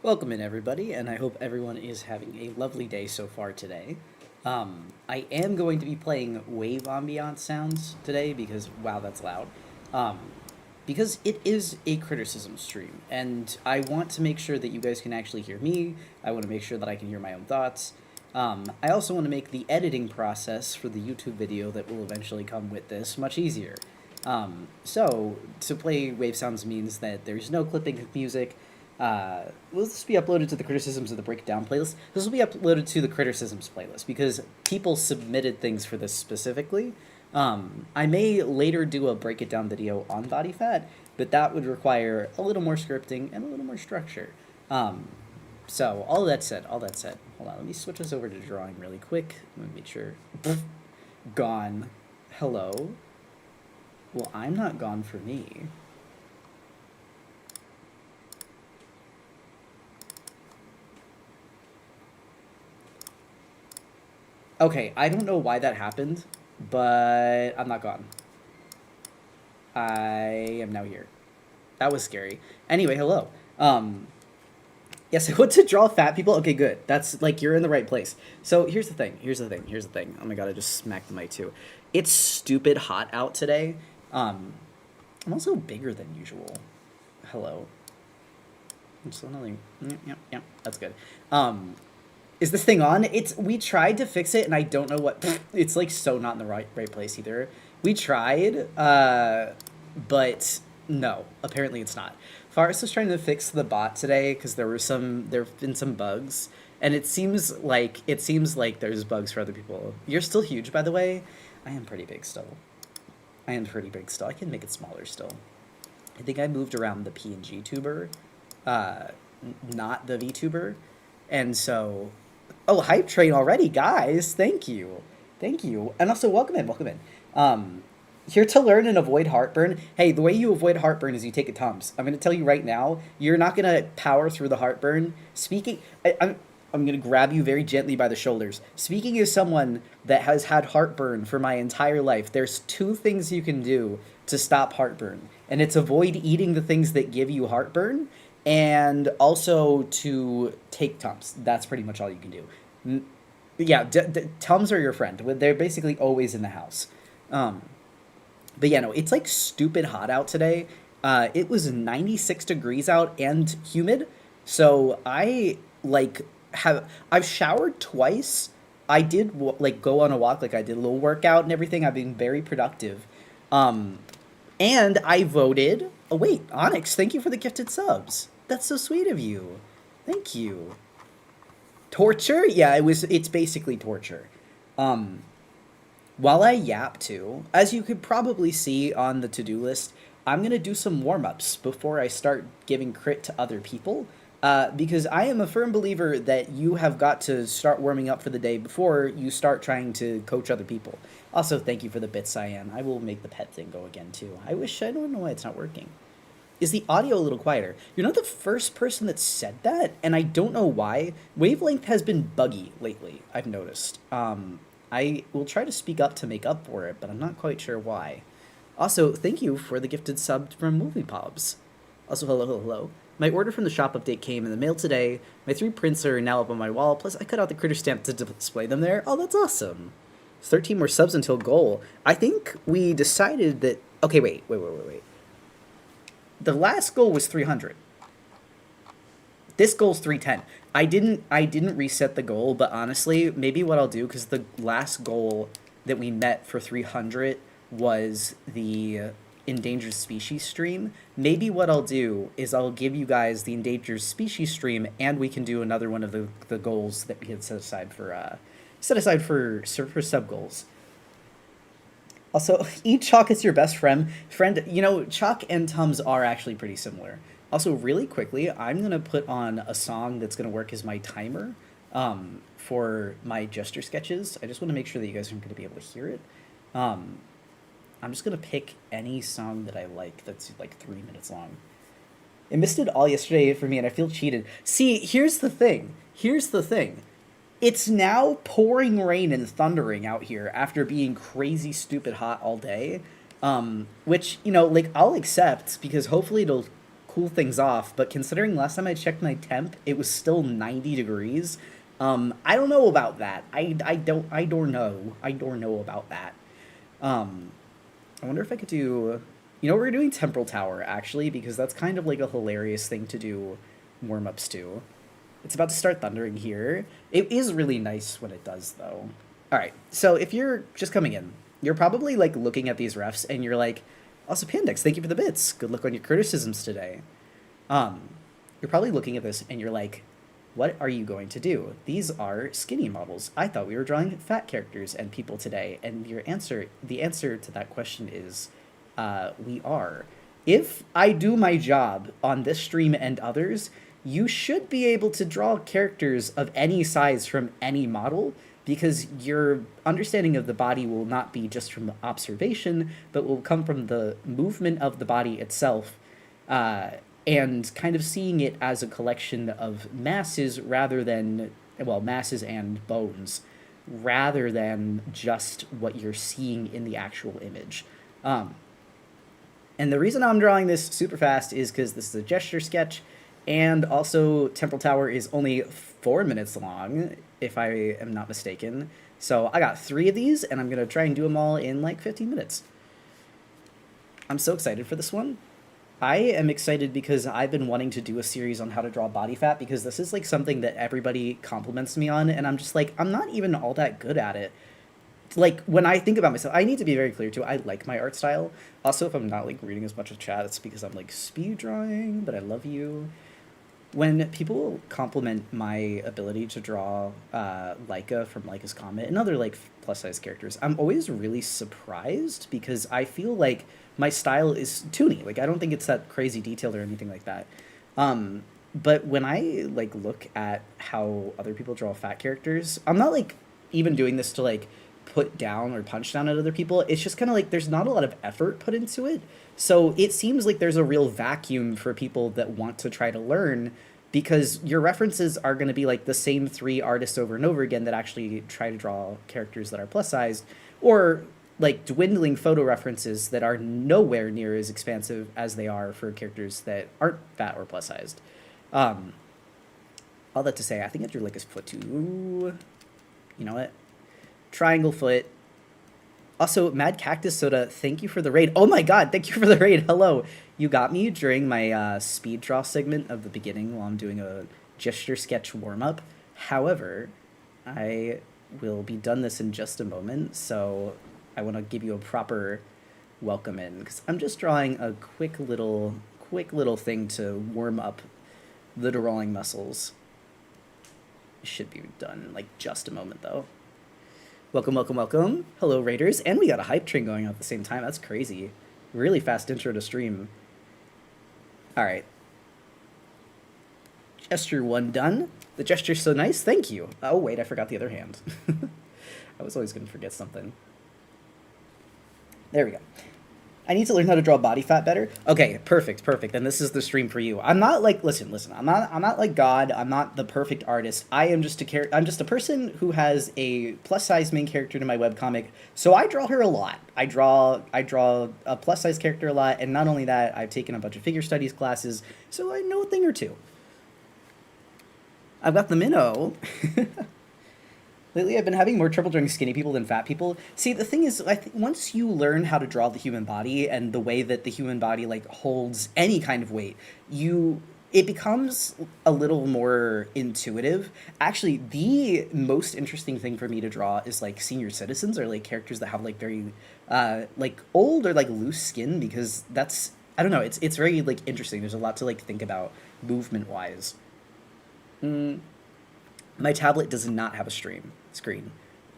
Welcome in, everybody, and I hope everyone is having a lovely day so far today. I am going to be playing wave ambiance sounds today because, wow, that's loud. Um, because it is a criticism stream, and I want to make sure that you guys can actually hear me. I want to make sure that I can hear my own thoughts. I also want to make the editing process for the YouTube video that will eventually come with this much easier. So, to play wave sounds means that there's no clipping of music. Will this be uploaded to the criticisms of the breakdown playlist? This will be uploaded to the criticisms playlist because people submitted things for this specifically. I may later do a break it down video on body fat, but that would require a little more scripting and a little more structure. So all that said, hold on, let me switch us over to drawing really quick. Let me make sure. Gone. Hello. Well, I'm not gone for me. Okay, I don't know why that happened, but I'm not gone. I am now here. That was scary. Anyway, hello. Yes, I want to draw fat people. Okay, good. That's like you're in the right place. So here's the thing. Oh my god, I just smacked the mic too. It's stupid hot out today. I'm also bigger than usual. Hello. I'm still nothing. Yep, that's good. Is this thing on? We tried to fix it and I don't know what it's like so not in the right place either. We tried, but no, apparently it's not. Forrest was trying to fix the bot today because there've been some bugs, and it seems like there's bugs for other people. You're still huge, by the way. I am pretty big still. I can make it smaller still. I think I moved around the PNG tuber, uh, not the VTuber, and so. Oh, hype train already, guys! Thank you, and also welcome in. Um, Here to learn and avoid heartburn. Hey, the way you avoid heartburn is you take a Tums. I'm gonna tell you right now, you're not gonna power through the heartburn. I'm gonna grab you very gently by the shoulders. Speaking as someone that has had heartburn for my entire life, there's two things you can do to stop heartburn, and it's avoid eating the things that give you heartburn, and also to take Tums. That's pretty much all you can do. Yeah, Tums are your friend. They're basically always in the house. Um, but yeah, no, it's like stupid hot out today. It was 96 degrees out and humid. So I've showered twice. I did like go on a walk, like I did a little workout and everything. I've been very productive. Um, and I voted. Oh wait, Onyx, thank you for the gifted subs. That's so sweet of you. Thank you. Torture? Yeah, it's basically torture. Um while I yap too, as you could probably see on the to-do list, I'm gonna do some warm-ups before I start giving crit to other people. Because I am a firm believer that you have got to start warming up for the day before you start trying to coach other people. Also, thank you for the bits, Cyan. I will make the pet thing go again too. I don't know why it's not working. Is the audio a little quieter? You're not the first person that said that, and I don't know why. Wavelength has been buggy lately, I've noticed. I will try to speak up to make up for it, but I'm not quite sure why. Also, thank you for the gifted sub from Movie Pobs. Also, hello. My order from the shop update came in the mail today. My three prints are now up on my wall, plus I cut out the critter stamp to display them there. Oh, that's awesome. 13 more subs until goal. I think we decided that... Okay, wait. The last goal was 300. This goal's 310. I didn't reset the goal, but honestly, maybe what I'll do, because the last goal that we met for 300 was the endangered species stream. Maybe what I'll do is I'll give you guys the endangered species stream, and we can do another one of the goals that we had set aside for sub goals. Also, eat Chalk as your best friend. Chalk and Tums are actually pretty similar. Also, really quickly, I'm going to put on a song that's going to work as my timer for my gesture sketches. I just want to make sure that you guys are going to be able to hear it. Um, I'm just going to pick any song that I like that's like 3 minutes long. I missed it all yesterday for me, and I feel cheated. See, here's the thing. It's now pouring rain and thundering out here after being crazy stupid hot all day. Which, like, I'll accept because hopefully it'll cool things off, but considering last time I checked my temp, it was still 90 degrees. I don't know about that. I don't know. I don't know about that. Um, I wonder if I could do. You know, we're doing Temporal Tower actually because that's kind of like a hilarious thing to do warm ups to. It's about to start thundering here. It is really nice when it does though. All right, so if you're just coming in, you're probably like looking at these refs and you're like, also Pandex, thank you for the bits. Good luck on your criticisms today. Um, you're probably looking at this and you're like, what are you going to do? These are skinny models. I thought we were drawing fat characters and people today. And the answer to that question is, we are. If I do my job on this stream and others, you should be able to draw characters of any size from any model because your understanding of the body will not be just from observation, but will come from the movement of the body itself, and kind of seeing it as a collection of masses rather than, well, masses and bones, rather than just what you're seeing in the actual image. And the reason I'm drawing this super fast is because this is a gesture sketch, and also Temporal Tower is only 4 minutes long, if I am not mistaken. So I got 3 of these, and I'm going to try and do them all in like 15 minutes. I'm so excited for this one. I am excited because I've been wanting to do a series on how to draw body fat because this is like something that everybody compliments me on, and I'm just like, I'm not even all that good at it. Like, when I think about myself, I need to be very clear too, I like my art style. Also, if I'm not like reading as much of chat, it's because I'm like speed drawing, but I love you. When people compliment my ability to draw Laika from Laika's Comet and other like plus size characters, I'm always really surprised because I feel like my style is toony. Like, I don't think it's that crazy detailed or anything like that. But when I like look at how other people draw fat characters, I'm not like even doing this to like put down or punch down at other people. It's just kind of like there's not a lot of effort put into it. So it seems like there's a real vacuum for people that want to try to learn because your references are going to be like the same 3 artists over and over again that actually try to draw characters that are plus sized, or like dwindling photo references that are nowhere near as expansive as they are for characters that aren't fat or plus sized. All that to say, I think I drew like his foot too. You know what? Triangle foot. Also, Mad Cactus Soda, thank you for the raid. Oh my god, thank you for the raid. Hello. You got me during my speed draw segment of the beginning while I'm doing a gesture sketch warm-up. However, I will be done this in just a moment, so I want to give you a proper welcome in, because I'm just drawing a quick little thing to warm up the drawing muscles. It should be done in like just a moment, though. Welcome, welcome, welcome. Hello, Raiders. And we got a hype train going on at the same time. That's crazy. Really fast intro to stream. All right. Gesture 1 done. The gesture's so nice. Thank you. Oh, wait, I forgot the other hand. I was always going to forget something. There we go. I need to learn how to draw body fat better. Okay, perfect. Then this is the stream for you. I'm not like, listen. I'm not like God. I'm not the perfect artist. I'm just a person who has a plus size main character to my webcomic. So I draw her a lot. I draw a plus size character a lot, and not only that, I've taken a bunch of figure studies classes, so I know a thing or two. I've got the minnow. Lately, I've been having more trouble drawing skinny people than fat people. See, the thing is, I think once you learn how to draw the human body and the way that the human body like holds any kind of weight, it becomes a little more intuitive. Actually, the most interesting thing for me to draw is like senior citizens, or like characters that have like very like old or like loose skin, because that's, I don't know, it's very like interesting. There's a lot to like think about movement wise. My tablet does not have a screen.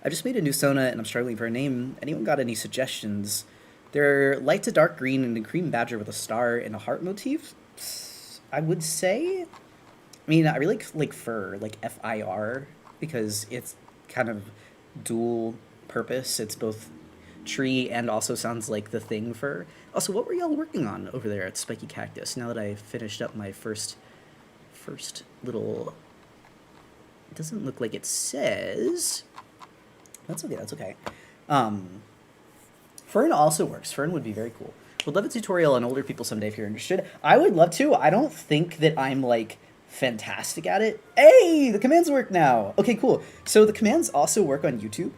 I just made a new Sona and I'm struggling for a name. Anyone got any suggestions? They're light to dark green and a cream badger with a star and a heart motif. I would say, I mean, I really like fur, like FIR, because it's kind of dual purpose. It's both tree and also sounds like the thing fur. Also, what were y'all working on over there at Spiky Cactus now that I finished up my first little... It doesn't look like it says. That's okay. Fern also works. Fern would be very cool. Would love a tutorial on older people someday if you're interested. I would love to. I don't think that I'm like fantastic at it. Hey, the commands work now. Okay, cool. So the commands also work on YouTube.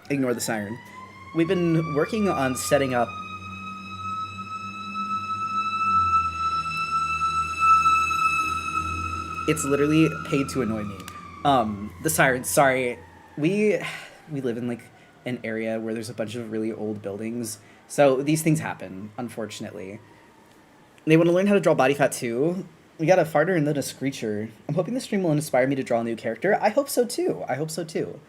Ignore the siren. We've been working on setting up. It's literally paid to annoy me. The sirens. Sorry, we live in like an area where there's a bunch of really old buildings, so these things happen. Unfortunately, they want to learn how to draw body fat too. We got a farter and then a screecher. I'm hoping the stream will inspire me to draw a new character. I hope so too. I hope so too.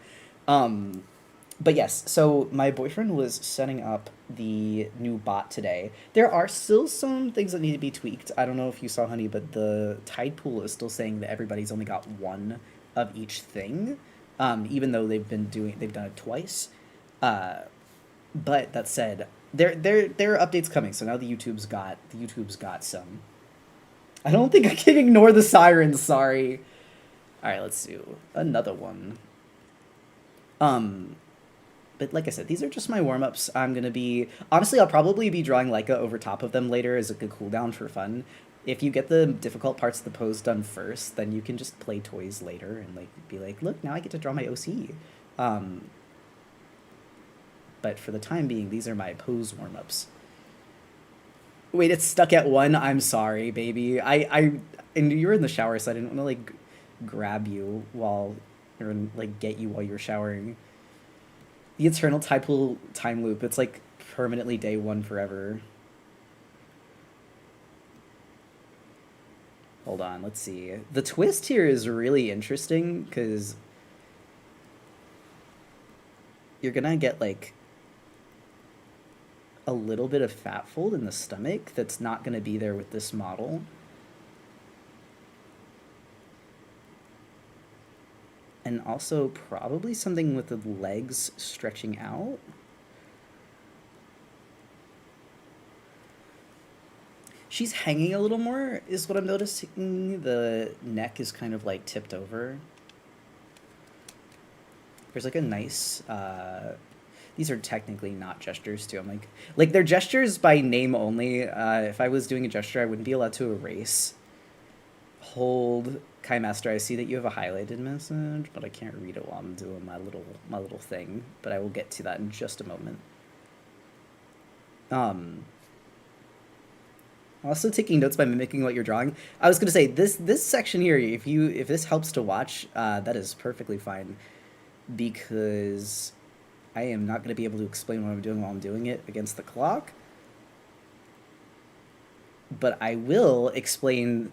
But yes, so my boyfriend was setting up the new bot today. There are still some things that need to be tweaked. I don't know if you saw, honey, but the tide pool is still saying that everybody's only got one of each thing, even though they've done it twice. But that said, there are updates coming. So now the YouTube's got some. I don't think I can ignore the sirens. Sorry. All right, let's do another one. But like I said, these are just my warm-ups. Honestly, I'll probably be drawing Leica over top of them later as a good cooldown for fun. If you get the difficult parts of the pose done first, then you can just play toys later and like be like, look, now I get to draw my OC. But for the time being, these are my pose warm-ups. Wait, it's stuck at 1? I'm sorry, baby. And you were in the shower, so I didn't want to like grab you or like get you while you're showering. The eternal tide pool time loop. It's like permanently day 1 forever. Hold on, let's see. The twist here is really interesting because you're gonna get like a little bit of fat fold in the stomach that's not gonna be there with this model. And also probably something with the legs stretching out. She's hanging a little more is what I'm noticing. The neck is kind of like tipped over. There's like a nice, these are technically not gestures too. I'm like they're gestures by name only. If I was doing a gesture, I wouldn't be allowed to erase. Hold. Kai Master, I see that you have a highlighted message, but I can't read it while I'm doing my little thing. But I will get to that in just a moment. Also taking notes by mimicking what you're drawing. I was gonna say this section here. If this helps to watch, that is perfectly fine, because I am not gonna be able to explain what I'm doing while I'm doing it against the clock. But I will explain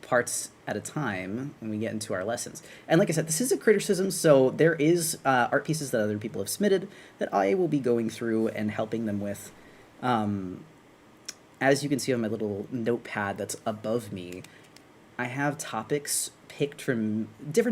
parts at a time when we get into our lessons. And like I said, this is a criticism, so there is art pieces that other people have submitted that I will be going through and helping them with. As you can see on my little notepad that's above me, I have different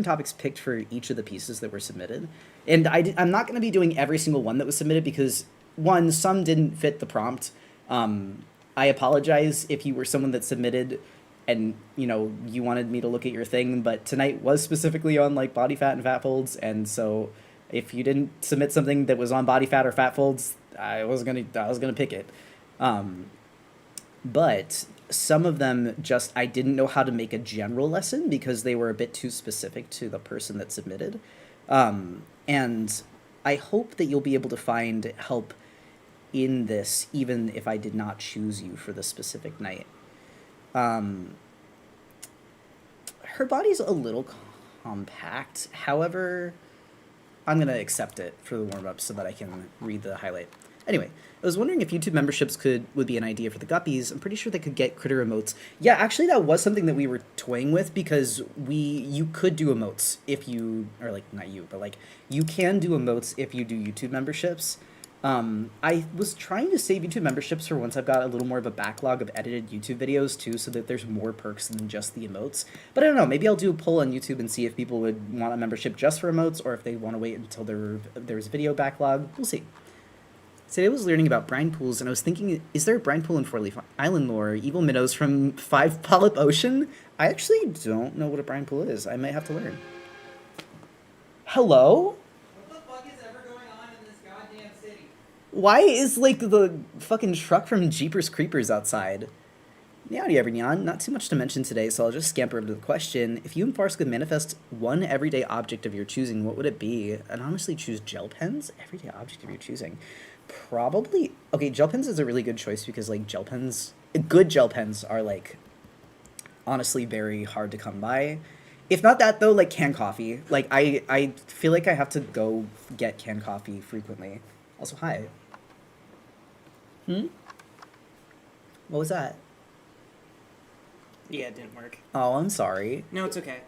topics picked for each of the pieces that were submitted. And I'm not going to be doing every single one that was submitted because, one, some didn't fit the prompt. I apologize if you were someone that submitted and you wanted me to look at your thing, but tonight was specifically on like body fat and fat folds, and so if you didn't submit something that was on body fat or fat folds, I was gonna pick it. But some of them I didn't know how to make a general lesson because they were a bit too specific to the person that submitted. And I hope that you'll be able to find help in this, even if I did not choose you for the specific night. Her body's a little compact. However, I'm going to accept it for the warm-up so that I can read the highlight. Anyway, I was wondering if YouTube memberships would be an idea for the guppies. I'm pretty sure they could get critter emotes. Yeah, actually that was something that we were toying with because you could do emotes if you, or like not you, but like you can do emotes if you do YouTube memberships. I was trying to save YouTube memberships for once I've got a little more of a backlog of edited YouTube videos too, so that there's more perks than just the emotes. But I don't know, maybe I'll do a poll on YouTube and see if people would want a membership just for emotes or if they want to wait until there's video backlog. We'll see. Today I was learning about brine pools, and I was thinking, is there a brine pool in Four Leaf Island lore? Evil minnows from 5 Polyp Ocean? I actually don't know what a brine pool is. I might have to learn. Hello? What the fuck is ever going on in this goddamn city? Why is like the fucking truck from Jeepers Creepers outside? Howdy, everyone. Not too much to mention today, so I'll just scamper over to the question. If you and Farce could manifest one everyday object of your choosing, what would it be? I'd honestly choose gel pens. Everyday object of your choosing. Probably. Okay, gel pens is a really good choice because, like, gel pens. Good gel pens are, like, honestly very hard to come by. If not that, though, like, canned coffee. Like, I feel like I have to go get canned coffee frequently. Also, hi. Hmm? What was that? Yeah, it didn't work. Oh, I'm sorry. No, it's okay.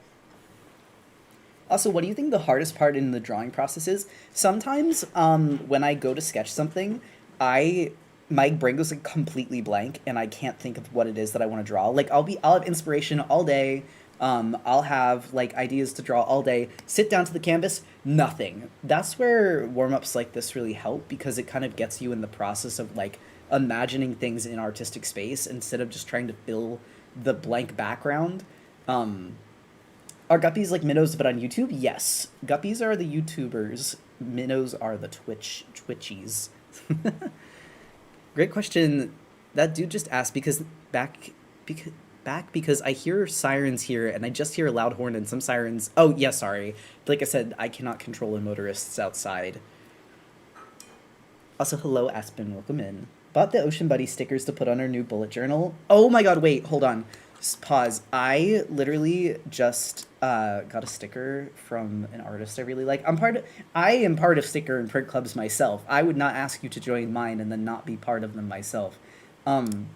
Also, what do you think the hardest part in the drawing process is? Sometimes, when I go to sketch something, I my brain goes like completely blank, and I can't think of what it is that I want to draw. Like, I'll have inspiration all day. I'll have like ideas to draw all day. Sit down to the canvas, nothing. That's where warm ups like this really help because it kind of gets you in the process of like imagining things in artistic space instead of just trying to fill the blank background. Um, are guppies like minnows but on YouTube? Yes. Guppies are the YouTubers. Minnows are the Twitchies. Great question. That dude just asked because because I hear sirens here and I just hear a loud horn and some sirens. Oh, yeah, sorry. Like I said, I cannot control the motorists outside. Also, hello, Aspen. Welcome in. Bought the Ocean Buddy stickers to put on our new bullet journal. Oh my god, wait, hold on. Pause. I literally just got a sticker from an artist I really like. I am part of sticker and print clubs myself. I would not ask you to join mine and then not be part of them myself. Um,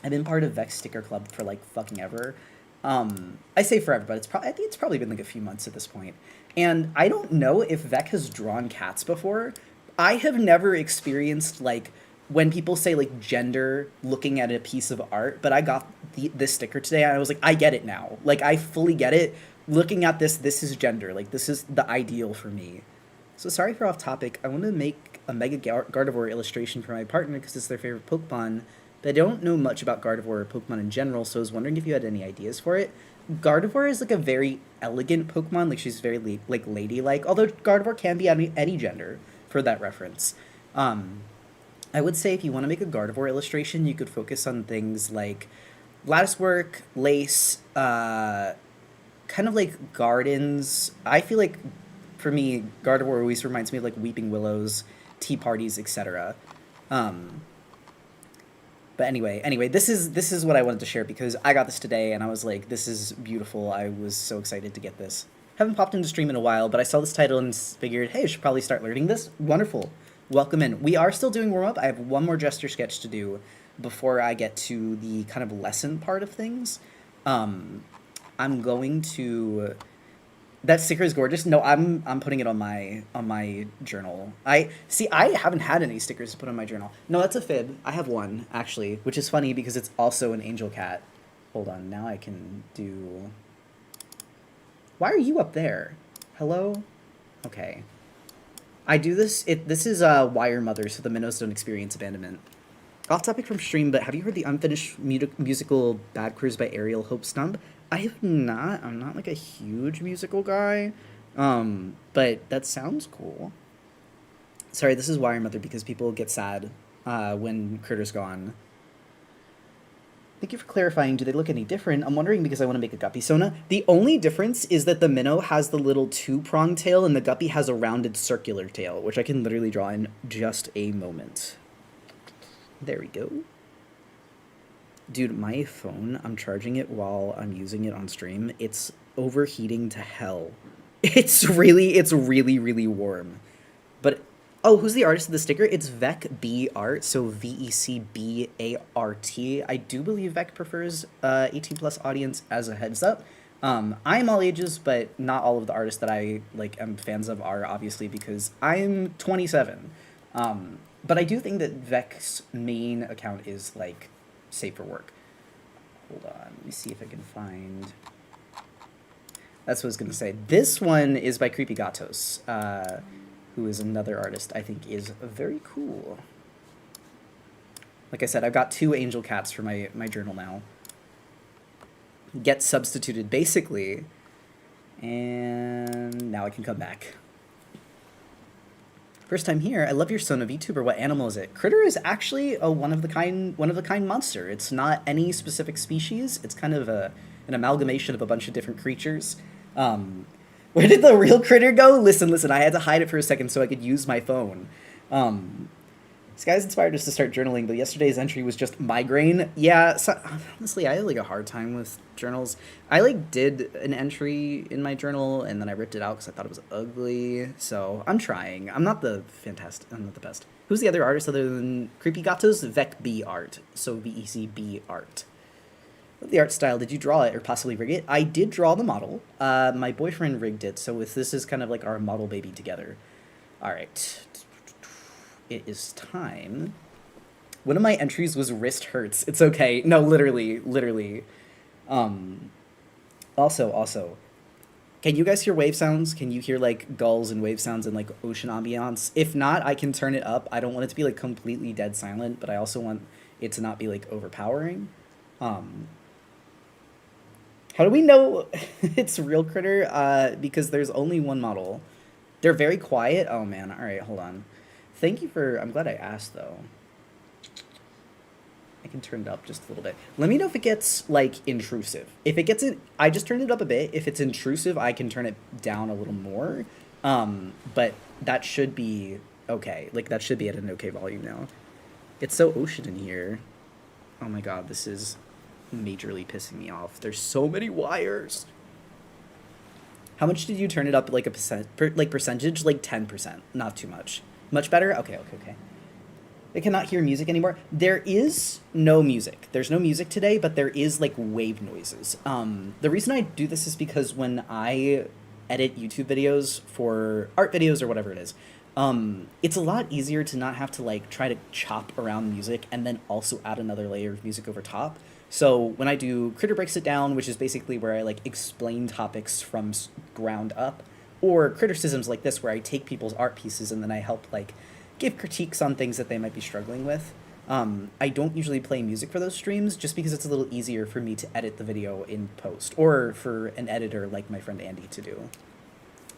I've been part of Vex Sticker Club for like fucking ever. I say forever, but I think it's probably been like a few months at this point. And I don't know if Vec has drawn cats before. I have never experienced like when people say like gender looking at a piece of art, but I got this sticker today and I was like, I get it now. Like I fully get it. Looking at this is gender. Like this is the ideal for me. So sorry for off topic. I want to make a Mega Gardevoir illustration for my partner because it's their favorite Pokemon, but I don't know much about Gardevoir or Pokemon in general, so I was wondering if you had any ideas for it. Gardevoir is like a very elegant Pokemon, like she's very like ladylike, although Gardevoir can be any gender for that reference. Um, I would say if you want to make a Gardevoir illustration, you could focus on things like lattice work, lace, kind of like gardens. I feel like for me, Gardevoir always reminds me of like weeping willows, tea parties, etc. Um, but anyway, this is what I wanted to share because I got this today and I was like, this is beautiful. I was so excited to get this. Haven't popped into stream in a while, but I saw this title and figured, hey, I should probably start learning this. Wonderful. Welcome in. We are still doing warm up. I have one more gesture sketch to do before I get to the kind of lesson part of things. I'm going to. That sticker is gorgeous. No, I'm putting it on my journal. I haven't had any stickers to put on my journal. No, that's a fib. I have one actually, which is funny because it's also an angel cat. Hold on, now I can do. Why are you up there? Hello? Okay. I do this. This is Wire Mother, so the minnows don't experience abandonment. Off topic from stream, but have you heard the unfinished musical Bad Cruise by Ariel Hope Stump? I have not. I'm not like a huge musical guy, but that sounds cool. Sorry, this is Wire Mother because people get sad when Critter's gone. Thank you for clarifying. Do they look any different? I'm wondering because I want to make a guppy Sona. The only difference is that the minnow has the little two-pronged tail and the guppy has a rounded circular tail, which I can literally draw in just a moment. There we go. Dude, my phone, I'm charging it while I'm using it on stream. It's overheating to hell. It's really warm. But, oh, who's the artist of the sticker? It's Vec B Art, so VECBART. I do believe Vec prefers 18 plus audience as a heads up. I'm all ages, but not all of the artists that I like am fans of are obviously because I'm 27. But I do think that Vec's main account is like safe for work. Hold on, let me see if I can find. That's what I was gonna say. This one is by Creepy Gatos, who is another artist I think is very cool. Like I said, I've got 2 angel cats for my journal now. Get substituted basically, and now I can come back. First time here. I love your son of VTuber. What animal is it? Critter is actually a one of the kind monster. It's not any specific species. It's kind of an amalgamation of a bunch of different creatures. Um, where did the real Critter go? Listen. I had to hide it for a second so I could use my phone. Um, this guy's inspired us to start journaling, but yesterday's entry was just migraine. Yeah, so, honestly, I had like a hard time with journals. I like did an entry in my journal and then I ripped it out because I thought it was ugly. So I'm trying. I'm not the fantastic. I'm not the best. Who's the other artist other than Creepy Gatos? VecB Art. So VECB Art. The art style. Did you draw it or possibly rig it? I did draw the model. My boyfriend rigged it. So with this is kind of like our model baby together. All right. It is time. One of my entries was wrist hurts. It's okay. No, literally. Um, also, can you guys hear wave sounds? Can you hear like gulls and wave sounds and like ocean ambiance? If not, I can turn it up. I don't want it to be like completely dead silent, but I also want it to not be like overpowering. Um, how do we know it's real Critter? Because there's only one model. They're very quiet. Oh man. All right, hold on. Thank you for. I'm glad I asked though. I can turn it up just a little bit. Let me know if it gets like intrusive. If it gets it, I just turned it up a bit. If it's intrusive, I can turn it down a little more. But that should be okay. Like that should be at an okay volume now. It's so ocean in here. Oh my god, this is majorly pissing me off. There's so many wires. How much did you turn it up? Like a percentage? Like 10%. Not too much. Much better? Okay. I cannot hear music anymore. There is no music. There's no music today, but there is like wave noises. The reason I do this is because when I edit YouTube videos for art videos or whatever it is, it's a lot easier to not have to like try to chop around music and then also add another layer of music over top. So when I do Critter Breaks It Down, which is basically where I like explain topics from ground up, or criticisms like this where I take people's art pieces and then I help like give critiques on things that they might be struggling with. I don't usually play music for those streams just because it's a little easier for me to edit the video in post or for an editor like my friend Andy to do.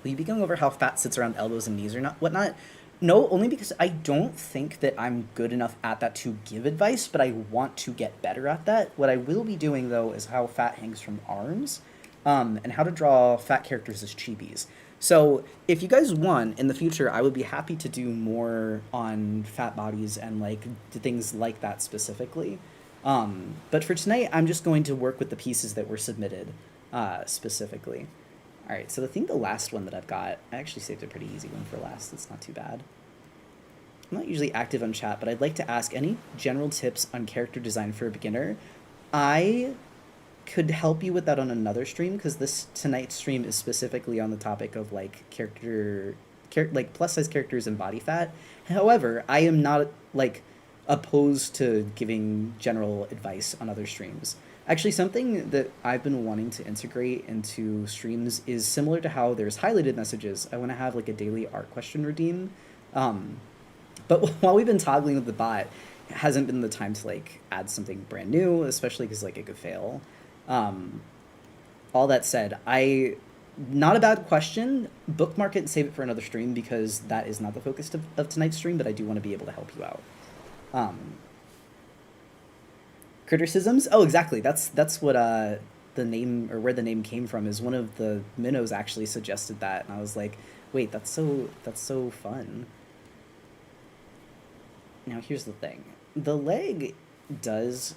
Will you be going over how fat sits around elbows and knees or not whatnot? No, only because I don't think that I'm good enough at that to give advice, but I want to get better at that. What I will be doing though is how fat hangs from arms, and how to draw fat characters as chibis. So if you guys want, in the future, I would be happy to do more on fat bodies and like things like that specifically. But for tonight, I'm just going to work with the pieces that were submitted specifically. All right, so the last one that I've got, I actually saved a pretty easy one for last. That's not too bad. I'm not usually active on chat, but I'd like to ask any general tips on character design for a beginner. I could help you with that on another stream because this tonight's stream is specifically on the topic of like like plus size characters and body fat. However, I am not like opposed to giving general advice on other streams. Actually, something that I've been wanting to integrate into streams is similar to how there's highlighted messages. I want to have like a daily art question routine. But while we've been toggling with the bot, it hasn't been the time to like add something brand new, especially because like it could fail. All that said, not a bad question. Bookmark it and save it for another stream because that is not the focus of tonight's stream, but I do want to be able to help you out. Criticisms? Oh, exactly. That's what the name or where the name came from is one of the minnows actually suggested that, and I was like, wait, that's so fun. Now here's the thing. The leg does.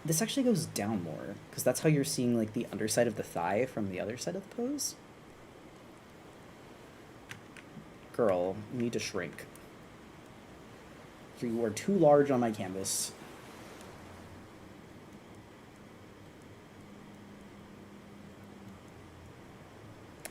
This actually goes down more, because that's how you're seeing like the underside of the thigh from the other side of the pose. Girl, you need to shrink. You are too large on my canvas.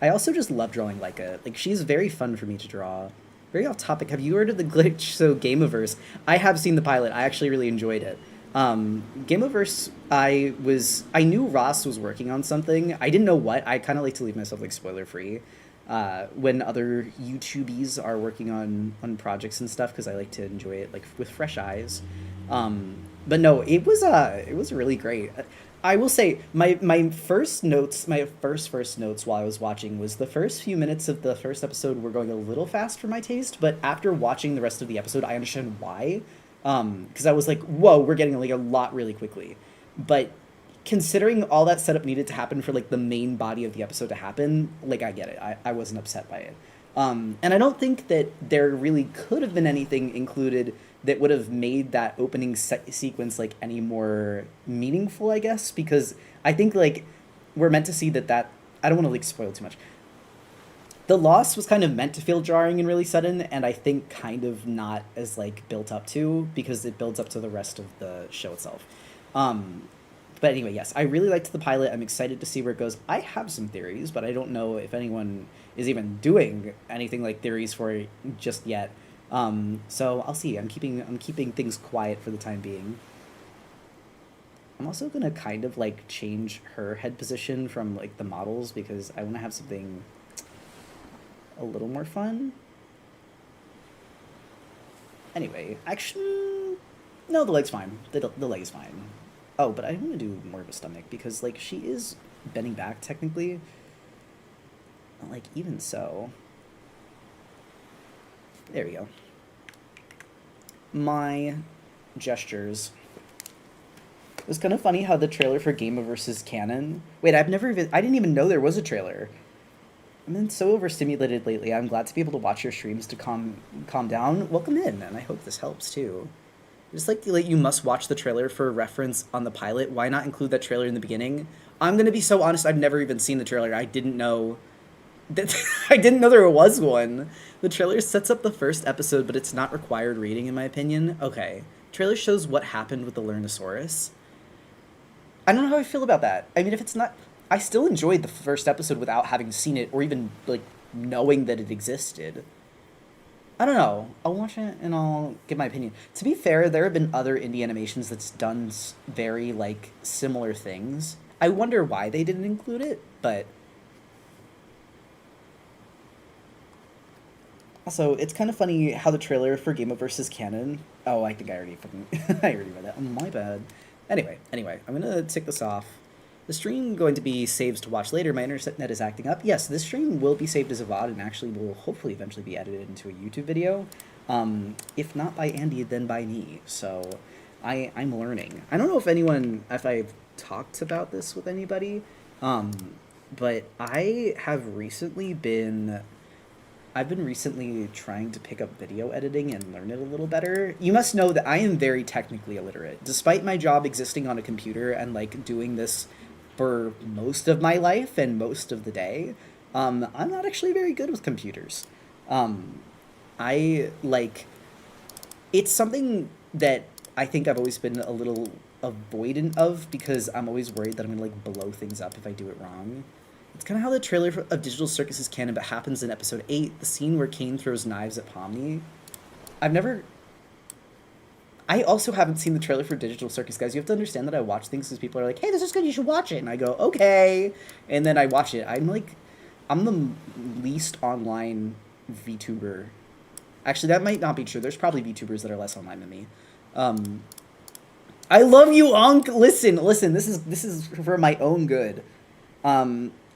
I also just love drawing Leica. Like, she's very fun for me to draw. Very off topic. Have you heard of the Glitch So Gameoverse? I have seen the pilot. I actually really enjoyed it. Gameoverse, I knew Ross was working on something. I didn't know what. I kind of like to leave myself like spoiler free when other YouTubies are working on projects and stuff because I like to enjoy it like with fresh eyes. But no, it was really great. I will say my first notes, my first notes while I was watching was the first few minutes of the first episode were going a little fast for my taste, but after watching the rest of the episode, I understand why. Because I was like, whoa, we're getting like a lot really quickly. But considering all that setup needed to happen for like the main body of the episode to happen, like I get it. I wasn't upset by it. And I don't think that there really could have been anything included that would have made that opening sequence like any more meaningful, I guess, because I think like we're meant to see that I don't want to like spoil too much. The loss was kind of meant to feel jarring and really sudden, and I think kind of not as like built up to because it builds up to the rest of the show itself. Um, but anyway, yes, I really liked the pilot. I'm excited to see where it goes. I have some theories, but I don't know if anyone is even doing anything like theories for it just yet. So I'll see. I'm keeping things quiet for the time being. I'm also gonna kind of like change her head position from like the models because I want to have something a little more fun. Anyway, actually, no, the leg's fine. The leg is fine. Oh, but I want to do more of a stomach because like she is bending back technically. But, like even so, there we go. My gestures. It was kind of funny how the trailer for Game of versus Canon. Wait, I didn't even know there was a trailer. I've been so overstimulated lately. I'm glad to be able to watch your streams to calm down. Welcome in, and I hope this helps too. Just like you must watch the trailer for reference on the pilot. Why not include that trailer in the beginning? I'm gonna be so honest. I've never even seen the trailer. I didn't know that I didn't know there was one. The trailer sets up the first episode, but it's not required reading, in my opinion. Okay, trailer shows what happened with the Lernosaurus. I don't know how I feel about that. I mean, if it's not, I still enjoyed the first episode without having seen it or even like knowing that it existed. I don't know. I'll watch it and I'll give my opinion. To be fair, there have been other indie animations that's done very like similar things. I wonder why they didn't include it, but also it's kind of funny how the trailer for Game of versus Canon. Oh, I think I already fucking I already read that. Oh, my bad. Anyway, I'm gonna tick this off. The stream going to be saves to watch later. My internet is acting up. Yes, this stream will be saved as a VOD and actually will hopefully eventually be edited into a YouTube video. If not by Andy, then by me. So I'm learning. I don't know if I've talked about this with anybody, but I've been recently trying to pick up video editing and learn it a little better. You must know that I am very technically illiterate. Despite my job existing on a computer and like doing this for most of my life and most of the day, I'm not actually very good with computers. I like it's something that I think I've always been a little avoidant of because I'm always worried that I'm gonna like blow things up if I do it wrong. It's kind of how the trailer of Digital Circus is canon, but happens in episode 8, the scene where Kane throws knives at Pomni. I also haven't seen the trailer for Digital Circus, guys. You have to understand that I watch things because people are like, hey, this is good, you should watch it. And I go, okay. And then I watch it. I'm the least online VTuber. Actually, that might not be true. There's probably VTubers that are less online than me. I love you, Unc. Listen, this is for my own good.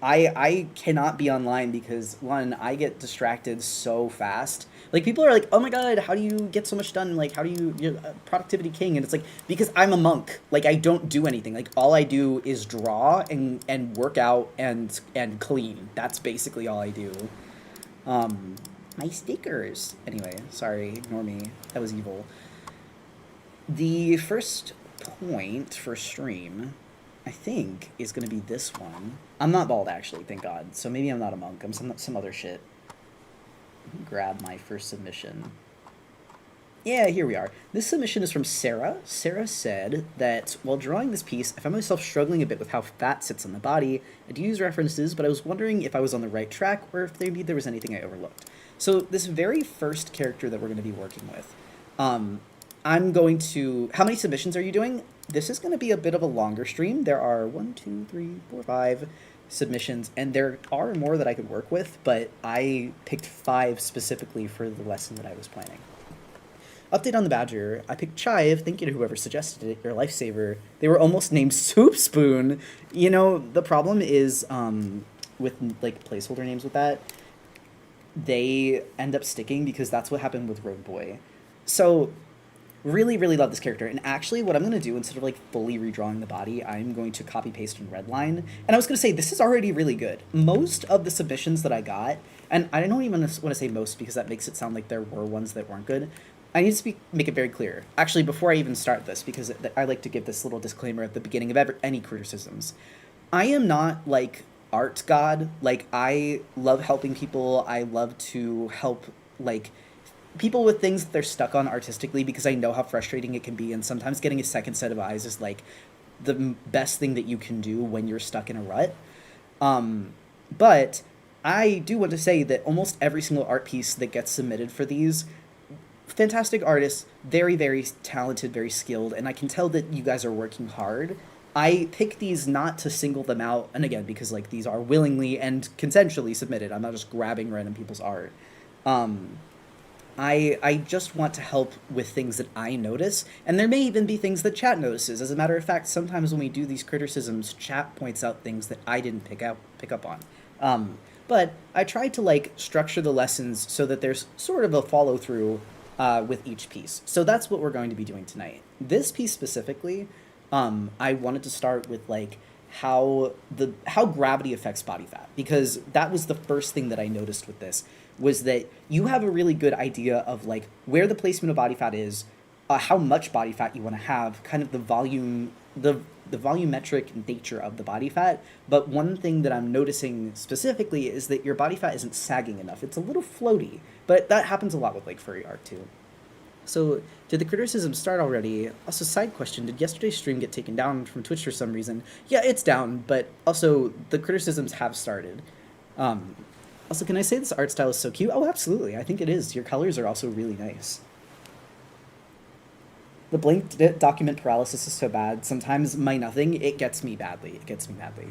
I cannot be online because one, I get distracted so fast. Like people are like, "Oh my god, how do you get so much done? Like, you're a productivity king?" And it's like because I'm a monk. Like I don't do anything. Like all I do is draw and work out and clean. That's basically all I do. My stickers. Anyway, sorry, ignore me. That was evil. The first point for stream, I think, is going to be this one. I'm not bald, actually, thank God. So maybe I'm not a monk. I'm some other shit. Let me grab my first submission. Yeah, here we are. This submission is from Sarah. Sarah said that while drawing this piece, I found myself struggling a bit with how fat sits on the body. I do use references, but I was wondering if I was on the right track or if maybe there was anything I overlooked. So this very first character that we're going to be working with, I'm going to... How many submissions are you doing? This is going to be a bit of a longer stream. There are 5 submissions, and there are more that I could work with, but I picked 5 specifically for the lesson that I was planning. Update on the Badger. I picked Chive. Thank you to whoever suggested it. Your lifesaver. They were almost named Soup Spoon. You know, the problem is with like placeholder names with that, they end up sticking because that's what happened with Rogue Boy. So really, really love this character. And actually, what I'm going to do, instead of like fully redrawing the body, I'm going to copy paste in Redline. And I was going to say, this is already really good. Most of the submissions that I got, and I don't even want to say most because that makes it sound like there were ones that weren't good. I need to make it very clear. Actually, before I even start this, because I like to give this little disclaimer at the beginning of any criticisms. I am not like art god. Like, I love helping people. I love to help, like, people with things that they're stuck on artistically because I know how frustrating it can be, and sometimes getting a second set of eyes is like the best thing that you can do when you're stuck in a rut. But I do want to say that almost every single art piece that gets submitted for these, fantastic artists, very, very talented, very skilled, and I can tell that you guys are working hard. I pick these not to single them out, and again, because like these are willingly and consensually submitted. I'm not just grabbing random people's art. Um, I just want to help with things that I notice, and there may even be things that chat notices. As a matter of fact, sometimes when we do these criticisms, chat points out things that I didn't pick up on. But I tried to like structure the lessons so that there's sort of a follow through with each piece. So that's what we're going to be doing tonight. This piece specifically, I wanted to start with like how gravity affects body fat, because that was the first thing that I noticed with this, was that you have a really good idea of like where the placement of body fat is, how much body fat you want to have, kind of the volume, the volumetric nature of the body fat. But one thing that I'm noticing specifically is that your body fat isn't sagging enough. It's a little floaty, but that happens a lot with like furry art too. So, did the criticism start already? Also, side question, did yesterday's stream get taken down from Twitch for some reason? Yeah, it's down, but also the criticisms have started. Um, Also, can I say this art style is so cute? Oh, absolutely. I think it is. Your colors are also really nice. The blank document paralysis is so bad. Sometimes my nothing, it gets me badly. It gets me badly.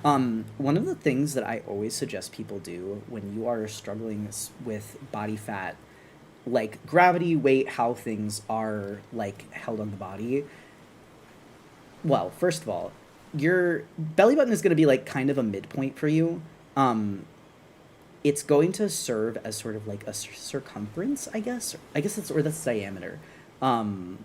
One of the things that I always suggest people do when you are struggling with body fat, like gravity, weight, how things are like held on the body. Well, first of all, your belly button is going to be like kind of a midpoint for you. It's going to serve as sort of like a circumference, I guess. I guess that's diameter. Um,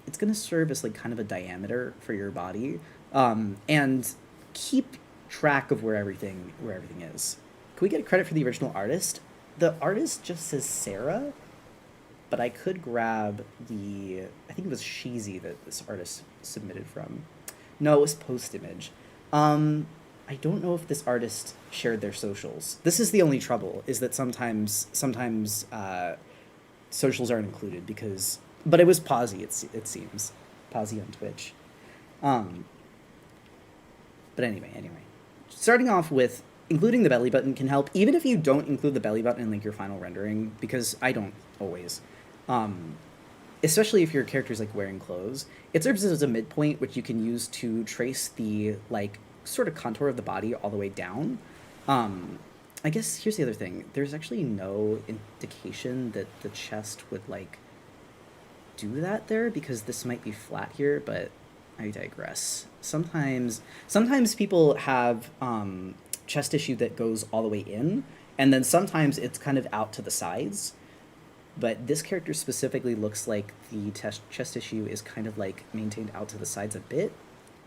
it's going to serve as like kind of a diameter for your body, and keep track of where everything is. Can we get credit for the original artist? The artist just says Sarah, but I could grab I think it was Sheezy that this artist submitted from. No, it was Post Image. I don't know if this artist shared their socials. This is the only trouble, is that sometimes socials aren't included because, but it was Posy, it seems. Posy on Twitch. But anyway. Starting off with including the belly button can help, even if you don't include the belly button in like your final rendering, because I don't always. Especially if your character's like wearing clothes. It serves as a midpoint, which you can use to trace the like sort of contour of the body all the way down. I guess here's the other thing. There's actually no indication that the chest would like do that there, because this might be flat here, but I digress. Sometimes people have chest tissue that goes all the way in, and then sometimes it's kind of out to the sides. But this character specifically looks like the chest tissue is kind of like maintained out to the sides a bit.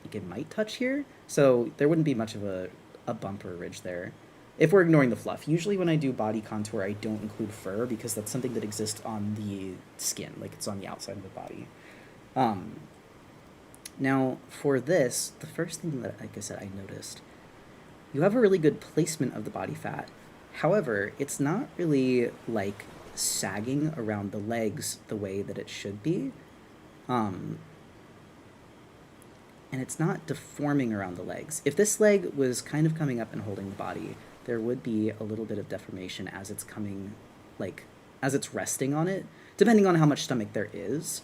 Like it might touch here, so there wouldn't be much of a bump or a ridge there. If we're ignoring the fluff. Usually when I do body contour, I don't include fur because that's something that exists on the skin, like it's on the outside of the body. Now, for this, the first thing that, like I said, I noticed, you have a really good placement of the body fat. However, it's not really, like, sagging around the legs the way that it should be. And it's not deforming around the legs. If this leg was kind of coming up and holding the body, there would be a little bit of deformation as it's coming, like, as it's resting on it, depending on how much stomach there is.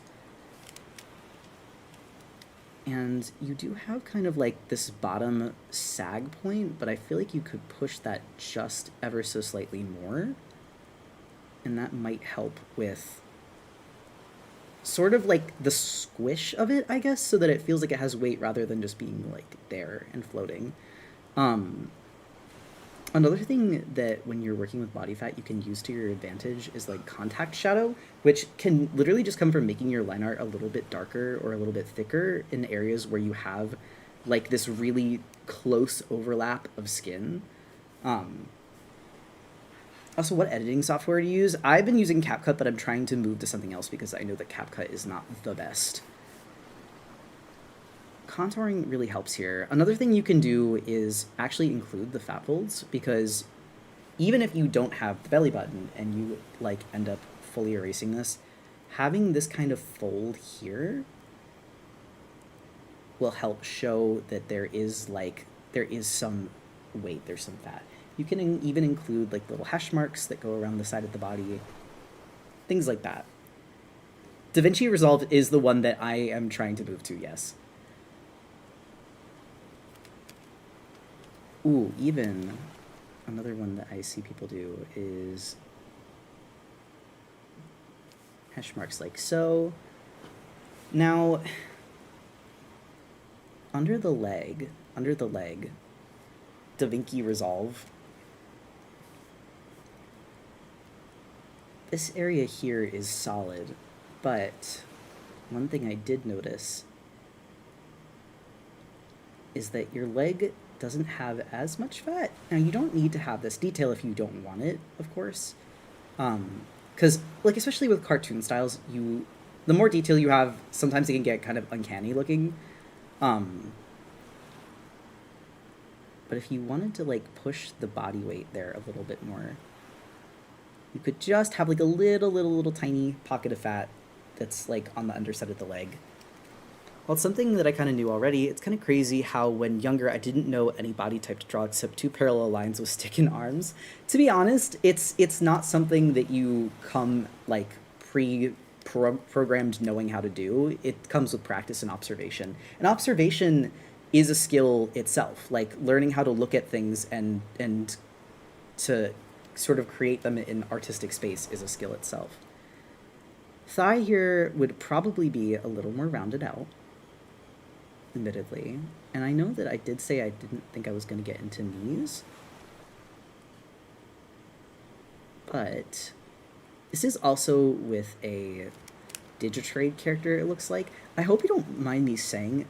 And you do have kind of like this bottom sag point, but I feel like you could push that just ever so slightly more. and that might help with sort of like the squish of it, I guess, so that it feels like it has weight rather than just being like there and floating. Um, Another thing that when you're working with body fat you can use to your advantage is like contact shadow, which can literally just come from making your line art a little bit darker or a little bit thicker in areas where you have like this really close overlap of skin. Um, Also, what editing software to use? I've been using CapCut, but I'm trying to move to something else because I know that CapCut is not the best. Contouring really helps here. Another thing you can do is actually include the fat folds, because even if you don't have the belly button and you like end up fully erasing this, having this kind of fold here will help show that there is some weight, there's some fat. You can even include like little hash marks that go around the side of the body, things like that. DaVinci Resolve is the one that I am trying to move to, yes. Ooh, even another one that I see people do is hash marks like so. Now, under the leg, DaVinci Resolve, this area here is solid, but one thing I did notice is that your leg doesn't have as much fat. Now, you don't need to have this detail if you don't want it, of course. Because, like, especially with cartoon styles, the more detail you have, sometimes it can get kind of uncanny looking. But if you wanted to, like, push the body weight there a little bit more, you could just have, like, a little tiny pocket of fat that's, like, on the underside of the leg. Well, it's something that I kind of knew already. It's kind of crazy how when younger I didn't know any body type to draw except two parallel lines with stick and arms. To be honest, it's not something that you come like programmed knowing how to do. It comes with practice and observation. And observation is a skill itself. Like learning how to look at things and to sort of create them in artistic space is a skill itself. Thigh here would probably be a little more rounded out, admittedly. And I know that I did say I didn't think I was going to get into knees. But this is also with a Digitrade character, it looks like. I hope you don't mind me saying,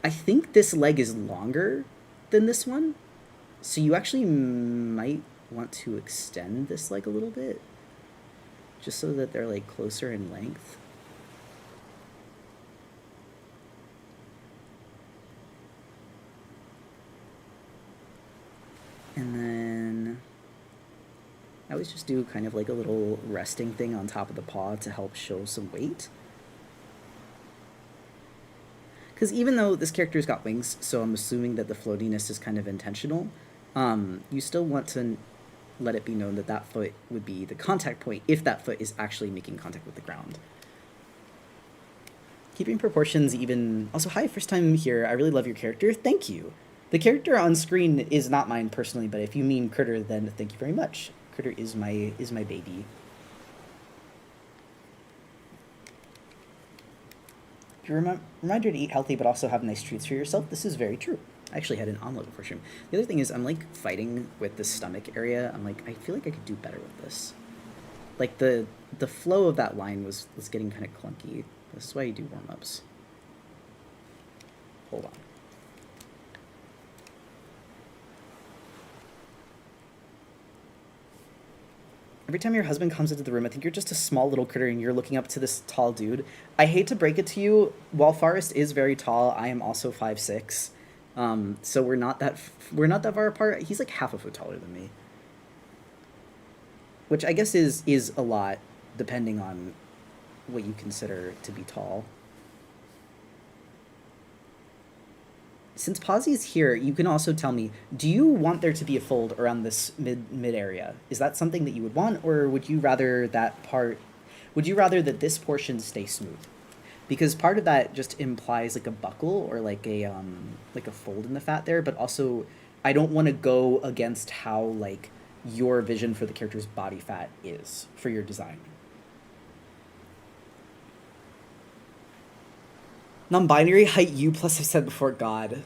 I think this leg is longer than this one. So you actually might want to extend this leg a little bit, just so that they're like closer in length. And then I always just do kind of like a little resting thing on top of the paw to help show some weight. Because even though this character's got wings, so I'm assuming that the floatiness is kind of intentional, you still want to let it be known that that foot would be the contact point if that foot is actually making contact with the ground. Keeping proportions even... Also, hi, first time here. I really love your character. Thank you. The character on screen is not mine personally, but if you mean Critter, then thank you very much. Critter is my baby. You're reminder to eat healthy, but also have nice treats for yourself. This is very true. I actually had an omelet before stream. The other thing is I'm like fighting with the stomach area. I'm like, I feel like I could do better with this. Like the flow of that line was getting kind of clunky. This is why you do warm-ups. Hold on. Every time your husband comes into the room, I think you're just a small little critter and you're looking up to this tall dude. I hate to break it to you, while Forrest is very tall, I am also 5'6". So we're not that far apart. He's like half a foot taller than me, which I guess is a lot, depending on what you consider to be tall. Since Posy is here, you can also tell me, do you want there to be a fold around this mid area? Is that something that you would want, or would you rather that this portion stay smooth? Because part of that just implies like a buckle or like a fold in the fat there, but also I don't want to go against how like your vision for the character's body fat is for your design. Non-binary height U plus I said before God.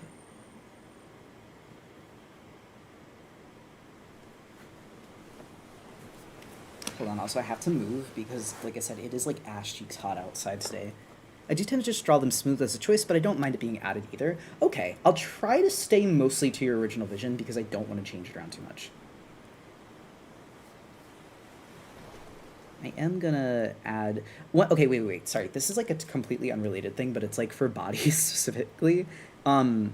Hold on, also I have to move because, like I said, it is like ass cheeks hot outside today. I do tend to just draw them smooth as a choice, but I don't mind it being added either. Okay, I'll try to stay mostly to your original vision because I don't want to change it around too much. I am gonna add what? Okay, wait. Sorry, this is like a completely unrelated thing, but it's like for bodies specifically. And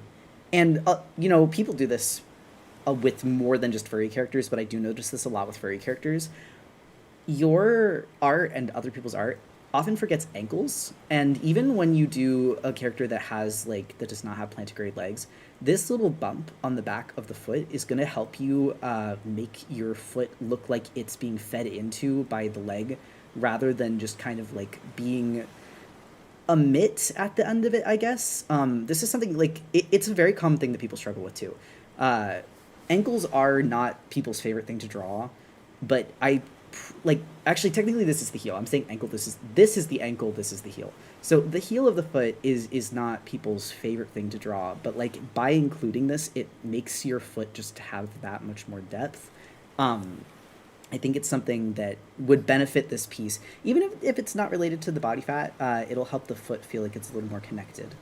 you know, people do this with more than just furry characters, but I do notice this a lot with furry characters. Your art and other people's art often forgets ankles, and even when you do a character that has like that does not have plantigrade legs, this little bump on the back of the foot is going to help you make your foot look like it's being fed into by the leg rather than just kind of like being a mitt at the end of it, I guess. This is something like it's a very common thing that people struggle with too. uh, Ankles are not people's favorite thing to draw, but like actually technically this is the heel. I'm saying ankle. This is the ankle. This is the heel. So the heel of the foot is not people's favorite thing to draw, but like by including this, it makes your foot just have that much more depth. I think it's something that would benefit this piece, even if it's not related to the body fat. It'll help the foot feel like it's a little more connected.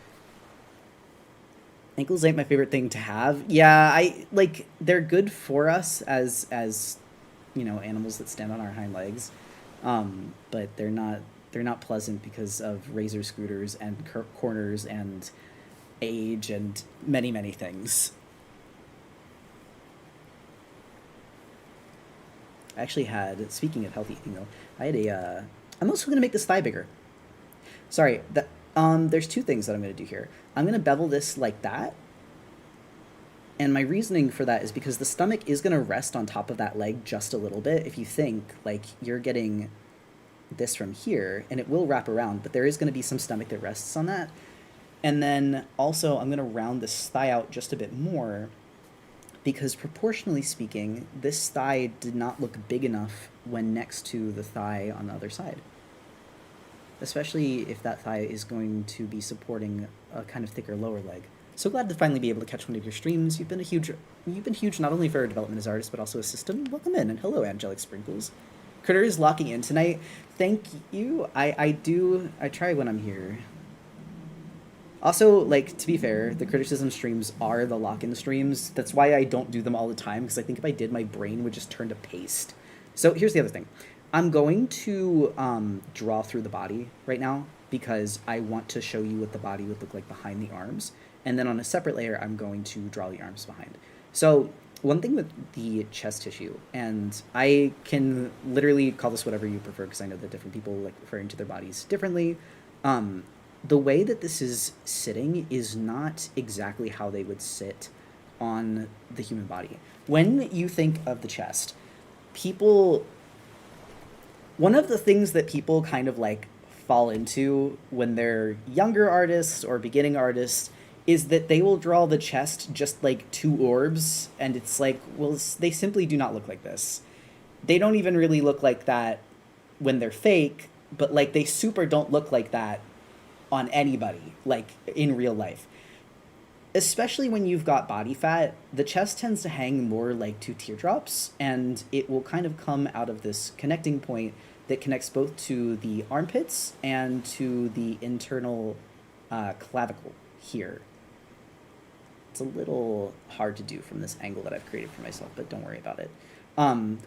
Ankles ain't my favorite thing to have. Yeah, I like they're good for us as you know, animals that stand on our hind legs, but they're not pleasant because of razor scooters and corners and age and many things. I actually had, speaking of healthy eating though, I had a. I'm also gonna make this thigh bigger. Sorry, there's two things that I'm gonna do here. I'm gonna bevel this like that, and my reasoning for that is because the stomach is going to rest on top of that leg just a little bit. If you think like you're getting this from here, and it will wrap around, but there is going to be some stomach that rests on that. And then also I'm going to round this thigh out just a bit more because proportionally speaking, this thigh did not look big enough when next to the thigh on the other side. Especially if that thigh is going to be supporting a kind of thicker lower leg. So glad to finally be able to catch one of your streams. You've been huge not only for our development as artists, but also as system. Welcome in, and hello, Angelic Sprinkles. Critter is locking in tonight. Thank you. I try when I'm here. Also, like, to be fair, the criticism streams are the lock-in streams. That's why I don't do them all the time, because I think if I did, my brain would just turn to paste. So here's the other thing. I'm going to draw through the body right now, because I want to show you what the body would look like behind the arms. And then on a separate layer, I'm going to draw the arms behind. So one thing with the chest tissue, and I can literally call this whatever you prefer because I know that different people like referring to their bodies differently. The way that this is sitting is not exactly how they would sit on the human body. When you think of the chest, one of the things that people kind of like fall into when they're younger artists or beginning artists is that they will draw the chest just like two orbs, and it's like, well, they simply do not look like this. They don't even really look like that when they're fake, but like they super don't look like that on anybody, like in real life. Especially when you've got body fat, the chest tends to hang more like two teardrops, and it will kind of come out of this connecting point that connects both to the armpits and to the internal clavicle here. It's a little hard to do from this angle that I've created for myself, but don't worry about it.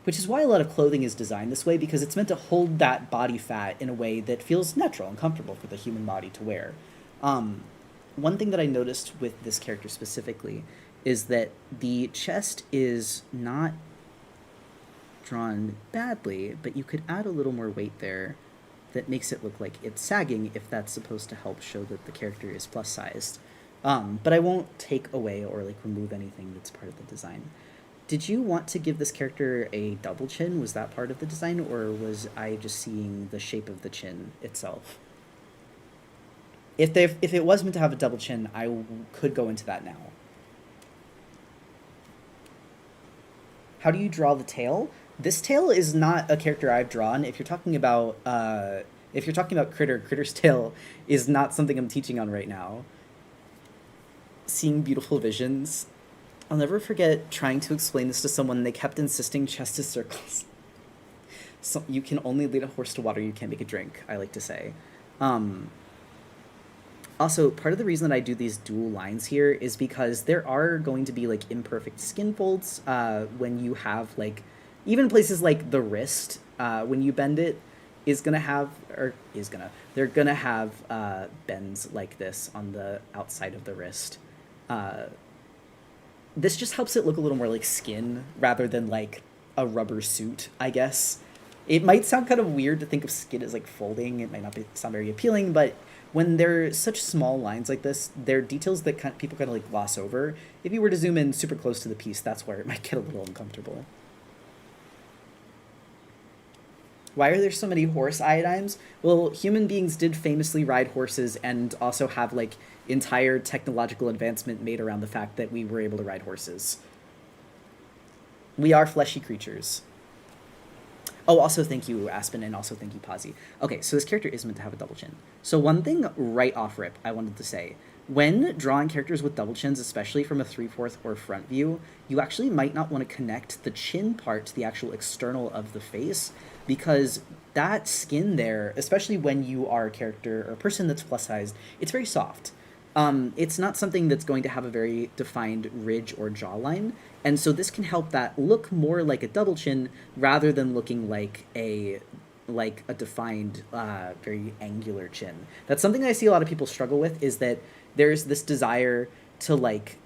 Which is why a lot of clothing is designed this way, because it's meant to hold that body fat in a way that feels natural and comfortable for the human body to wear. One thing that I noticed with this character specifically is that the chest is not drawn badly, but you could add a little more weight there that makes it look like it's sagging if that's supposed to help show that the character is plus sized. But I won't take away or like remove anything that's part of the design. Did you want to give this character a double chin? Was that part of the design, or was I just seeing the shape of the chin itself? If it was meant to have a double chin, I could go into that now. How do you draw the tail? This tail is not a character I've drawn. If you're talking about Critter's tail is not something I'm teaching on right now. Seeing beautiful visions. I'll never forget trying to explain this to someone. They kept insisting chest is circles. So you can only lead a horse to water, you can't make it drink, I like to say. Also, part of the reason that I do these dual lines here is because there are going to be like imperfect skin folds when you have like, even places like the wrist, when you bend it, they're gonna have bends like this on the outside of the wrist. This just helps it look a little more like skin rather than like a rubber suit, I guess. It might sound kind of weird to think of skin as like folding. It might not sound very appealing, but when they're such small lines like this, they're details that people kind of like gloss over. If you were to zoom in super close to the piece, that's where it might get a little uncomfortable. Why are there so many horse iodimes? Well, human beings did famously ride horses and also have like entire technological advancement made around the fact that we were able to ride horses. We are fleshy creatures. Oh, also thank you, Aspen, and also thank you, Pazzi. Okay, so this character is meant to have a double chin. So one thing right off rip I wanted to say, when drawing characters with double chins, especially from a 3/4 or front view, you actually might not want to connect the chin part to the actual external of the face, because that skin there, especially when you are a character or a person that's plus-sized, it's very soft. It's not something that's going to have a very defined ridge or jawline, and so this can help that look more like a double chin rather than looking like a defined, very angular chin. That's something I see a lot of people struggle with, is that there's this desire to like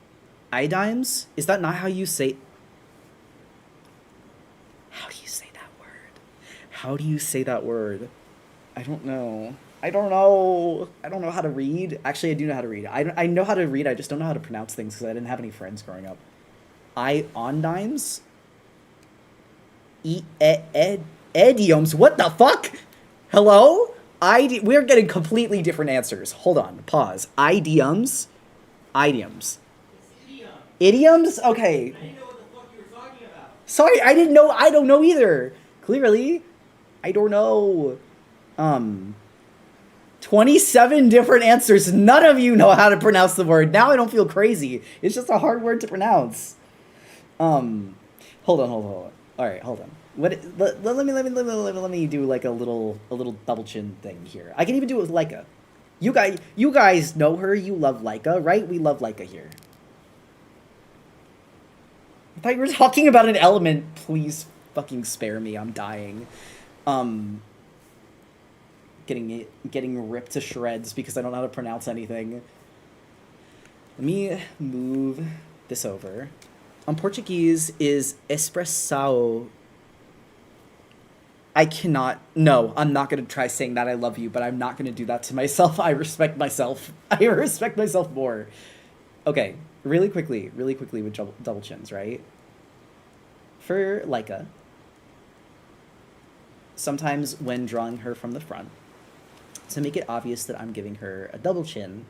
iodimes. Is that not how you say? How do you say that word? How do you say that word? I don't know. I don't know how to read. Actually, I do know how to read. I know how to read. I just don't know how to pronounce things because I didn't have any friends growing up. Iondimes? Idioms? What the fuck? Hello? We're getting completely different answers. Hold on. Pause. Idioms? Idioms. Idioms? Okay. I didn't know what the fuck you were talking about. Sorry, I didn't know. I don't know either. Clearly. I don't know. 27 different answers. None of you know how to pronounce the word. Now I don't feel crazy. It's just a hard word to pronounce. Hold on. All right, hold on. Let me do like a little double chin thing here. I can even do it with Leica. You guys know her. You love Leica, right? We love Leica here. I thought you were talking about an element. Please fucking spare me. I'm dying. Getting ripped to shreds because I don't know how to pronounce anything. Let me move this over. Portuguese is espresso. I cannot. No, I'm not going to try saying that I love you, but I'm not going to do that to myself. I respect myself. I respect myself more. Okay, really quickly with double chins, right? For Leica, sometimes when drawing her from the front, to make it obvious that I'm giving her a double chin,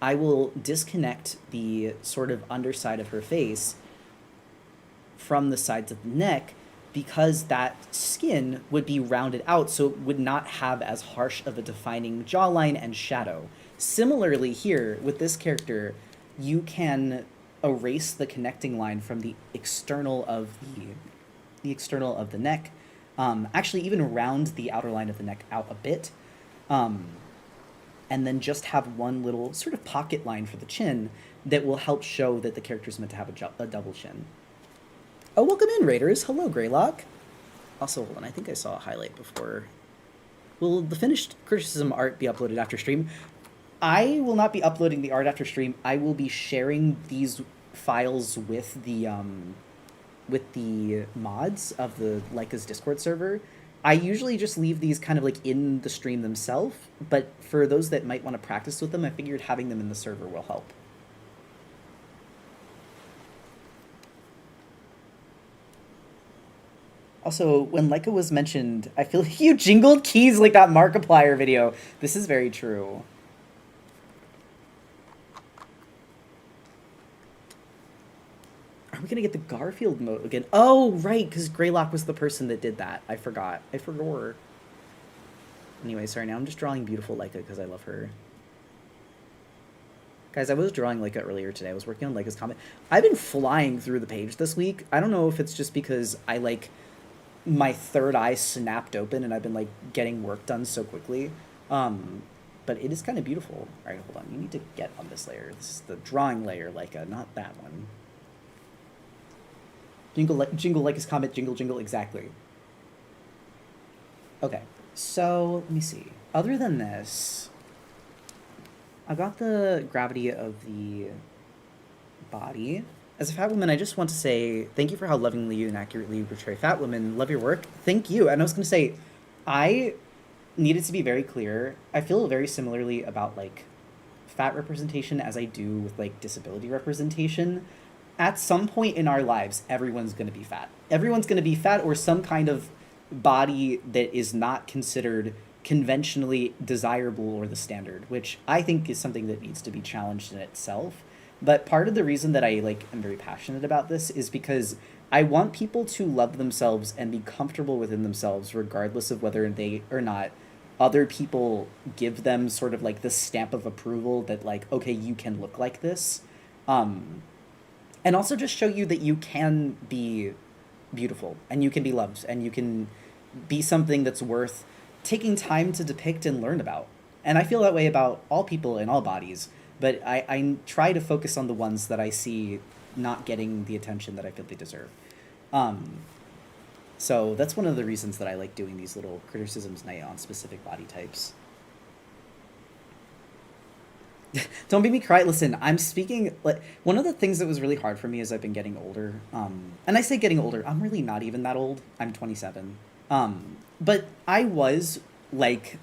I will disconnect the sort of underside of her face from the sides of the neck, because that skin would be rounded out, so it would not have as harsh of a defining jawline and shadow. Similarly here, with this character, you can erase the connecting line from the external of the neck. Actually, even round the outer line of the neck out a bit, and then just have one little sort of pocket line for the chin that will help show that the character's meant to have a double chin. Oh, welcome in, Raiders. Hello, Greylock. Also, hold on, I think I saw a highlight before. Will the finished criticism art be uploaded after stream? I will not be uploading the art after stream. I will be sharing these files with the mods of the Leica's Discord server. I usually just leave these kind of like in the stream themselves, but for those that might want to practice with them, I figured having them in the server will help. Also, when Leica was mentioned, I feel like you jingled keys like that Markiplier video. This is very true. we gonna get the Garfield mode again? Oh, right, because Greylock was the person that did that. I forgot. I forgot. Anyway, sorry, now I'm just drawing beautiful Leica because I love her. Guys, I was drawing Leica earlier today. I was working on Leica's comic. I've been flying through the page this week. I don't know if it's just because I, like, my third eye snapped open and I've been, like, getting work done so quickly. But it is kind of beautiful. All right, hold on. You need to get on this layer. This is the drawing layer, Leica, not that one. Jingle Leica's comet, jingle, jingle, exactly. Okay, so let me see. Other than this, I got the gravity of the body. As a fat woman, I just want to say thank you for how lovingly and accurately you portray fat women. Love your work. Thank you. And I was going to say, I needed to be very clear. I feel very similarly about, like, fat representation as I do with, like, disability representation. At some point in our lives, everyone's going to be fat. Everyone's going to be fat or some kind of body that is not considered conventionally desirable or the standard, which I think is something that needs to be challenged in itself. But part of the reason that I, like, am very passionate about this is because I want people to love themselves and be comfortable within themselves regardless of whether they or not other people give them sort of, like, this stamp of approval that, like, okay, you can look like this. And also just show you that you can be beautiful and you can be loved and you can be something that's worth taking time to depict and learn about. And I feel that way about all people in all bodies, but I try to focus on the ones that I see not getting the attention that I feel they deserve. So that's one of the reasons that I like doing these little criticisms night on specific body types. Don't make me cry. Listen, I'm speaking, like, one of the things that was really hard for me as I've been getting older, and I say getting older, I'm really not even that old. I'm 27. But I was, like,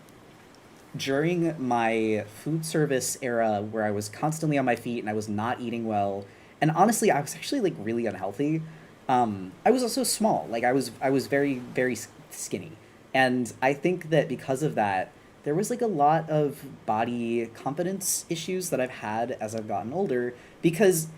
during my food service era where I was constantly on my feet and I was not eating well, and honestly, I was actually, like, really unhealthy. I was also small. Like, I was very, very skinny. And I think that because of that, there was, like, a lot of body confidence issues that I've had as I've gotten older because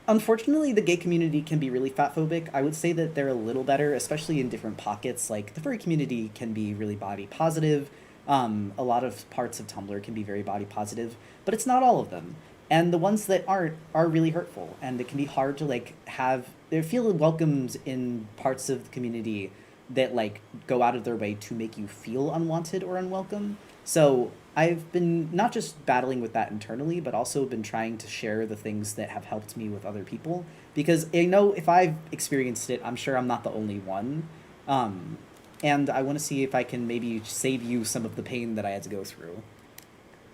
unfortunately the gay community can be really fat phobic. I would say that they're a little better, especially in different pockets. Like, the furry community can be really body positive. A lot of parts of Tumblr can be very body positive, but it's not all of them. And the ones that aren't are really hurtful, and it can be hard to, like, they feel welcomed in parts of the community that, like, go out of their way to make you feel unwanted or unwelcome. So I've been not just battling with that internally, but also been trying to share the things that have helped me with other people. Because I know if I've experienced it, I'm sure I'm not the only one. And I want to see if I can maybe save you some of the pain that I had to go through.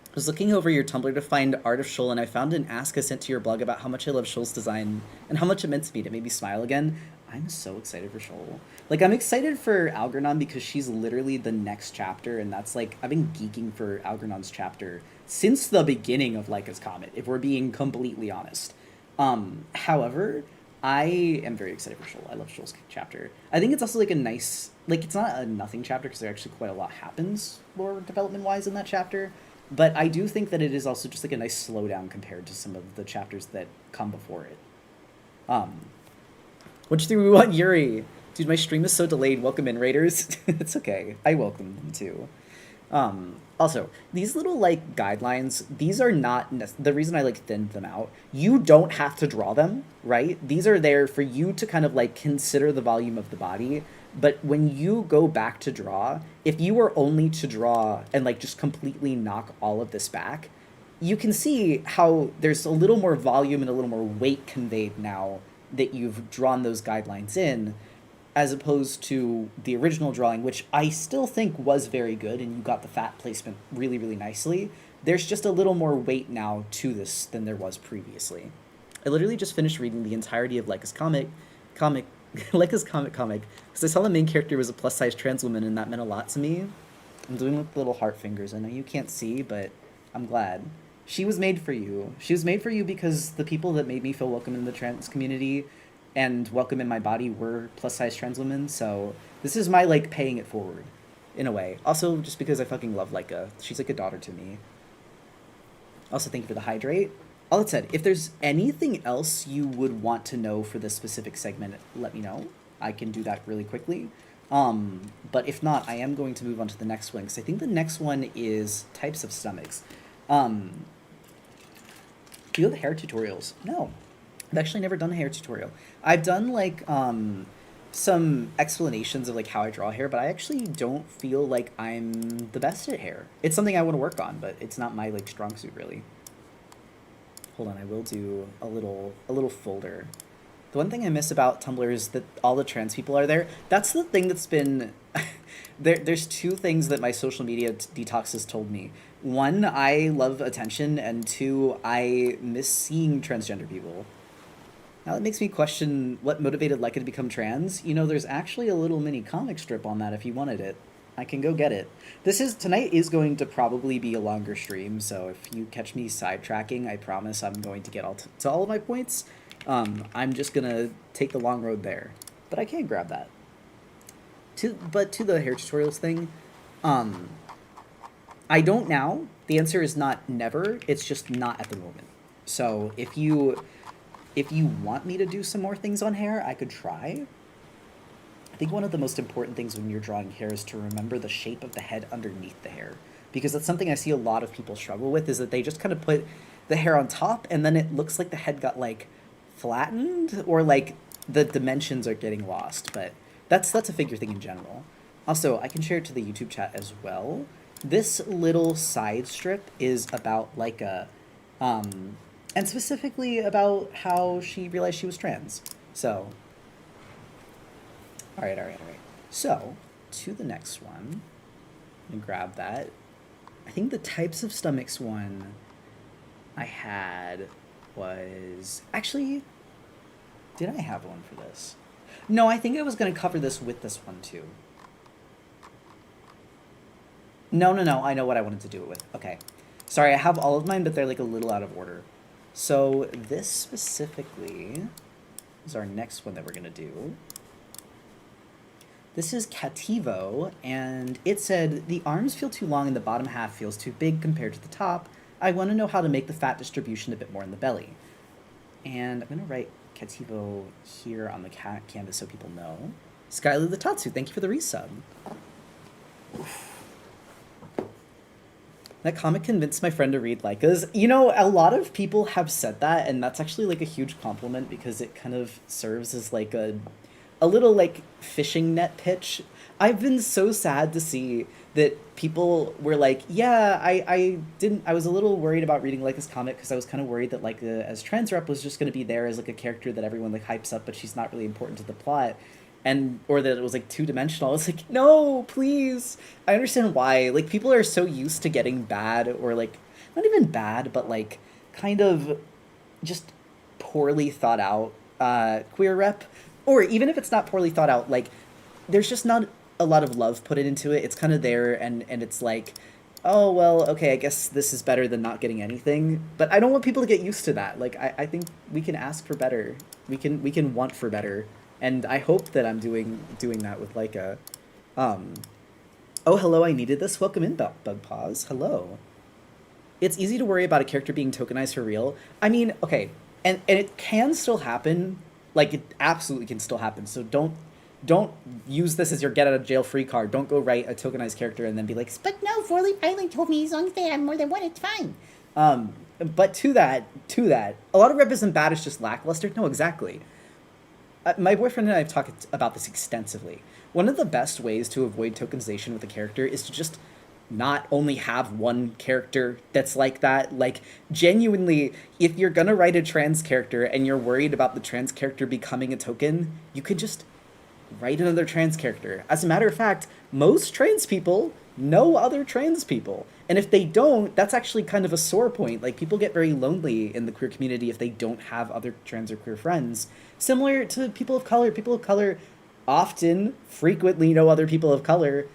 I was looking over your Tumblr to find Art of Shoal, and I found an ask I sent to your blog about how much I love Shoal's design and how much it meant to me. It made me smile again. I'm so excited for Shoal. Like, I'm excited for Algernon because she's literally the next chapter, and that's, like, I've been geeking for Algernon's chapter since the beginning of Leica's Comet, if we're being completely honest. However, I am very excited for Shoal. I love Shoal's chapter. I think it's also, like, a nice, like, it's not a nothing chapter because there actually quite a lot happens lore development-wise in that chapter, but I do think that it is also just, like, a nice slowdown compared to some of the chapters that come before it. Which do we want, Yuri? Dude, my stream is so delayed. Welcome in, Raiders. It's okay. I welcome them too. Also, these little, like, guidelines, these are not the reason I, like, thinned them out. You don't have to draw them, right? These are there for you to kind of, like, consider the volume of the body. But when you go back to draw, if you were only to draw and, like, just completely knock all of this back, you can see how there's a little more volume and a little more weight conveyed now that you've drawn those guidelines in, as opposed to the original drawing, which I still think was very good, and you got the fat placement really, really nicely. There's just a little more weight now to this than there was previously. I literally just finished reading the entirety of Leica's comic, Leica's comic, because I saw the main character was a plus-size trans woman, and that meant a lot to me. I'm doing with little heart fingers. I know you can't see, but I'm glad. She was made for you. She was made for you because the people that made me feel welcome in the trans community and welcome in my body were plus-size trans women, so this is my, like, paying it forward, in a way. Also, just because I fucking love Leica. She's like a daughter to me. Also, thank you for the hydrate. All that said, if there's anything else you would want to know for this specific segment, let me know. I can do that really quickly. But if not, I am going to move on to the next one because I think the next one is types of stomachs. Do you have hair tutorials? No, I've actually never done a hair tutorial. I've done like some explanations of like how I draw hair, but I actually don't feel like I'm the best at hair. It's something I want to work on, but it's not my like strong suit really. Hold on, I will do a little folder. The one thing I miss about Tumblr is that all the trans people are there. That's the thing that's been there's two things that my social media detox has told me. One, I love attention, and two, I miss seeing transgender people. Now that makes me question what motivated Leica to become trans. You know, there's actually a little mini comic strip on that if you wanted it. I can go get it. Tonight is going to probably be a longer stream, so if you catch me sidetracking, I promise I'm going to get to all of my points. I'm just gonna take the long road there, but I can grab that. But to the hair tutorials thing, I don't now. The answer is not never. It's just not at the moment. So if you want me to do some more things on hair, I could try. I think one of the most important things when you're drawing hair is to remember the shape of the head underneath the hair. Because that's something I see a lot of people struggle with, is that they just kind of put the hair on top and then it looks like the head got like flattened or like the dimensions are getting lost. But that's a figure thing in general. Also, I can share it to the YouTube chat as well. This little side strip is about Leica, and specifically about how she realized she was trans. So, all right. So, to the next one. Let me grab that. I think the types of stomachs one I had was... Actually, did I have one for this? No, I think I was going to cover this with this one too. No, I know what I wanted to do it with. Okay. Sorry, I have all of mine, but they're like a little out of order. So this specifically is our next one that we're going to do. This is Cativo, and it said, the arms feel too long and the bottom half feels too big compared to the top. I want to know how to make the fat distribution a bit more in the belly. And I'm going to write Cativo here on the canvas so people know. Skylar the Tatsu, thank you for the resub. Oof. That comic convinced my friend to read Leica's. You know, a lot of people have said that, and that's actually like a huge compliment because it kind of serves as like a little like fishing net pitch. I've been so sad to see that people were like, yeah, I was a little worried about reading Leica's comic because I was kind of worried that Leica as trans rep was just going to be there as like a character that everyone like hypes up, but she's not really important to the plot. Or that it was like two-dimensional. I was like, no, please. I understand why. Like, people are so used to getting bad, or like, not even bad, but like kind of just poorly thought out queer rep. Or even if it's not poorly thought out, like, there's just not a lot of love put into it. It's kind of there, and it's like, oh, well, okay, I guess this is better than not getting anything. But I don't want people to get used to that. Like, I think we can ask for better. We can want for better. And I hope that I'm doing that with Leica. Oh, hello, I needed this. Welcome in, Bug Paws. Hello. It's easy to worry about a character being tokenized for real. I mean, okay, and it can still happen. Like, it absolutely can still happen. So don't use this as your get out of jail free card. Don't go write a tokenized character and then be like, but no, Forley Island told me as long as they have more than one, it's fine. But to that, a lot of rep isn't bad, it's just lackluster. No, exactly. My boyfriend and I have talked about this extensively. One of the best ways to avoid tokenization with a character is to just not only have one character that's like that. Like, genuinely, if you're gonna write a trans character and you're worried about the trans character becoming a token, you could just write another trans character. As a matter of fact, most trans people know other trans people. And if they don't, that's actually kind of a sore point. Like, people get very lonely in the queer community if they don't have other trans or queer friends. Similar to people of color. People of color often, frequently know other people of color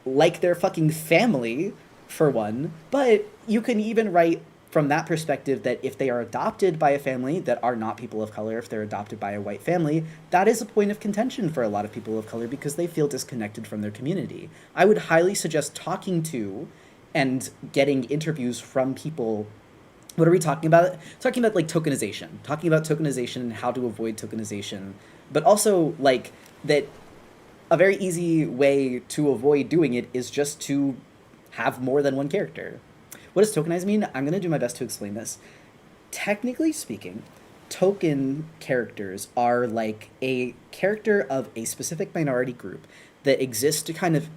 like their fucking family, for one. But you can even write from that perspective that if they are adopted by a family that are not people of color, if they're adopted by a white family, that is a point of contention for a lot of people of color because they feel disconnected from their community. I would highly suggest talking to and getting interviews from people What are we talking about? Talking about like tokenization. Talking about tokenization and how to avoid tokenization, but also like that a very easy way to avoid doing it is just to have more than one character. What does tokenize mean? I'm going to do my best to explain this. Technically speaking, token characters are like a character of a specific minority group that exists to kind of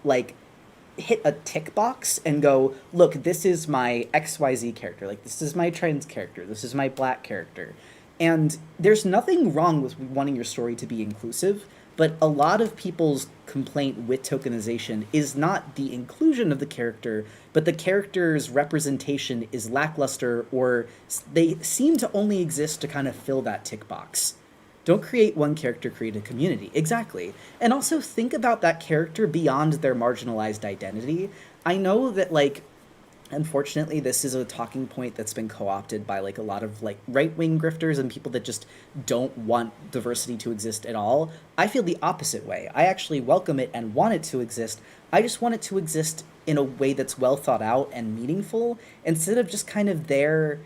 like hit a tick box and go, look, this is my XYZ character. Like, this is my trans character. This is my black character. And there's nothing wrong with wanting your story to be inclusive, but a lot of people's complaint with tokenization is not the inclusion of the character, but the character's representation is lackluster, or they seem to only exist to kind of fill that tick box. Don't create one character, create a community. Exactly. And also think about that character beyond their marginalized identity. I know that, like, unfortunately, this is a talking point that's been co-opted by, like, a lot of, like, right-wing grifters and people that just don't want diversity to exist at all. I feel the opposite way. I actually welcome it and want it to exist. I just want it to exist in a way that's well thought out and meaningful, instead of just kind of there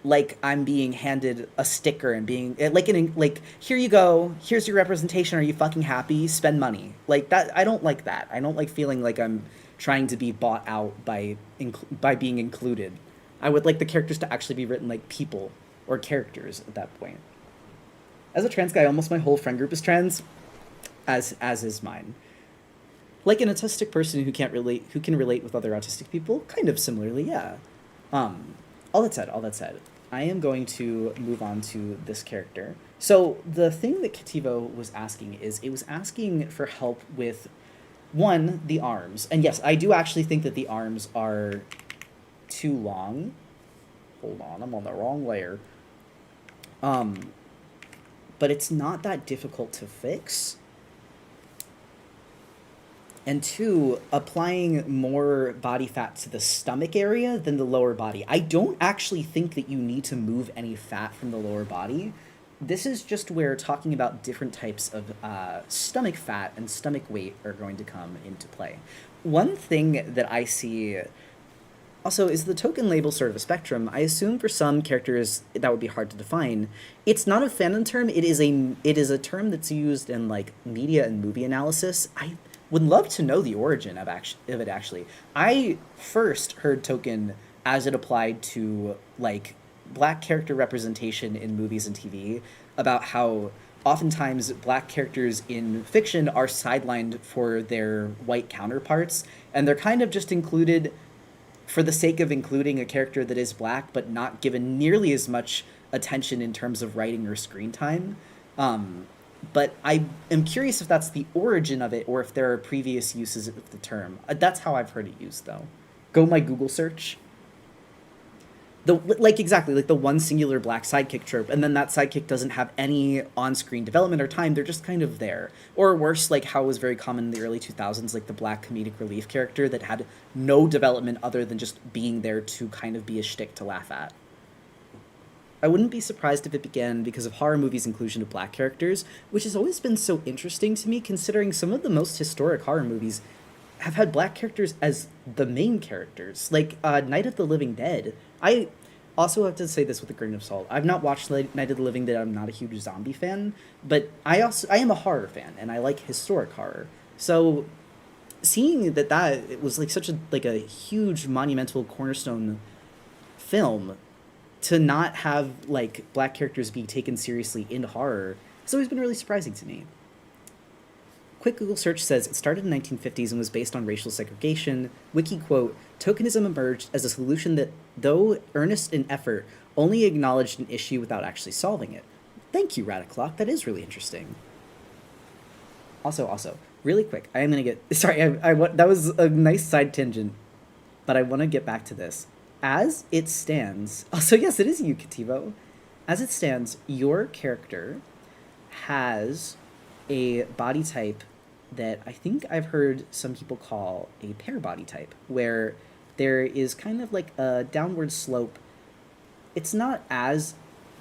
like I'm being handed a sticker and being like here you go, here's your representation, are you fucking happy, spend money. Like that, I don't like that. I don't like feeling like I'm trying to be bought out by being included. I would like the characters to actually be written like people or characters at that point. As a trans guy, almost my whole friend group is trans, as is mine. Like an autistic person who can relate with other autistic people, kind of similarly, yeah. All that said, I am going to move on to this character. So the thing that Kativo was asking is, it was asking for help with, one, the arms. And yes, I do actually think that the arms are too long. Hold on, I'm on the wrong layer. But it's not that difficult to fix. And two, applying more body fat to the stomach area than the lower body. I don't actually think that you need to move any fat from the lower body. This is just where talking about different types of stomach fat and stomach weight are going to come into play. One thing that I see also is the token label sort of a spectrum. I assume for some characters that would be hard to define. It's not a fandom term. It is a term that's used in like media and movie analysis. I would love to know the origin of it actually. I first heard token as it applied to like black character representation in movies and TV, about how oftentimes black characters in fiction are sidelined for their white counterparts, and they're kind of just included for the sake of including a character that is black, but not given nearly as much attention in terms of writing or screen time. But I am curious if that's the origin of it, or if there are previous uses of the term. That's how I've heard it used, though. Go my Google search. Exactly, like the one singular black sidekick trope, and then that sidekick doesn't have any on-screen development or time, they're just kind of there. Or worse, like how it was very common in the early 2000s, like the black comedic relief character that had no development other than just being there to kind of be a shtick to laugh at. I wouldn't be surprised if it began because of horror movies' inclusion of black characters, which has always been so interesting to me, considering some of the most historic horror movies have had black characters as the main characters. Like, Night of the Living Dead. I also have to say this with a grain of salt. I've not watched Night of the Living Dead, I'm not a huge zombie fan, but I am a horror fan, and I like historic horror. So, seeing that it was like such a huge monumental cornerstone film, to not have like black characters be taken seriously in horror has always been really surprising to me. Quick Google search says it started in the 1950s and was based on racial segregation. Wiki quote, tokenism emerged as a solution that, though earnest in effort, only acknowledged an issue without actually solving it. Thank you, Radiclock. That is really interesting. Also, really quick, I am going to get... Sorry, that was a nice side tangent, but I want to get back to this. As it stands... Also, yes, it is you, Kativo. As it stands, your character has a body type that I think I've heard some people call a pair body type, where there is kind of like a downward slope. It's not as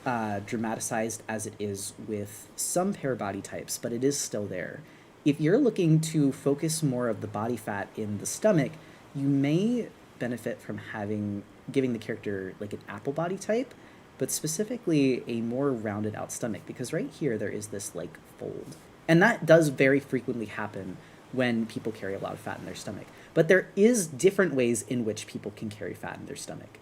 dramatized as it is with some pair body types, but it is still there. If you're looking to focus more of the body fat in the stomach, you may benefit from having giving the character like an apple body type, but specifically a more rounded out stomach, because right here there is this like fold. And that does very frequently happen when people carry a lot of fat in their stomach. But there is different ways in which people can carry fat in their stomach.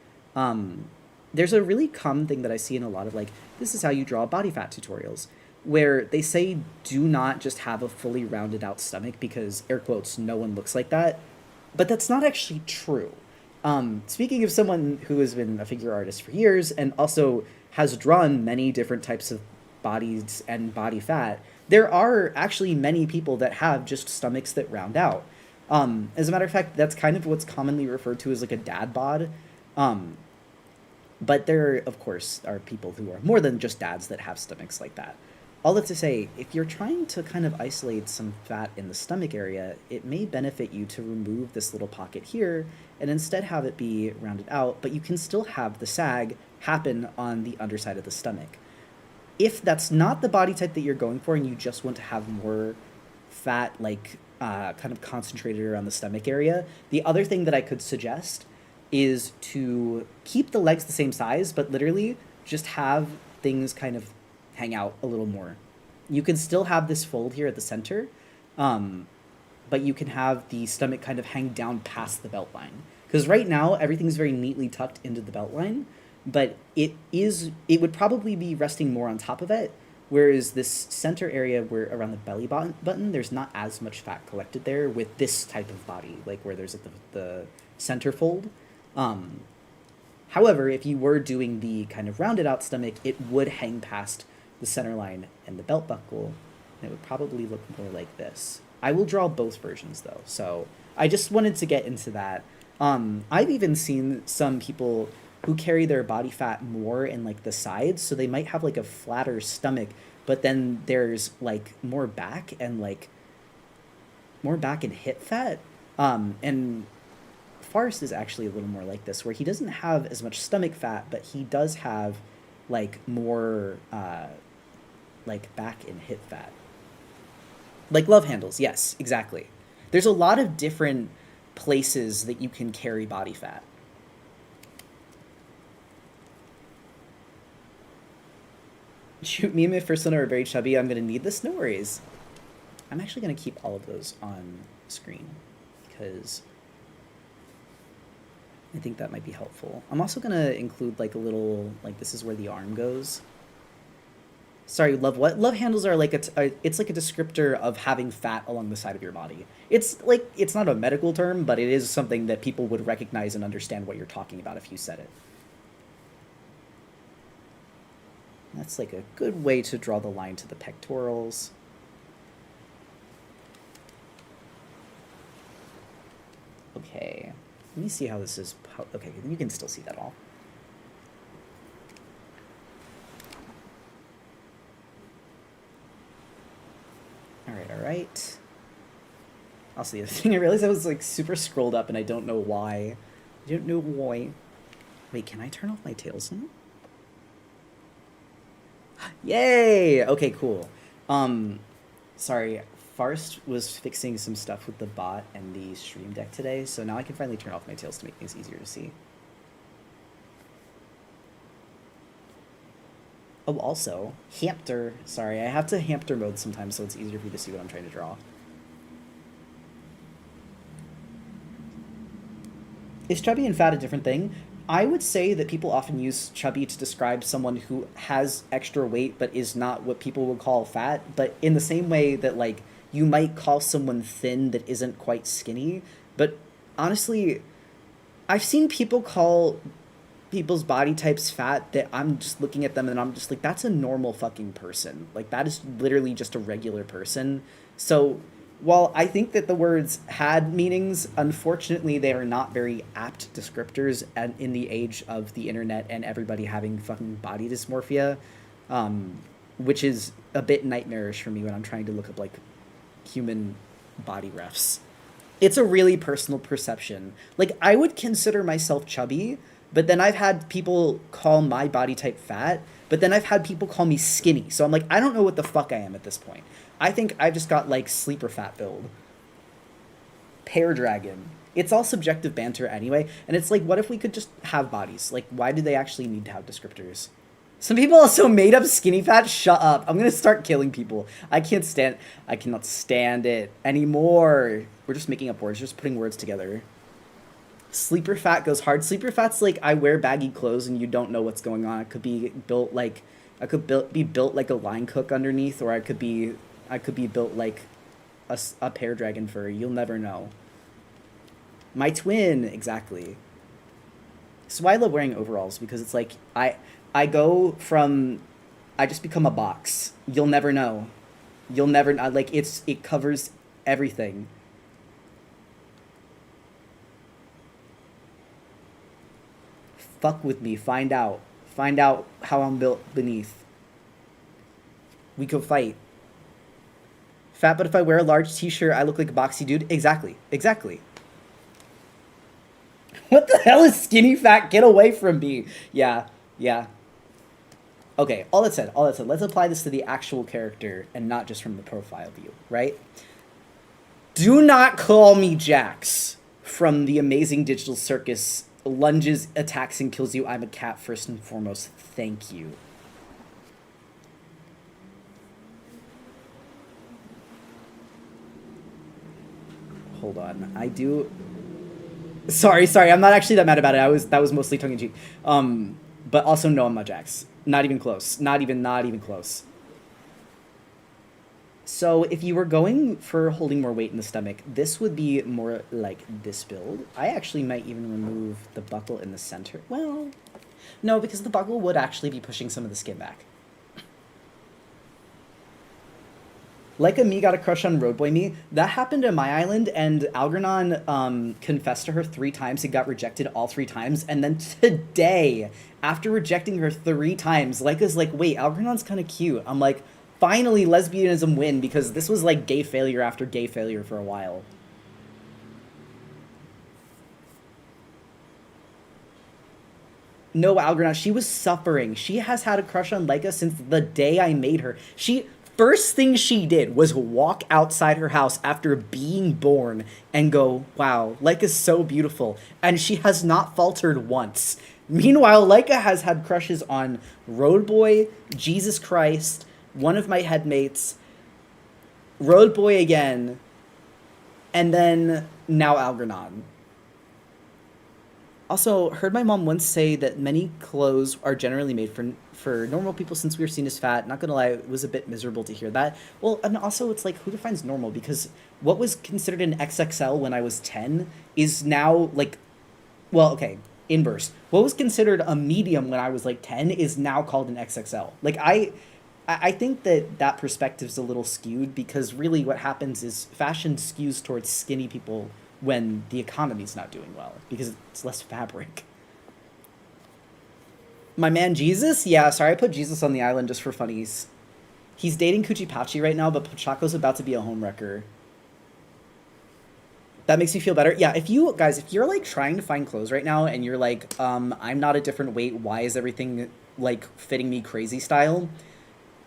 There's a really common thing that I see in a lot of like, this is how you draw body fat tutorials, where they say do not just have a fully rounded out stomach because, air quotes, no one looks like that. But that's not actually true. Speaking of someone who has been a figure artist for years and also has drawn many different types of bodies and body fat, there are actually many people that have just stomachs that round out. As a matter of fact, that's kind of what's commonly referred to as like a dad bod. But there, of course, are people who are more than just dads that have stomachs like that. All that to say, if you're trying to kind of isolate some fat in the stomach area, it may benefit you to remove this little pocket here and instead have it be rounded out, but you can still have the sag happen on the underside of the stomach. If that's not the body type that you're going for and you just want to have more fat, like kind of concentrated around the stomach area, the other thing that I could suggest is to keep the legs the same size, but literally just have things kind of hang out a little more. You can still have this fold here at the center, but you can have the stomach kind of hang down past the belt line. Because right now, everything's very neatly tucked into the belt line, but it would probably be resting more on top of it, whereas this center area where around the belly button, there's not as much fat collected there with this type of body, like where there's like the center fold. However, if you were doing the kind of rounded out stomach, it would hang past the center line and the belt buckle, and it would probably look more like this. I will draw both versions though, so I just wanted to get into that. I've even seen some people who carry their body fat more in like the sides, so they might have like a flatter stomach, but then there's like more back and hip fat. And Farsht is actually a little more like this, where he doesn't have as much stomach fat, but he does have like more like back and hip fat. Like love handles, yes, exactly. There's a lot of different places that you can carry body fat. Shoot, me and my first one are very chubby. I'm gonna need this, no worries. I'm actually gonna keep all of those on screen because I think that might be helpful. I'm also gonna include like a little, like this is where the arm goes. Sorry, love what? Love handles are like it's like a descriptor of having fat along the side of your body. It's like, it's not a medical term, but it is something that people would recognize and understand what you're talking about if you said it. That's like a good way to draw the line to the pectorals. Okay, let me see how this is. Okay, you can still see that all. All right. Also, the other thing I realized I was like super scrolled up and I don't know why. I don't know why. Wait, can I turn off my tails now? Yay! Okay, cool. Sorry, Farsht was fixing some stuff with the bot and the stream deck today, so now I can finally turn off my tails to make things easier to see. Oh, also, hamster. Sorry, I have to hamster mode sometimes so it's easier for you to see what I'm trying to draw. Is chubby and fat a different thing? I would say that people often use chubby to describe someone who has extra weight but is not what people would call fat, but in the same way that, like, you might call someone thin that isn't quite skinny. But honestly, I've seen people call people's body types fat that I'm just looking at them and I'm just like, that's a normal fucking person. Like, that is literally just a regular person. So while I think that the words had meanings, unfortunately, they are not very apt descriptors in the age of the internet and everybody having fucking body dysmorphia, which is a bit nightmarish for me when I'm trying to look up, like, human body refs. It's a really personal perception. Like, I would consider myself chubby, but then I've had people call my body type fat, but then I've had people call me skinny. So I'm like, I don't know what the fuck I am at this point. I think I've just got, like, sleeper fat build. Pear Dragon. It's all subjective banter anyway, and it's like, what if we could just have bodies? Like, why do they actually need to have descriptors? Some people also made up skinny fat. Shut up. I'm gonna start killing people. I cannot stand it anymore. We're just making up words, just putting words together. Sleeper fat goes hard. Sleeper fat's like, I wear baggy clothes and you don't know what's going on. It could be built like, be built like a line cook underneath, or I could be built like a pear dragon fur. You'll never know. My twin, exactly. So why I love wearing overalls, because it's like I go from, I just become a box. You'll never know. You'll never like it covers everything. Fuck with me. Find out. Find out how I'm built beneath. We could fight. Fat, but if I wear a large t-shirt, I look like a boxy dude. Exactly. Exactly. What the hell is skinny fat? Get away from me. Yeah. Yeah. Okay, all that said, let's apply this to the actual character and not just from the profile view, right? Do not call me Jax from the Amazing Digital Circus. Lunges, attacks, and kills you. I'm a cat first and foremost. Thank you. Hold on. I do... Sorry. I'm not actually that mad about it. That was mostly tongue in cheek. But also, no, I'm not Jax. Not even close. Not even close. So if you were going for holding more weight in the stomach, this would be more like this build. I actually might even remove the buckle in the center. Well, no, because the buckle would actually be pushing some of the skin back. Like a me got a crush on Road Boy Me. That happened in my island, and Algernon confessed to her 3 times and got rejected all 3 times. And then today, after rejecting her 3 times, Leica's like, wait, Algernon's kind of cute. I'm like, finally, lesbianism win, because this was like gay failure after gay failure for a while. No, Algernon, she was suffering. She has had a crush on Leica since the day I made her. First thing she did was walk outside her house after being born and go, wow, Leica's so beautiful. And she has not faltered once. Meanwhile, Leica has had crushes on Road Boy, Jesus Christ, one of my headmates, Road Boy again, and then now Algernon. Also, heard my mom once say that many clothes are generally made for normal people since we were seen as fat. Not gonna lie, it was a bit miserable to hear that. Well, and also it's like, who defines normal? Because what was considered an XXL when I was 10 is now like, well, okay, inverse. What was considered a medium when I was like 10 is now called an XXL. Like I think that perspective's a little skewed, because really what happens is fashion skews towards skinny people when the economy's not doing well, because it's less fabric. My man Jesus? Yeah, sorry, I put Jesus on the island just for funnies. He's dating Kuchipachi right now, but Pachaco's about to be a homewrecker. That makes you feel better? Yeah, if you're like trying to find clothes right now and you're like, I'm not a different weight, why is everything like fitting me crazy style?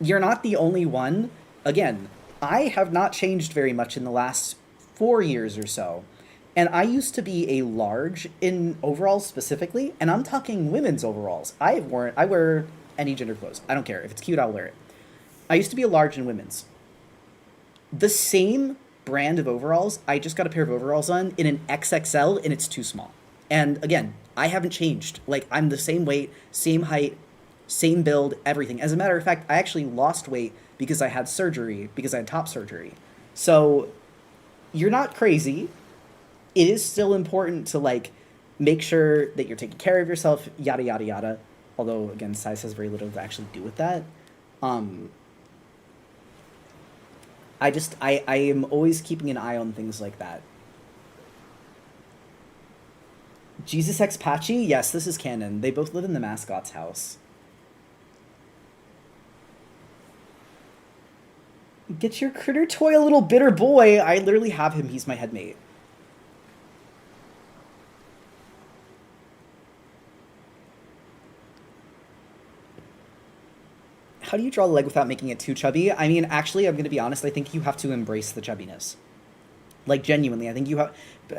You're not the only one. Again, I have not changed very much in the last 4 years or so. And I used to be a large in overalls specifically, and I'm talking women's overalls. I wear any gender clothes. I don't care. If it's cute, I'll wear it. I used to be a large in women's. The same brand of overalls, I just got a pair of overalls on in an XXL, and it's too small. And again, I haven't changed. Like, I'm the same weight, same height, same build, everything. As a matter of fact, I actually lost weight because I had surgery, because I had top surgery. So you're not crazy. It is still important to like make sure that you're taking care of yourself, yada yada yada. Although again, size has very little to actually do with that. I am always keeping an eye on things like that. Jesus X Patchy? Yes, this is canon. They both live in the mascot's house. Get your critter toy, a little bitter boy. I literally have him. He's my headmate. How do you draw the leg without making it too chubby? I mean, actually, I'm going to be honest. I think you have to embrace the chubbiness. Like genuinely, I think you have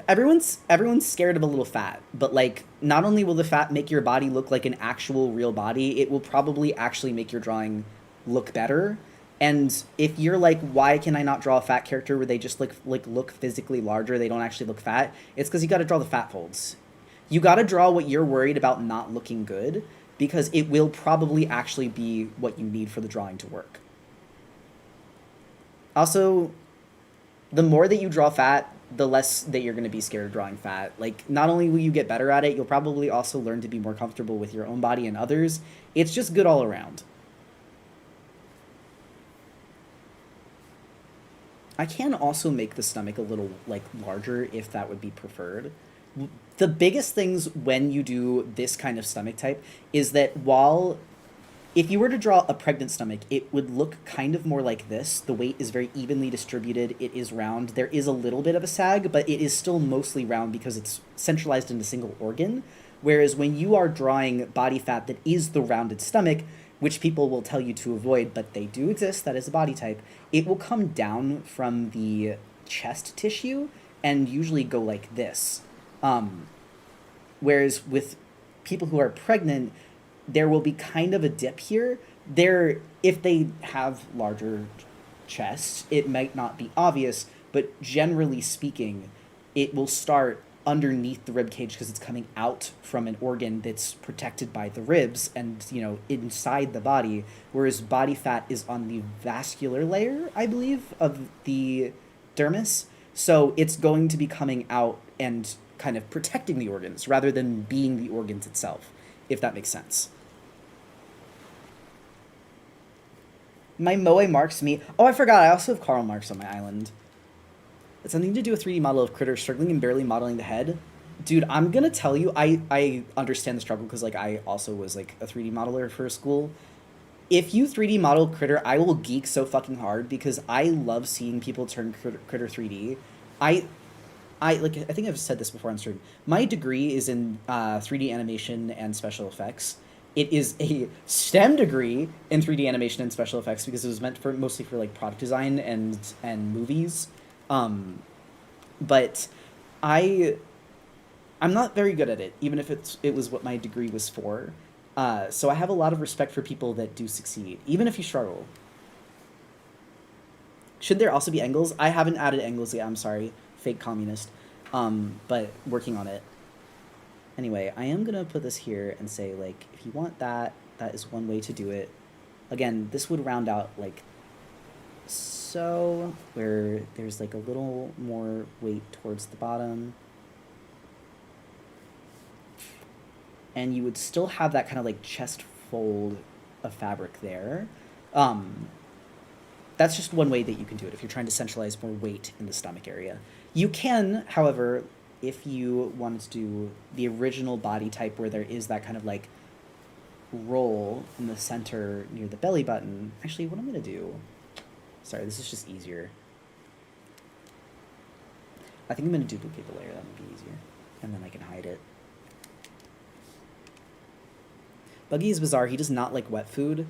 everyone's scared of a little fat, but like not only will the fat make your body look like an actual real body, it will probably actually make your drawing look better. And if you're like, why can I not draw a fat character where they just look physically larger, they don't actually look fat? It's because you got to draw the fat folds. You got to draw what you're worried about not looking good, because it will probably actually be what you need for the drawing to work. Also, the more that you draw fat, the less that you're going to be scared of drawing fat. Like, not only will you get better at it, you'll probably also learn to be more comfortable with your own body and others. It's just good all around. I can also make the stomach a little, like, larger if that would be preferred. The biggest things when you do this kind of stomach type is that while if you were to draw a pregnant stomach, it would look kind of more like this. The weight is very evenly distributed. It is round. There is a little bit of a sag, but it is still mostly round because it's centralized in a single organ. Whereas when you are drawing body fat that is the rounded stomach, which people will tell you to avoid, but they do exist, that is a body type, it will come down from the chest tissue and usually go like this. Whereas with people who are pregnant, there will be kind of a dip here. If they have larger chests, it might not be obvious, but generally speaking, it will start underneath the rib cage because it's coming out from an organ that's protected by the ribs and, inside the body, whereas body fat is on the vascular layer, I believe, of the dermis. So it's going to be coming out and kind of protecting the organs rather than being the organs itself, if that makes sense. My Moe marks me. Oh, I forgot. I also have Karl Marx on my island. It's something to do with 3D model of critter struggling and barely modeling the head. Dude, I'm gonna tell you, I understand the struggle because, like, I also was, like, a 3D modeler for school. If you 3D model critter, I will geek so fucking hard because I love seeing people turn critter 3D. I think I've said this before on stream. My degree is in 3D animation and special effects. It is a STEM degree in 3D animation and special effects because it was meant for mostly for like product design and movies. But I'm not very good at it, even if it was what my degree was for. So I have a lot of respect for people that do succeed, even if you struggle. Should there also be angles? I haven't added angles yet. I'm sorry, fake communist. But working on it. Anyway, I am gonna put this here and say, like, if you want that, that is one way to do it. Again, this would round out like so, where there's like a little more weight towards the bottom. And you would still have that kind of like chest fold of fabric there. That's just one way that you can do it if you're trying to centralize more weight in the stomach area. You can, however, if you wanted to do the original body type where there is that kind of like roll in the center near the belly button. Actually, what I'm going to do... Sorry, this is just easier. I think I'm going to duplicate the layer. That would be easier. And then I can hide it. Buggy is bizarre. He does not like wet food.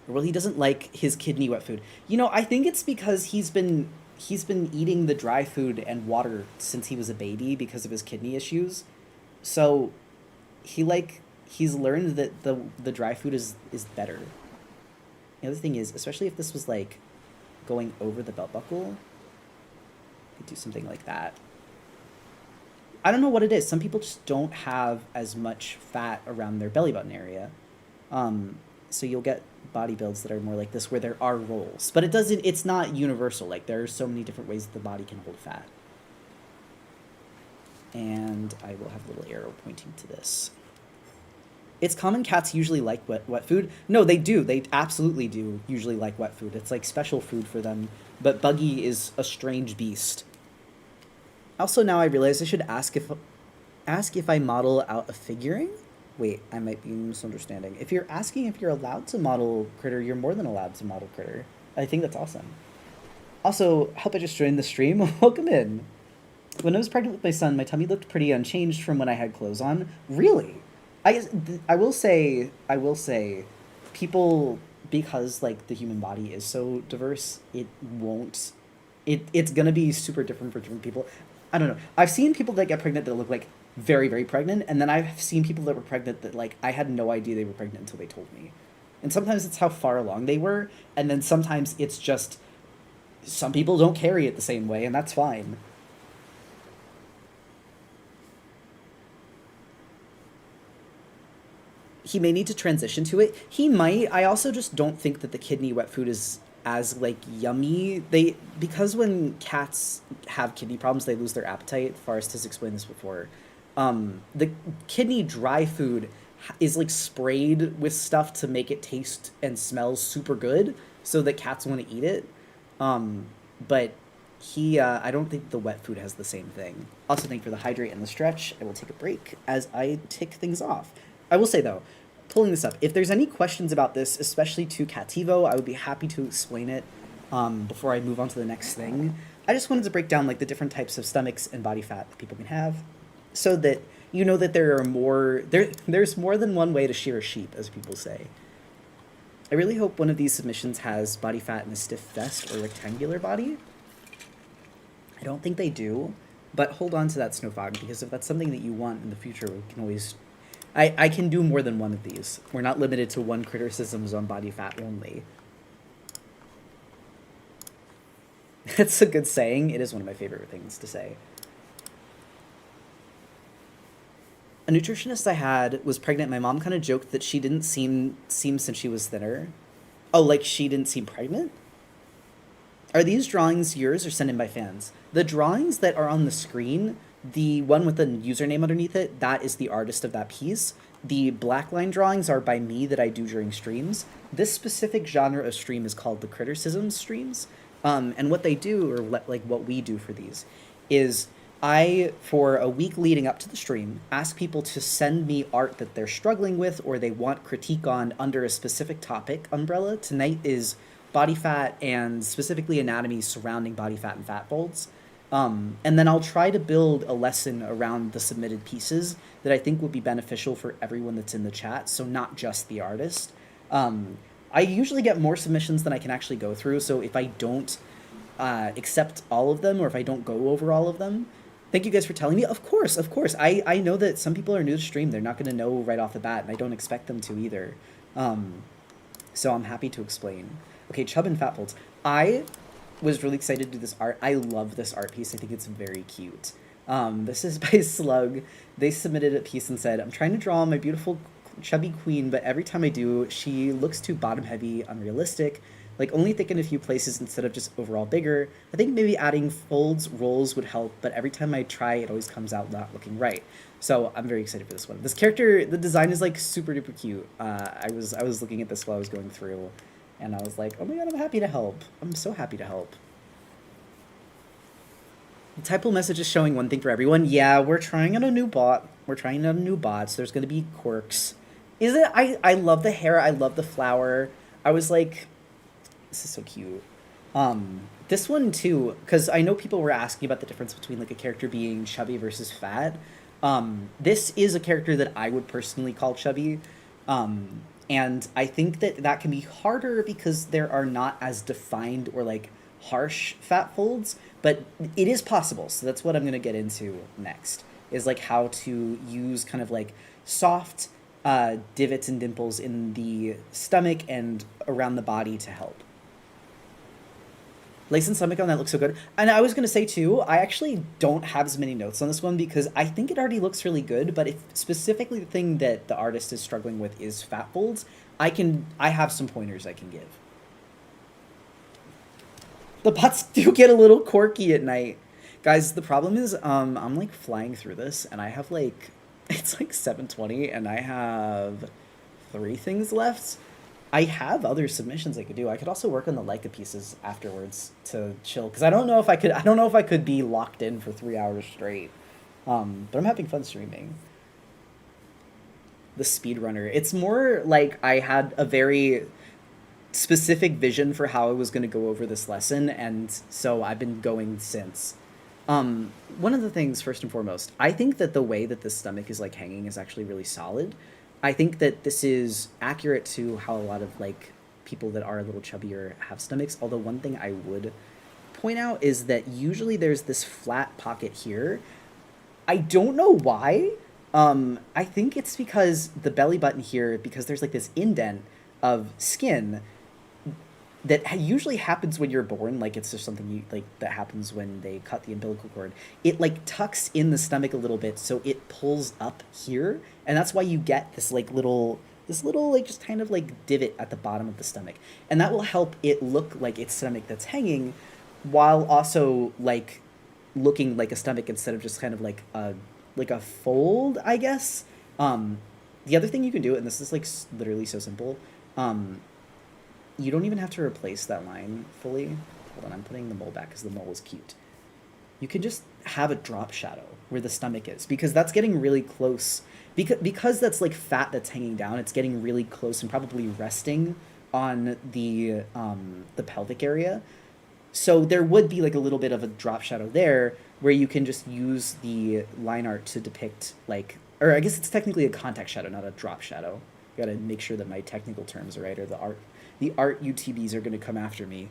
Well, he doesn't like his kidney wet food. I think it's because he's been eating the dry food and water since he was a baby because of his kidney issues. So he's learned that the dry food is better. The other thing is, especially if this was like going over the belt buckle, you could do something like that. I don't know what it is. Some people just don't have as much fat around their belly button area. So you'll get body builds that are more like this where there are rolls, but it's not universal. Like, there are so many different ways that the body can hold fat. And I will have a little arrow pointing to this. It's common cats usually like wet food. No, they do. They absolutely do usually like wet food. It's like special food for them. But Buggy is a strange beast. Also, now I realize I should ask if I model out a figuring. Wait, I might be misunderstanding. If you're asking if you're allowed to model critter, you're more than allowed to model critter. I think that's awesome. Also, help I just joined the stream. Welcome in. When I was pregnant with my son, my tummy looked pretty unchanged from when I had clothes on. Really? I will say, people, because like the human body is so diverse, it It's gonna be super different for different people. I don't know. I've seen people that get pregnant that look like very, very pregnant, and then I've seen people that were pregnant that like I had no idea they were pregnant until they told me. And sometimes it's how far along they were, and then sometimes it's just some people don't carry it the same way, and that's fine. He may need to transition to it. He might. I also just don't think that the kidney wet food is as like yummy. They because when cats have kidney problems, they lose their appetite. Forrest has explained this before. The kidney dry food is like sprayed with stuff to make it taste and smell super good, so that cats want to eat it. But I don't think the wet food has the same thing. Also, thank you for the hydrate and the stretch. I will take a break as I tick things off. I will say though, pulling this up, if there's any questions about this, especially to Cativo, I would be happy to explain it before I move on to the next thing. I just wanted to break down like the different types of stomachs and body fat that people can have, so that you know that there's more than one way to shear a sheep, as people say. I really hope one of these submissions has body fat in a stiff vest or rectangular body. I don't think they do, but hold on to that, Snowfog, because if that's something that you want in the future, we can always... I can do more than one of these. We're not limited to one criticisms on body fat only. It's a good saying. It is one of my favorite things to say. A nutritionist I had was pregnant. My mom kind of joked that she didn't seem since she was thinner. Oh, like she didn't seem pregnant? Are these drawings yours or sent in by fans? The drawings that are on the screen, the one with the username underneath it, that is the artist of that piece. The black line drawings are by me that I do during streams. This specific genre of stream is called the Criticism streams. And what they do, or like what we do for these, is I, for a week leading up to the stream, ask people to send me art that they're struggling with or they want critique on under a specific topic umbrella. Tonight is body fat and specifically anatomy surrounding body fat and fat folds. And then I'll try to build a lesson around the submitted pieces that I think would be beneficial for everyone that's in the chat, so not just the artist. I usually get more submissions than I can actually go through, so if I don't accept all of them or if I don't go over all of them, thank you guys for telling me. Of course, of course. I know that some people are new to stream. They're not going to know right off the bat, and I don't expect them to either. So I'm happy to explain. Okay, Chub and Fat Folds. I was really excited to do this art. I love this art piece. I think it's very cute. This is by Slug. They submitted a piece and said, I'm trying to draw my beautiful chubby queen, but every time I do, she looks too bottom-heavy, unrealistic, like only thick in a few places instead of just overall bigger. I think maybe adding folds, rolls would help, but every time I try, it always comes out not looking right. So I'm very excited for this one. This character, the design is like super duper cute. I was looking at this while I was going through, and I was like, oh my god, I'm happy to help. I'm so happy to help. The typo message is showing one thing for everyone. Yeah, we're trying out a new bot. We're trying out a new bot, so there's going to be quirks. Is it? I love the hair. I love the flower. I was like, this is so cute. This one too, because I know people were asking about the difference between like a character being chubby versus fat. This is a character that I would personally call chubby. And I think that that can be harder because there are not as defined or like harsh fat folds, but it is possible. So that's what I'm going to get into next, is like how to use kind of like soft divots and dimples in the stomach and around the body to help. Lace and stomach on that looks so good. And I was going to say too, I actually don't have as many notes on this one because I think it already looks really good, but if specifically the thing that the artist is struggling with is fat folds, I have some pointers I can give. The bots do get a little quirky at night. Guys, the problem is I'm like flying through this and I have like, it's like 7:20 and I have 3 things left. I have other submissions I could do. I could also work on the Leica pieces afterwards to chill, because I don't know if I could be locked in for 3 hours straight. But I'm having fun streaming. The speedrunner. It's more like I had a very specific vision for how I was going to go over this lesson, and so I've been going since. One of the things, first and foremost, I think that the way that the stomach is like hanging is actually really solid. I think that this is accurate to how a lot of like people that are a little chubbier have stomachs, although one thing I would point out is that usually there's this flat pocket here. I don't know why. I think it's because the belly button here, because there's like this indent of skin that usually happens when you're born. Like it's just something you like that happens when they cut the umbilical cord. It like tucks in the stomach a little bit, so it pulls up here, and that's why you get this little like just kind of like divot at the bottom of the stomach, and that will help it look like its stomach that's hanging, while also like looking like a stomach instead of just kind of like a fold, I guess. The other thing you can do, and this is like literally so simple, you don't even have to replace that line fully. Hold on, I'm putting the mole back because the mole is cute. You can just have a drop shadow where the stomach is, because that's getting really close. Because that's like fat that's hanging down, it's getting really close and probably resting on the pelvic area. So there would be like a little bit of a drop shadow there where you can just use the line art to depict like, or I guess it's technically a contact shadow, not a drop shadow. Gotta make sure that my technical terms are right, or the art UTBs are gonna come after me.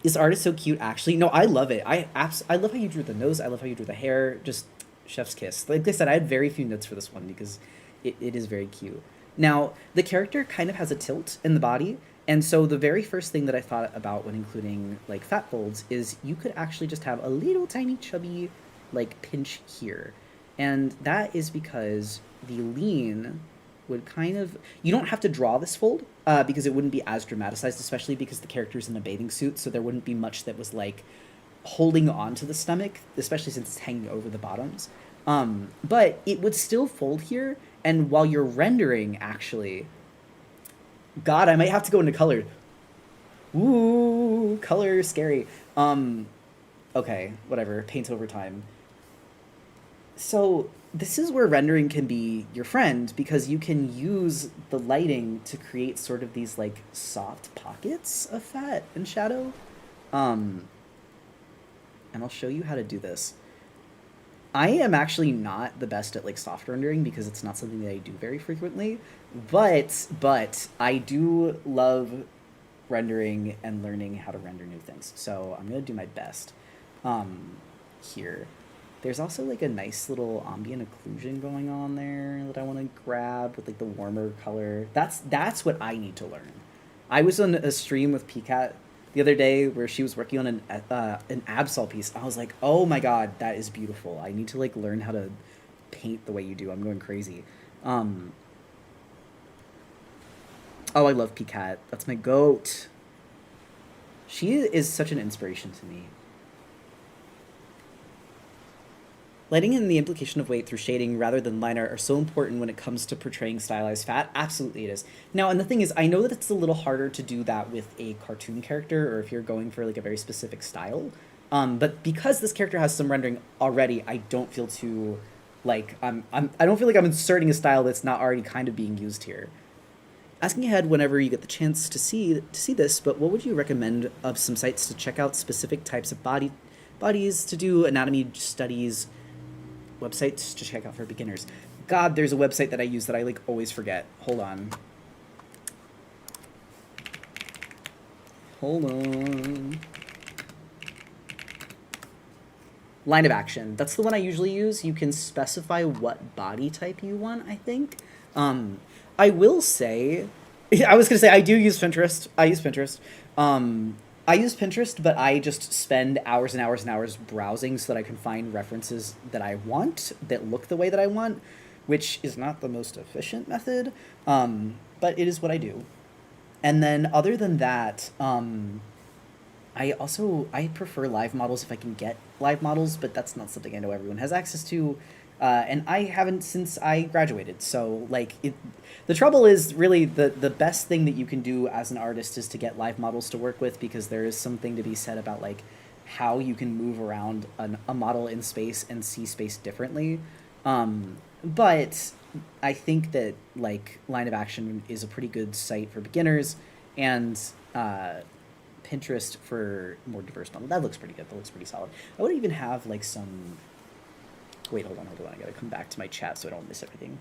This art is so cute, actually. No, I love it. I love how you drew the nose. I love how you drew the hair. Just chef's kiss. Like I said, I had very few notes for this one because it is very cute. Now, the character kind of has a tilt in the body, and so the very first thing that I thought about when including like fat folds is you could actually just have a little tiny chubby like pinch here. And that is because the lean would kind of, you don't have to draw this fold because it wouldn't be as dramatized, especially because the character's in a bathing suit, so there wouldn't be much that was like holding on to the stomach, especially since it's hanging over the bottoms. But it would still fold here, and while you're rendering, actually, God, I might have to go into color. Ooh, color, scary. Okay, whatever, paint over time. So this is where rendering can be your friend, because you can use the lighting to create sort of these like soft pockets of fat and shadow. And I'll show you how to do this. I am actually not the best at like soft rendering because it's not something that I do very frequently, but I do love rendering and learning how to render new things. So I'm gonna do my best here. There's also like a nice little ambient occlusion going on there that I want to grab with like the warmer color. That's what I need to learn. I was on a stream with PCAT the other day where she was working on an Absol piece. I was like, oh my god, that is beautiful. I need to like learn how to paint the way you do. I'm going crazy. Oh, I love PCAT. That's my goat. She is such an inspiration to me. Lighting and the implication of weight through shading rather than line art are so important when it comes to portraying stylized fat. Absolutely it is. Now, and the thing is, I know that it's a little harder to do that with a cartoon character, or if you're going for like a very specific style. But because this character has some rendering already, I don't feel too like I don't feel like I'm inserting a style that's not already kind of being used here. Asking ahead whenever you get the chance to see this, but what would you recommend of some sites to check out specific types of bodies to do anatomy studies? Websites to check out for beginners. God, there's a website that I use that I like always forget. Hold on. Line of Action. That's the one I usually use. You can specify what body type you want, I think. I will say, I was gonna say I do use Pinterest. I use Pinterest. I use Pinterest, but I just spend hours and hours and hours browsing so that I can find references that I want, that look the way that I want, which is not the most efficient method, but it is what I do. And then other than that, I prefer live models if I can get live models, but that's not something I know everyone has access to. And I haven't since I graduated. So like the trouble is really the best thing that you can do as an artist is to get live models to work with, because there is something to be said about like how you can move around a model in space and see space differently. But I think that like Line of Action is a pretty good site for beginners, and Pinterest for more diverse models. That looks pretty good. That looks pretty solid. I would even have like some. Wait, hold on. I gotta come back to my chat so I don't miss everything.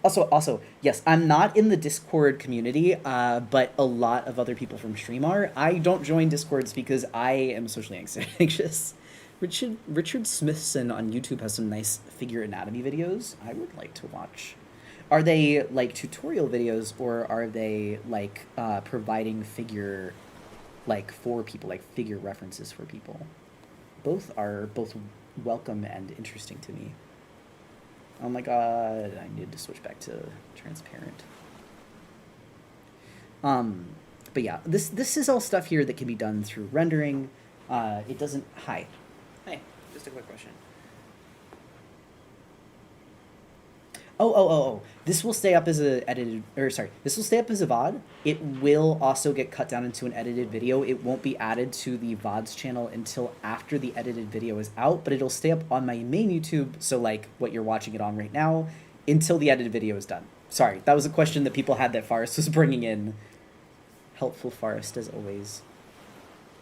Also, yes, I'm not in the Discord community, but a lot of other people from stream are. I don't join Discords because I am socially anxious. Richard Smithson on YouTube has some nice figure anatomy videos I would like to watch. Are they like tutorial videos, or are they like providing figure like for people, like figure references for people? Both are both welcome and interesting to me. Oh my god, I need to switch back to transparent. Um, but yeah, this is all stuff here that can be done through rendering. It doesn't. Hi. Hey, just a quick question. Oh. This will stay up as a edited, or sorry, this will stay up as a VOD. It will also get cut down into an edited video. It won't be added to the VODs channel until after the edited video is out, but it'll stay up on my main YouTube, so like what you're watching it on right now, until the edited video is done. Sorry, that was a question that people had that Forrest was bringing in. Helpful Forrest, as always.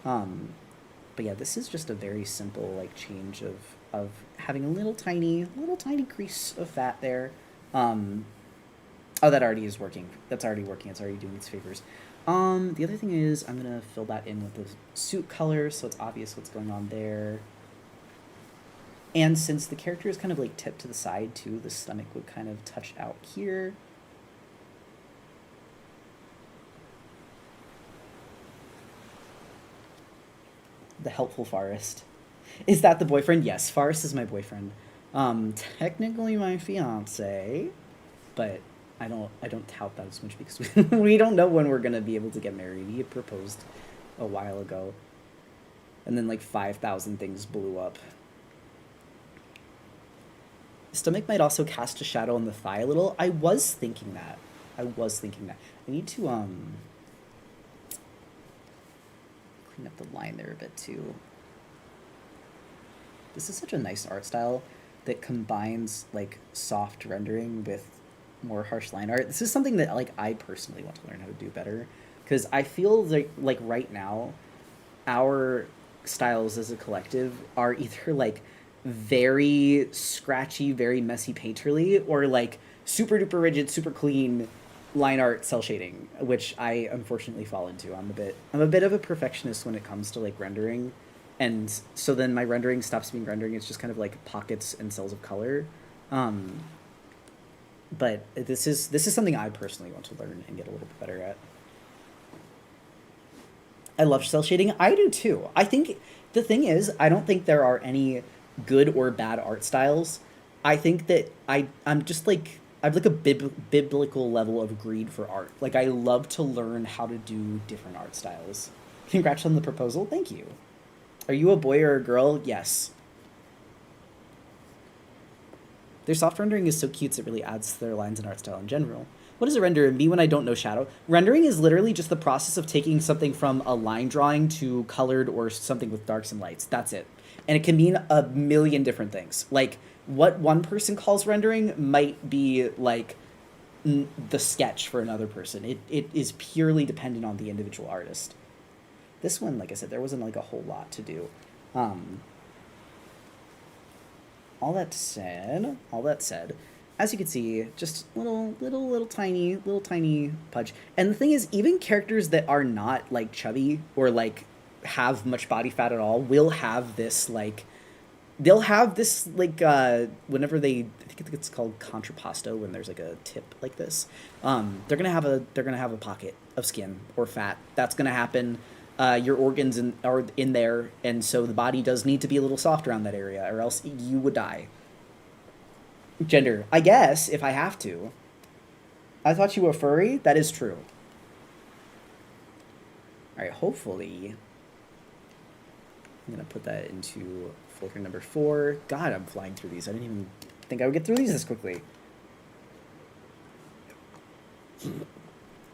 But yeah, this is just a very simple like change of having a little tiny crease of fat there. Oh, that already is working. That's already working. It's already doing its favors. The other thing is I'm gonna fill that in with the suit color, so it's obvious what's going on there. And since the character is kind of like tipped to the side too, the stomach would kind of touch out here. The helpful Forest. Is that the boyfriend? Yes, Forrest is my boyfriend. Technically my fiance, but I don't tout that as much because we don't know when we're gonna be able to get married. He had proposed a while ago, and then like 5,000 things blew up. Stomach might also cast a shadow on the thigh a little. I was thinking that. I need to clean up the line there a bit too. This is such a nice art style that combines like soft rendering with more harsh line art. This is something that like I personally want to learn how to do better, because I feel like right now our styles as a collective are either like very scratchy, very messy painterly, or like super duper rigid, super clean line art cell shading, which I unfortunately fall into. I'm a bit of a perfectionist when it comes to like rendering, and so then my rendering stops being rendering. It's just kind of like pockets and cells of color. But this is something I personally want to learn and get a little bit better at. I love cell shading. I do too. I think the thing is, I don't think there are any good or bad art styles. I think that I'm just like, I have like a biblical level of greed for art. Like I love to learn how to do different art styles. Congrats on the proposal. Thank you. Are you a boy or a girl? Yes. Their soft rendering is so cute, it really adds to their lines and art style in general. What does a render be when I don't know shadow? Rendering is literally just the process of taking something from a line drawing to colored or something with darks and lights. That's it. And it can mean a million different things. Like, what one person calls rendering might be like the sketch for another person. It is purely dependent on the individual artist. This one, like I said, there wasn't like a whole lot to do. All that said, as you can see, just little tiny pudge. And the thing is, even characters that are not like chubby or like have much body fat at all will have this like, they'll have this like whenever I think it's called contrapposto, when there's like a tip like this. They're gonna have a pocket of skin or fat. That's gonna happen. Your organs are in there, and so the body does need to be a little soft around that area, or else you would die. Gender, I guess, if I have to. I thought you were furry? That is true. Alright, hopefully I'm gonna put that into folder number 4. God, I'm flying through these. I didn't even think I would get through these this quickly.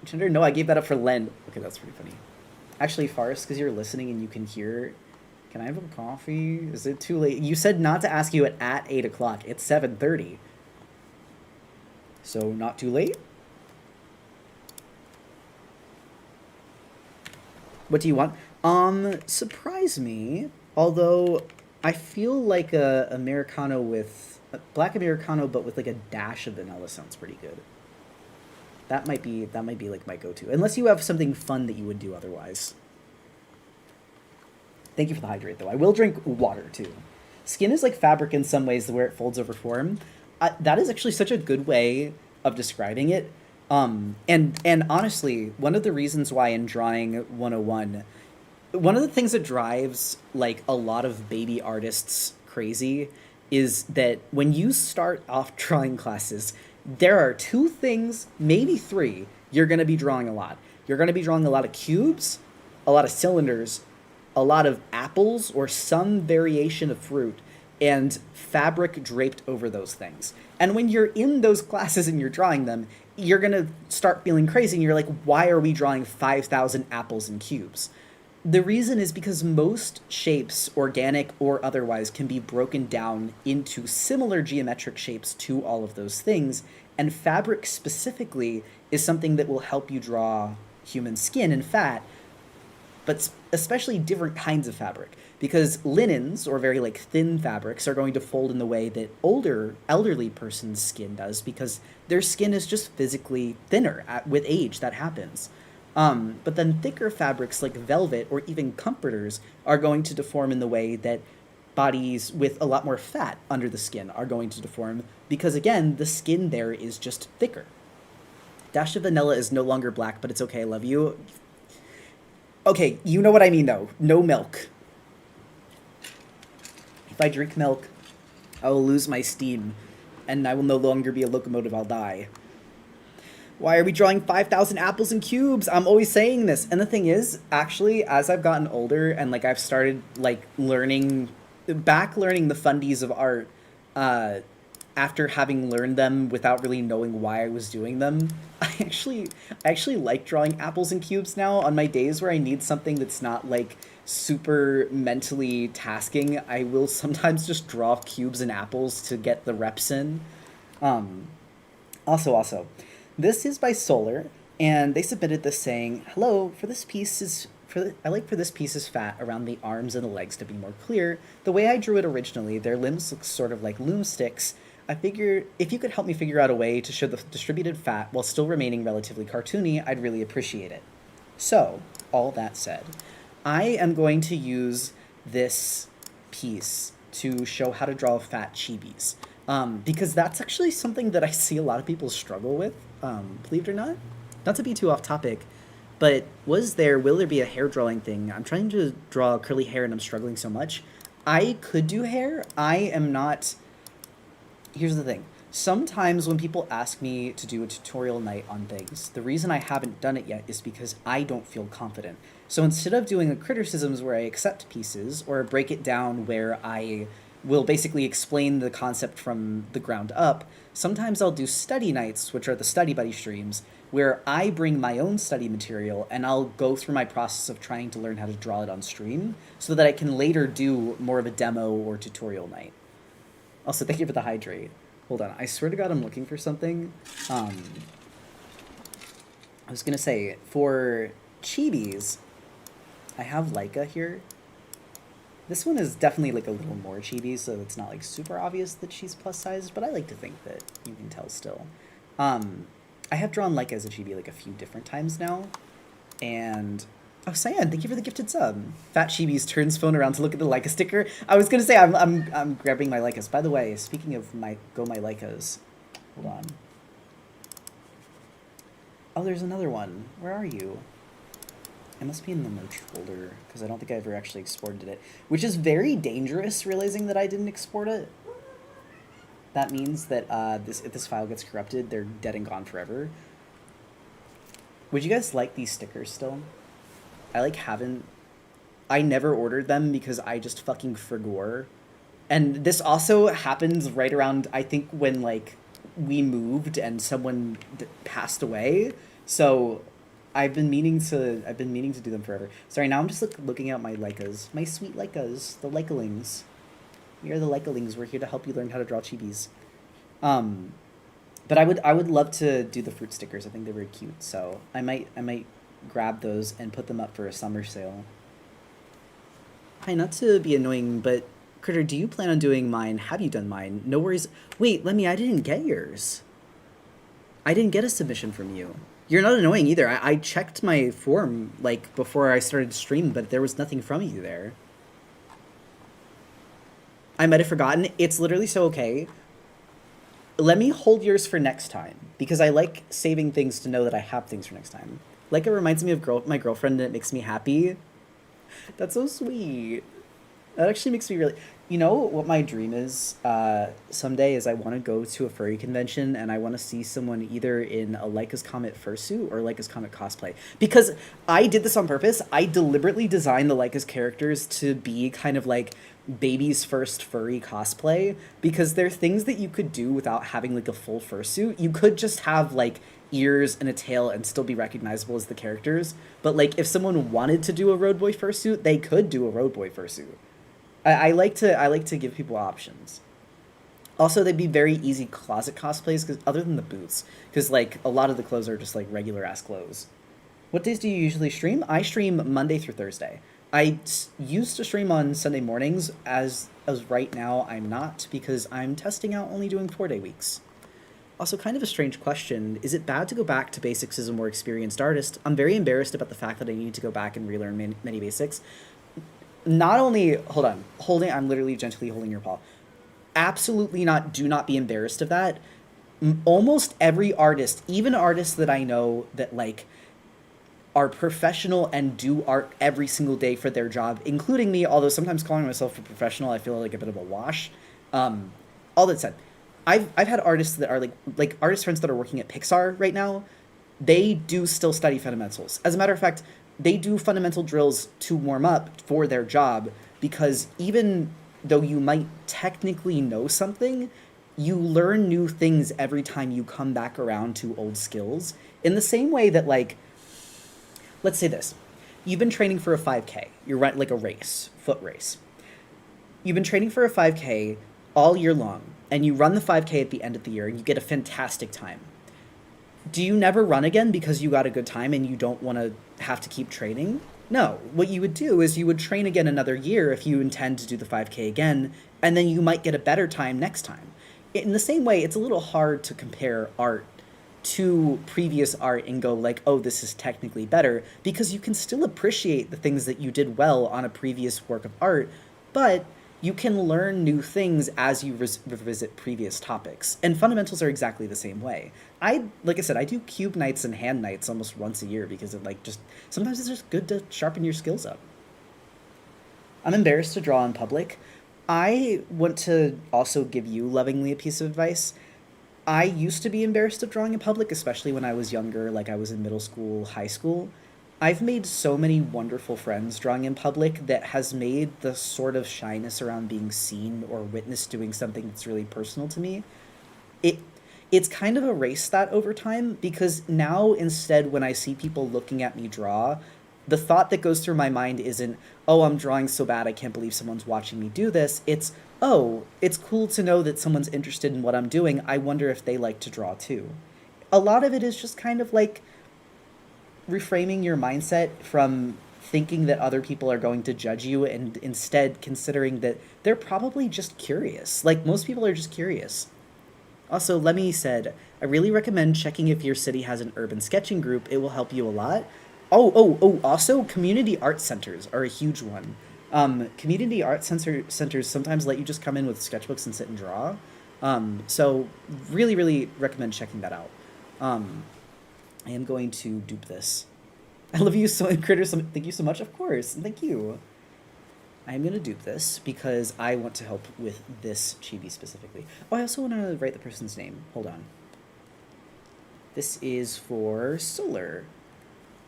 Gender, no, I gave that up for Len. Okay, that's pretty funny. Actually, Forrest, because you're listening and you can hear, can I have a coffee? Is it too late? You said not to ask you at 8 o'clock. It's 7:30. So, not too late? What do you want? Surprise me. Although, I feel like a Americano with Black Americano, but with like a dash of vanilla sounds pretty good. That might be like my go-to, unless you have something fun that you would do otherwise. Thank you for the hydrate, though. I will drink water too. Skin is like fabric in some ways, where it folds over form. That is actually such a good way of describing it. And honestly, one of the reasons why in drawing 101, one of the things that drives like a lot of baby artists crazy is that when you start off drawing classes, there are two things, maybe three, you're going to be drawing a lot. You're going to be drawing a lot of cubes, a lot of cylinders, a lot of apples or some variation of fruit, and fabric draped over those things. And when you're in those classes and you're drawing them, you're going to start feeling crazy and you're like, why are we drawing 5,000 apples in cubes? The reason is because most shapes, organic or otherwise, can be broken down into similar geometric shapes to all of those things, and fabric specifically is something that will help you draw human skin and fat, but especially different kinds of fabric. Because linens, or very like thin fabrics, are going to fold in the way that elderly person's skin does, because their skin is just physically thinner with age. That happens. But then thicker fabrics like velvet or even comforters are going to deform in the way that bodies with a lot more fat under the skin are going to deform, because again, the skin there is just thicker. Dash of vanilla is no longer black, but it's okay, I love you. Okay, you know what I mean though. No milk. If I drink milk, I will lose my steam, and I will no longer be a locomotive, I'll die. Why are we drawing 5,000 apples in cubes? I'm always saying this. And the thing is, actually, as I've gotten older and like I've started like learning the fundies of art, after having learned them without really knowing why I was doing them, I actually like drawing apples in cubes now. On my days where I need something that's not like super mentally tasking, I will sometimes just draw cubes and apples to get the reps in. Also, this is by Solar, and they submitted this saying, "Hello, for this piece is for this piece's fat around the arms and the legs to be more clear. The way I drew it originally, their limbs look sort of like loom sticks. I figured if you could help me figure out a way to show the distributed fat while still remaining relatively cartoony, I'd really appreciate it." So, all that said, I am going to use this piece to show how to draw fat chibis. Because that's actually something that I see a lot of people struggle with, believe it or not. Not to be too off topic, but will there be a hair drawing thing? I'm trying to draw curly hair and I'm struggling so much. I could do hair. I am not... Here's the thing. Sometimes when people ask me to do a tutorial night on things, the reason I haven't done it yet is because I don't feel confident. So instead of doing a criticisms where I accept pieces, or break it down where I will basically explain the concept from the ground up, sometimes I'll do study nights, which are the Study Buddy streams, where I bring my own study material and I'll go through my process of trying to learn how to draw it on stream so that I can later do more of a demo or tutorial night. Also, thank you for the hydrate. Hold on, I swear to God I'm looking for something. I was gonna say, for chibis, I have Leica here. This one is definitely like a little more chibi, so it's not like super obvious that she's plus sized, but I like to think that you can tell still. I have drawn Leica as a chibi like a few different times now, and oh, Cyan, thank you for the gifted sub. Fat Chibis turns phone around to look at the Leica sticker. I was gonna say I'm grabbing my Leicas. By the way, speaking of my Leicas, hold on. Oh, there's another one. Where are you? It must be in the merch folder, because I don't think I ever actually exported it. Which is very dangerous, realizing that I didn't export it. That means that if this file gets corrupted, they're dead and gone forever. Would you guys like these stickers still? I never ordered them because I just fucking forgot. And this also happens right around, I think, when, like, we moved and someone passed away. So I've been meaning to do them forever. Sorry, now I'm just looking at my Leicas. My sweet Leicas. The Leicalings. We are the Leicalings. We're here to help you learn how to draw chibis. But I would love to do the fruit stickers. I think they're very cute. So I might grab those and put them up for a summer sale. Hi, not to be annoying, but Critter, do you plan on doing mine? Have you done mine? No worries. Wait, Lemmy, I didn't get yours. I didn't get a submission from you. You're not annoying either. I checked my form, like, before I started to stream, but there was nothing from you there. I might have forgotten. It's literally so okay. Let me hold yours for next time, because I like saving things to know that I have things for next time. Like, it reminds me of my girlfriend, and it makes me happy. That's so sweet. That actually makes me really... You know what my dream is someday is I want to go to a furry convention and I want to see someone either in a Leica's Comet fursuit or Leica's Comet cosplay. Because I did this on purpose. I deliberately designed the Leica's characters to be kind of like baby's first furry cosplay, because there are things that you could do without having like a full fursuit. You could just have like ears and a tail and still be recognizable as the characters. But like if someone wanted to do a Road Boy fursuit, they could do a Road Boy fursuit. I like to give people options. Also, they'd be very easy closet cosplays, because other than the boots, because like a lot of the clothes are just like regular ass clothes. What days do you usually stream? I stream Monday through Thursday. I used to stream on Sunday mornings, as right now I'm not, because I'm testing out only doing 4-day weeks. Also, kind of a strange question. Is it bad to go back to basics as a more experienced artist? I'm very embarrassed about the fact that I need to go back and relearn many basics. Not only, I'm literally gently holding your paw. Absolutely not, do not be embarrassed of that. Almost every artist, even artists that I know that like are professional and do art every single day for their job, including me, although sometimes calling myself a professional, I feel like a bit of a wash. All that said, I've had artists that are like artist friends that are working at Pixar right now. They do still study fundamentals. As a matter of fact, they do fundamental drills to warm up for their job, because even though you might technically know something, you learn new things every time you come back around to old skills. In the same way that, like, let's say this. You've been training for a 5K. You're running like a race, foot race. You've been training for a 5K all year long, and you run the 5K at the end of the year, and you get a fantastic time. Do you never run again because you got a good time and you don't want to have to keep training? No. What you would do is you would train again another year if you intend to do the 5K again, and then you might get a better time next time. In the same way, it's a little hard to compare art to previous art and go like, oh, this is technically better, because you can still appreciate the things that you did well on a previous work of art, but you can learn new things as you revisit previous topics. And fundamentals are exactly the same way. Like I said, I do cube nights and hand nights almost once a year, because it sometimes it's just good to sharpen your skills up. I'm embarrassed to draw in public. I want to also give you lovingly a piece of advice. I used to be embarrassed of drawing in public, especially when I was younger, like I was in middle school, high school. I've made so many wonderful friends drawing in public that has made the sort of shyness around being seen or witnessed doing something that's really personal to me. It's kind of erased that over time, because now instead when I see people looking at me draw, the thought that goes through my mind isn't, oh, I'm drawing so bad I can't believe someone's watching me do this. It's, oh, it's cool to know that someone's interested in what I'm doing. I wonder if they like to draw too. A lot of it is just kind of like reframing your mindset from thinking that other people are going to judge you, and instead considering that they're probably just curious. Like, most people are just curious. Also, Lemmy said, I really recommend checking if your city has an urban sketching group. It will help you a lot. Also, community art centers are a huge one. Community art centers sometimes let you just come in with sketchbooks and sit and draw. So really, really recommend checking that out. I am going to dupe this. I love you so, Critter. Thank you so much. Of course. Thank you. I am going to dupe this because I want to help with this chibi specifically. Oh, I also want to write the person's name. Hold on. This is for Solar.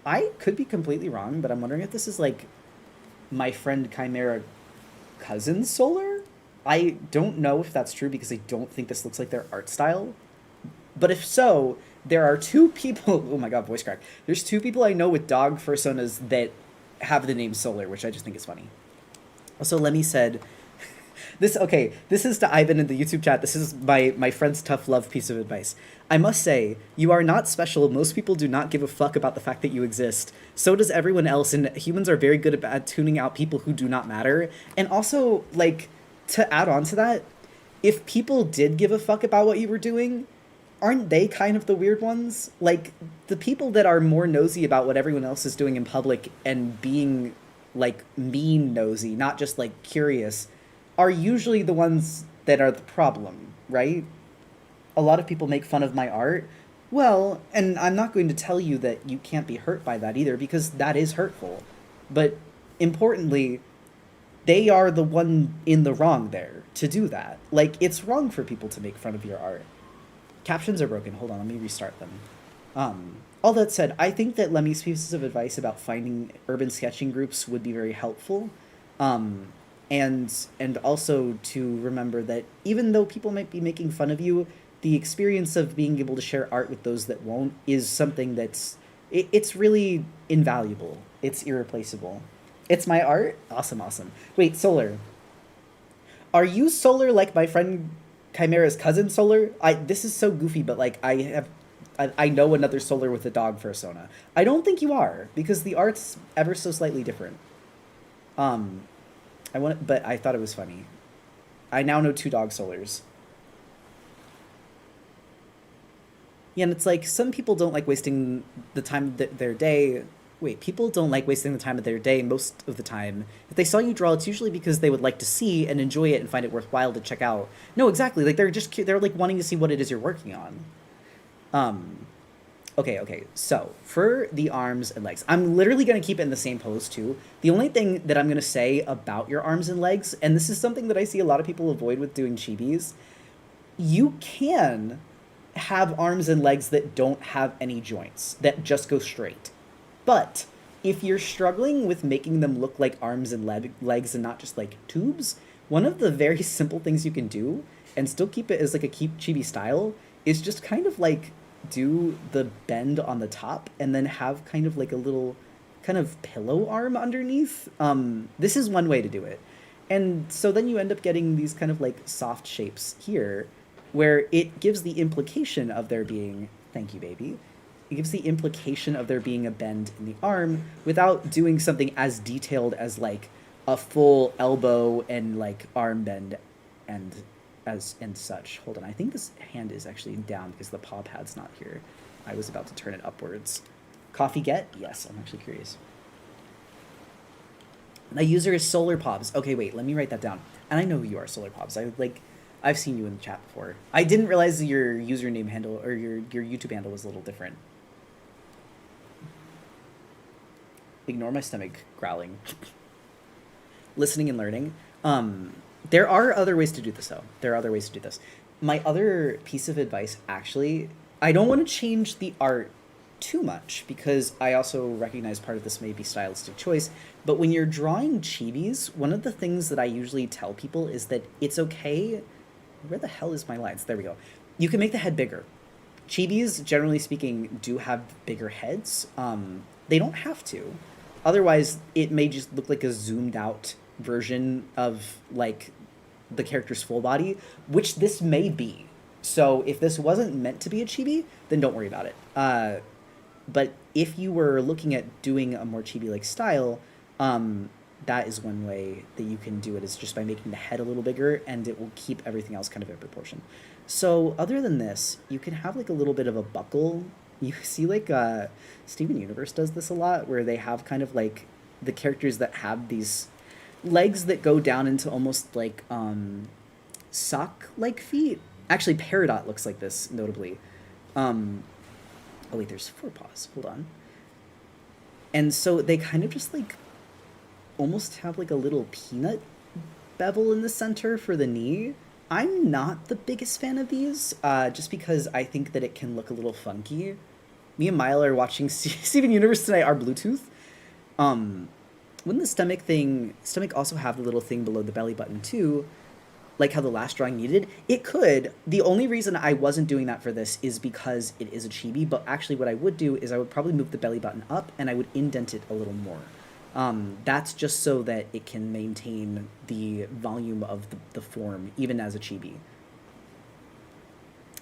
I could be completely wrong, but I'm wondering if this is like my friend Chimera cousin Solar? I don't know if that's true, because I don't think this looks like their art style. But if so, there are two people... Oh my god, voice crack. There's two people I know with dog personas that have the name Solar, which I just think is funny. Also, Lemmy said... This is to Ivan in the YouTube chat. This is my friend's tough love piece of advice. I must say, you are not special. Most people do not give a fuck about the fact that you exist. So does everyone else, and humans are very good at tuning out people who do not matter. And also, like, to add on to that, if people did give a fuck about what you were doing, aren't they kind of the weird ones? Like, the people that are more nosy about what everyone else is doing in public and being, like, mean nosy, not just, like, curious, are usually the ones that are the problem, right? A lot of people make fun of my art. Well, and I'm not going to tell you that you can't be hurt by that either, because that is hurtful. But importantly, they are the one in the wrong there to do that. Like, it's wrong for people to make fun of your art. Captions are broken. Hold on, let me restart them. All that said, I think that Lemmy's pieces of advice about finding urban sketching groups would be very helpful. And also to remember that even though people might be making fun of you, the experience of being able to share art with those that won't is something it's really invaluable. It's irreplaceable. It's my art? Awesome, awesome. Wait, Solar. Are you Solar like my friend Chimera's cousin Solar? This is so goofy, but like I know another Solar with a dog persona. I don't think you are, because the art's ever so slightly different. But I thought it was funny. I now know 2 dog Solars. Yeah, and it's like, some people don't like wasting the time of their day. Wait, people don't like wasting the time of their day most of the time. If they saw you draw, it's usually because they would like to see and enjoy it and find it worthwhile to check out. No, exactly. Like, they're like wanting to see what it is you're working on. Okay, so for the arms and legs, I'm literally going to keep it in the same pose too. The only thing that I'm going to say about your arms and legs, and this is something that I see a lot of people avoid with doing chibis, you can have arms and legs that don't have any joints, that just go straight. But if you're struggling with making them look like arms and legs and not just like tubes, one of the very simple things you can do and still keep it as like a chibi style is just kind of like do the bend on the top and then have kind of like a little kind of pillow arm underneath. This is one way to do it. And so then you end up getting these kind of like soft shapes here where it gives the implication of there being, thank you, baby. It gives the implication of there being a bend in the arm without doing something as detailed as like a full elbow and like arm bend and such. Hold on, I think this hand is actually down because the paw pad's not here. I was about to turn it upwards. Coffee get? Yes, I'm actually curious. My user is Solar Pobs. Okay, wait, let me write that down. And I know who you are, Solar Pobs. I've seen you in the chat before. I didn't realize that your username handle or your YouTube handle was a little different. Ignore my stomach growling. Listening and learning. There are other ways to do this, though. There are other ways to do this. My other piece of advice, actually, I don't want to change the art too much because I also recognize part of this may be stylistic choice. But when you're drawing chibis, one of the things that I usually tell people is that it's okay. Where the hell is my lines? There we go. You can make the head bigger. Chibis, generally speaking, do have bigger heads. They don't have to. Otherwise, it may just look like a zoomed out version of like the character's full body, which this may be. So if this wasn't meant to be a chibi, then don't worry about it. But if you were looking at doing a more chibi-like style, that is one way that you can do it, is just by making the head a little bigger, and it will keep everything else kind of in proportion. So other than this, you can have like a little bit of a buckle. You see like Steven Universe does this a lot, where they have kind of like the characters that have these legs that go down into almost like sock-like feet. Actually, Peridot looks like this, notably. Oh wait, there's 4 paws. Hold on. And so they kind of just like almost have like a little peanut bevel in the center for the knee. I'm not the biggest fan of these, just because I think that it can look a little funky. Me and Mile are watching Steven Universe tonight, our Bluetooth. Wouldn't the stomach also have the little thing below the belly button too? Like how the last drawing needed? It could. The only reason I wasn't doing that for this is because it is a chibi, but actually what I would do is I would probably move the belly button up and I would indent it a little more. That's just so that it can maintain the volume of the form, even as a chibi.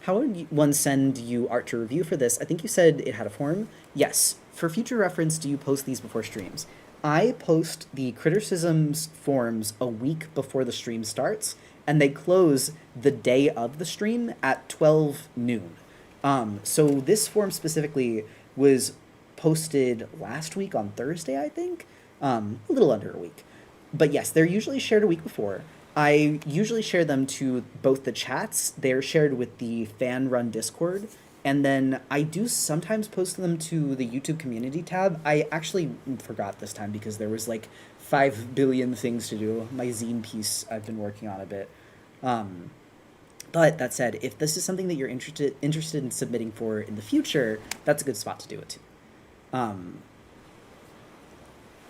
How would one send you art to review for this? I think you said it had a form. Yes. For future reference, do you post these before streams? I post the criticisms forums a week before the stream starts, and they close the day of the stream at 12 noon. So this forum specifically was posted last week on Thursday, I think, a little under a week. But yes, they're usually shared a week before. I usually share them to both the chats. They're shared with the fan run Discord, and then I do sometimes post them to the YouTube community tab. I actually forgot this time because there was like 5 billion things to do. My zine piece I've been working on a bit. But that said, if this is something that you're interested in submitting for in the future, that's a good spot to do it too.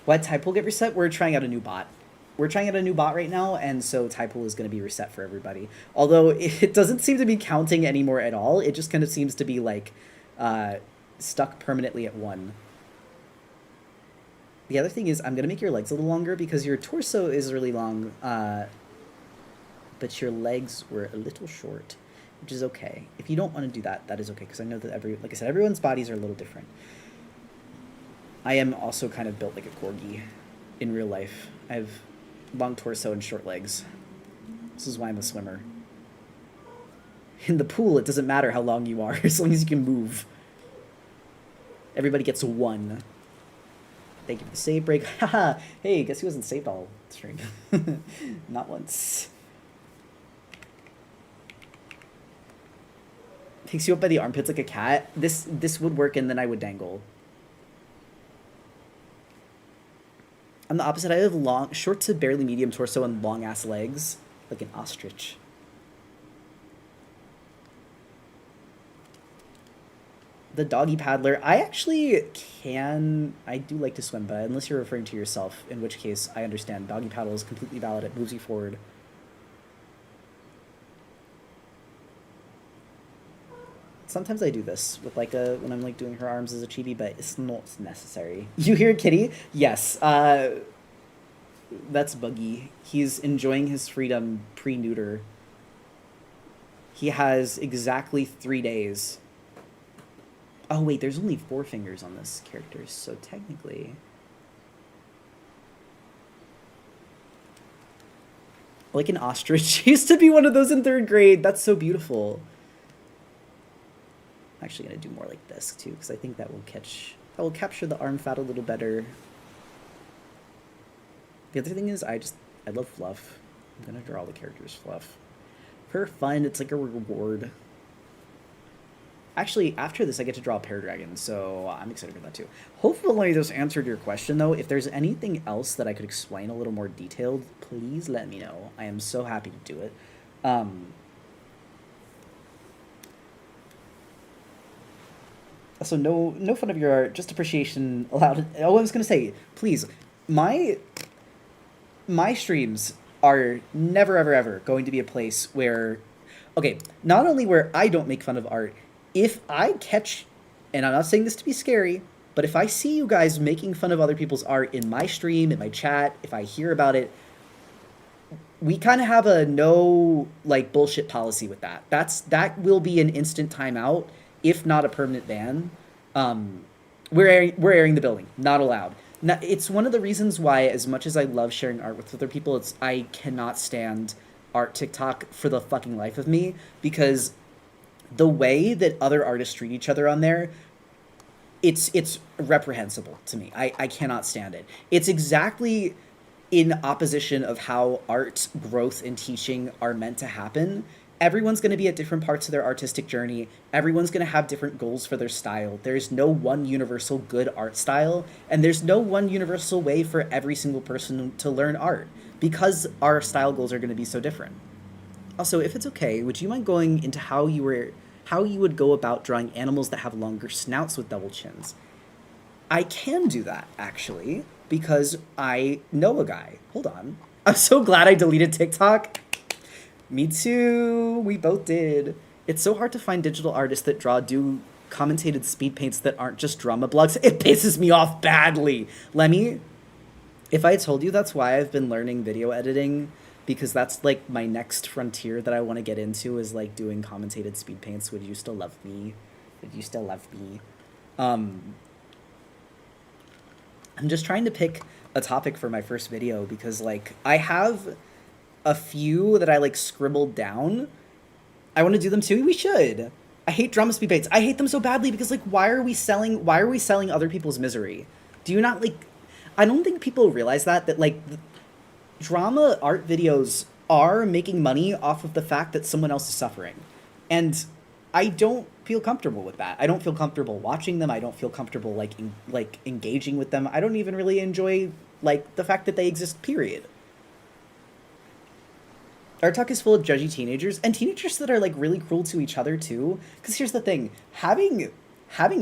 What type will get reset? We're trying out a new bot. We're trying out a new bot right now, and so Typool is going to be reset for everybody. Although it doesn't seem to be counting anymore at all. It just kind of seems to be like stuck permanently at 1. The other thing is I'm going to make your legs a little longer because your torso is really long, but your legs were a little short, which is okay. If you don't want to do that, that is okay, because I know that like I said, everyone's bodies are a little different. I am also kind of built like a corgi in real life. I have long torso and short legs. This is why I'm a swimmer. In the pool, it doesn't matter how long you are, as long as you can move. Everybody gets 1. Thank you for the save break. Haha! Hey, guess he wasn't saved all stream. Not once. Takes you up by the armpits like a cat. This would work, and then I would dangle. I'm the opposite. I have short to barely medium torso and long ass legs, like an ostrich. The doggy paddler. I actually I do like to swim, but unless you're referring to yourself, in which case I understand. Doggy paddle is completely valid. It moves you forward. Sometimes I do this with like when I'm like doing her arms as a chibi, but it's not necessary. You hear Kitty? Yes. That's Buggy. He's enjoying his freedom pre-neuter. He has exactly 3 days. Oh wait, there's only 4 fingers on this character, so technically... Like an ostrich. Used to be one of those in 3rd grade. That's so beautiful. I'm actually gonna do more like this too, because I think that will capture the arm fat a little better. The other thing is I love fluff. I'm gonna draw all the characters fluff. For fun, it's like a reward. Actually, after this I get to draw a Paradragon, so I'm excited for that too. Hopefully this answered your question though. If there's anything else that I could explain a little more detailed, please let me know. I am so happy to do it. Also, no fun of your art, just appreciation allowed. Oh, I was gonna say, please, my streams are never, ever, ever going to be a place where, okay, not only where I don't make fun of art, if I catch, and I'm not saying this to be scary, but if I see you guys making fun of other people's art in my stream, in my chat, if I hear about it, we kind of have a no, like, bullshit policy with that. That will be an instant timeout, if not a permanent ban. We're airing the building. Not allowed. Now, it's one of the reasons why, as much as I love sharing art with other people, I cannot stand art TikTok for the fucking life of me, because the way that other artists treat each other on there, it's reprehensible to me. I cannot stand it. It's exactly in opposition of how art growth and teaching are meant to happen. Everyone's going to be at different parts of their artistic journey. Everyone's going to have different goals for their style. There's no one universal good art style, and there's no one universal way for every single person to learn art, because our style goals are going to be so different. Also, if it's okay, would you mind going into how you would go about drawing animals that have longer snouts with double chins? I can do that, actually, because I know a guy. Hold on. I'm so glad I deleted TikTok. Me too. We both did. It's so hard to find digital artists that do commentated speed paints that aren't just drama blogs. It pisses me off badly. Lemmy, if I told you that's why I've been learning video editing, because that's like my next frontier that I want to get into, is like doing commentated speed paints. Would you still love me? Would you still love me? I'm just trying to pick a topic for my first video because like I have a few that I like scribbled down. I want to do them too. We should. I hate drama speed baits. I hate them so badly because like why are we selling other people's misery? Do you not like I don't think people realize that like drama art videos are making money off of the fact that someone else is suffering. And I don't feel comfortable with that. I don't feel comfortable watching them. I don't feel comfortable like engaging with them. I don't even really enjoy like the fact that they exist, period. Our talk is full of judgy teenagers and teenagers that are like really cruel to each other too. Because here's the thing, having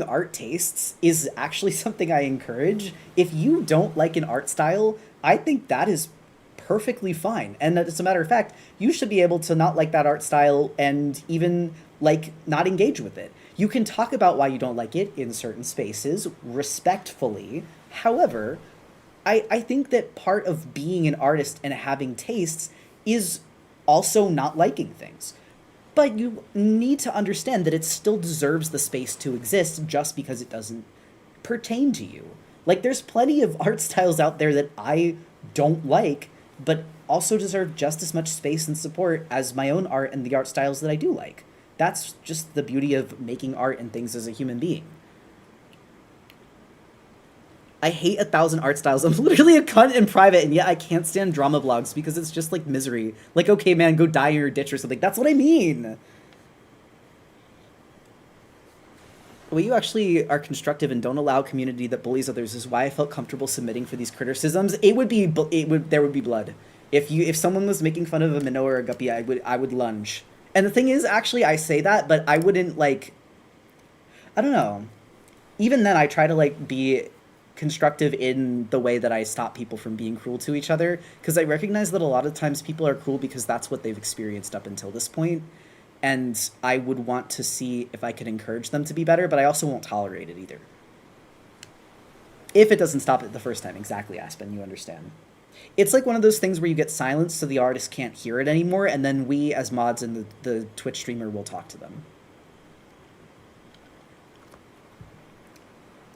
art tastes is actually something I encourage. If you don't like an art style, I think that is perfectly fine. And as a matter of fact, you should be able to not like that art style and even like not engage with it. You can talk about why you don't like it in certain spaces respectfully. However, I think that part of being an artist and having tastes is also not liking things. But you need to understand that it still deserves the space to exist just because it doesn't pertain to you. Like, there's plenty of art styles out there that I don't like, but also deserve just as much space and support as my own art and the art styles that I do like. That's just the beauty of making art and things as a human being. I hate 1,000 art styles. I'm literally a cunt in private, and yet I can't stand drama blogs because it's just like misery. Like, okay, man, go die in your ditch or something. That's what I mean. The way you actually are constructive and don't allow a community that bullies others is why I felt comfortable submitting for these criticisms. There would be blood. If someone was making fun of a minnow or a guppy, I would lunge. And the thing is, actually, I say that, but I wouldn't like. I don't know. Even then, I try to like be constructive in the way that I stop people from being cruel to each other, because I recognize that a lot of times people are cruel because that's what they've experienced up until this point, and I would want to see if I could encourage them to be better, but I also won't tolerate it either. If it doesn't stop it the first time. Exactly, Aspen, you understand. It's like one of those things where you get silence so the artist can't hear it anymore, and then we as mods and the Twitch streamer will talk to them.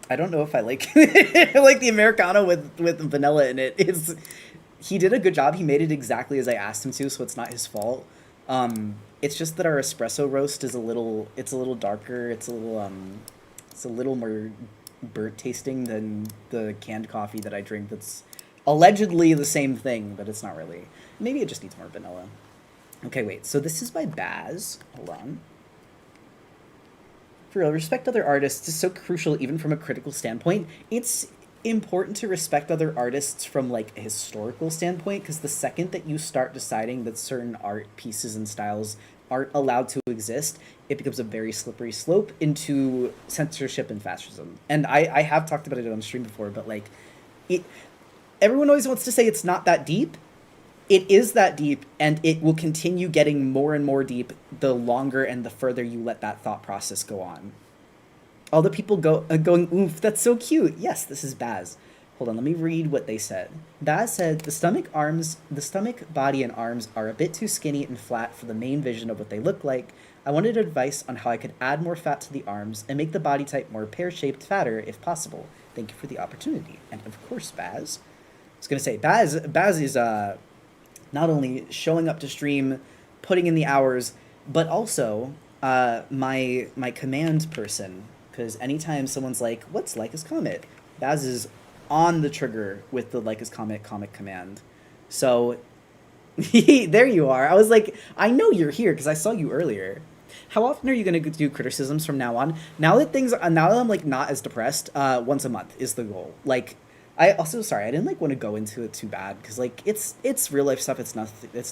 I don't know if I like I like the Americano with vanilla in it. He did a good job. He made it exactly as I asked him to, so it's not his fault. It's just that our espresso roast is a little darker. It's a little more burnt tasting than the canned coffee that I drink that's allegedly the same thing, but it's not really. Maybe it just needs more vanilla. Okay, wait. So this is by Baz. Hold on. For real, respect other artists is so crucial even from a critical standpoint. It's important to respect other artists from like a historical standpoint, because the second that you start deciding that certain art pieces and styles aren't allowed to exist, it becomes a very slippery slope into censorship and fascism. And I have talked about it on stream before, but like everyone always wants to say it's not that deep. It is that deep, and it will continue getting more and more deep the longer and the further you let that thought process go on. All the people going, oof, that's so cute. Yes, this is Baz. Hold on, let me read what they said. Baz said, the stomach, body, and arms are a bit too skinny and flat for the main vision of what they look like. I wanted advice on how I could add more fat to the arms and make the body type more pear-shaped fatter if possible. Thank you for the opportunity. And of course, Baz. I was going to say, Baz is not only showing up to stream, putting in the hours, but also my command person. Because anytime someone's like, what's Leica's Comet? Baz is on the trigger with the Leica's Comet comic command. So, there you are. I was like, I know you're here because I saw you earlier. How often are you going to do criticisms from now on? Now that I'm like not as depressed, once a month is the goal. Like, I also, sorry, I didn't like want to go into it too bad because like it's real life stuff. It's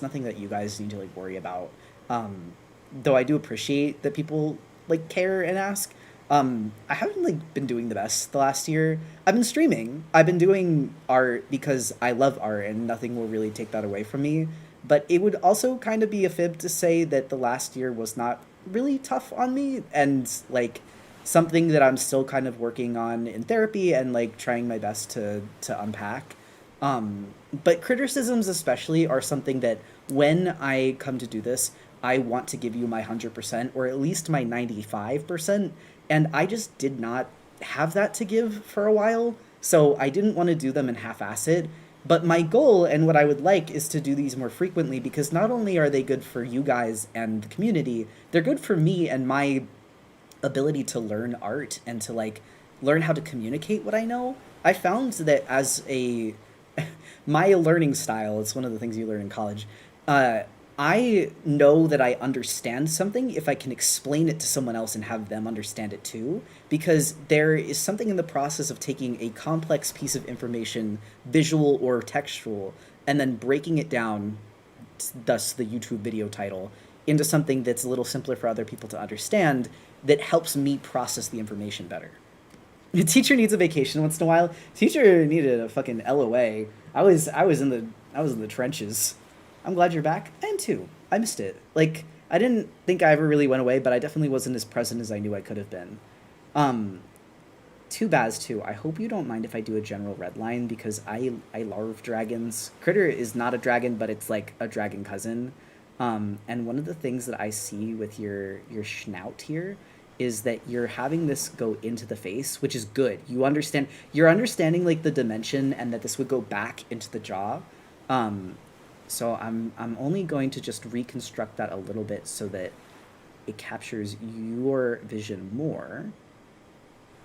nothing that you guys need to like worry about. Though I do appreciate that people like care and ask. I haven't like been doing the best the last year. I've been streaming. I've been doing art because I love art and nothing will really take that away from me. But it would also kind of be a fib to say that the last year was not really tough on me and like something that I'm still kind of working on in therapy and like trying my best to unpack. But criticisms especially are something that when I come to do this, I want to give you my 100% or at least my 95%. And I just did not have that to give for a while. So I didn't want to do them and half-ass it. But my goal and what I would like is to do these more frequently because not only are they good for you guys and the community, they're good for me and my ability to learn art and to like learn how to communicate what I know. I found that as a my learning style, it's one of the things you learn in college. Uh, I know that I understand something if I can explain it to someone else and have them understand it too, because there is something in the process of taking a complex piece of information, visual or textual, and then breaking it down, thus the YouTube video title, into something that's a little simpler for other people to understand that helps me process the information better. The teacher needs a vacation once in a while. Teacher needed a fucking LOA. I was in the trenches. I'm glad you're back. I am too. I missed it. Like I didn't think I ever really went away, but I definitely wasn't as present as I knew I could have been. Um, Too Baz too. I hope you don't mind if I do a general red line because I love dragons. Critter is not a dragon, but it's like a dragon cousin. And one of the things that I see with your snout here is that you're having this go into the face, which is good. You're understanding like the dimension and that this would go back into the jaw. Um, so I'm only going to just reconstruct that a little bit so that it captures your vision more.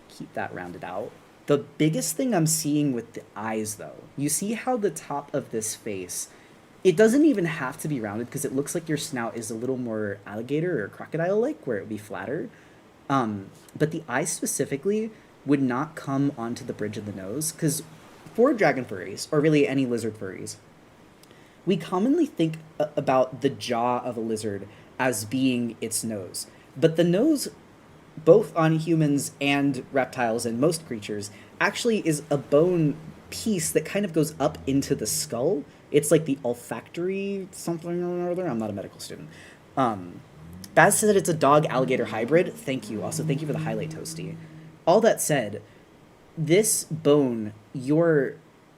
Keep that rounded out. The biggest thing I'm seeing with the eyes, though, you see how the top of this face, it doesn't even have to be rounded because it looks like your snout is a little more alligator or crocodile like, where it would be flatter. But the eyes specifically would not come onto the bridge of the nose because for dragon furries, or really any lizard furries, we commonly think about the jaw of a lizard as being its nose. But the nose, both on humans and reptiles and most creatures, actually is a bone piece that kind of goes up into the skull. It's like the olfactory something or other. I'm not a medical student. Um, Baz said that it's a dog alligator hybrid. Thank you. Also, thank you for the highlight, Toasty. All that said, this bone, your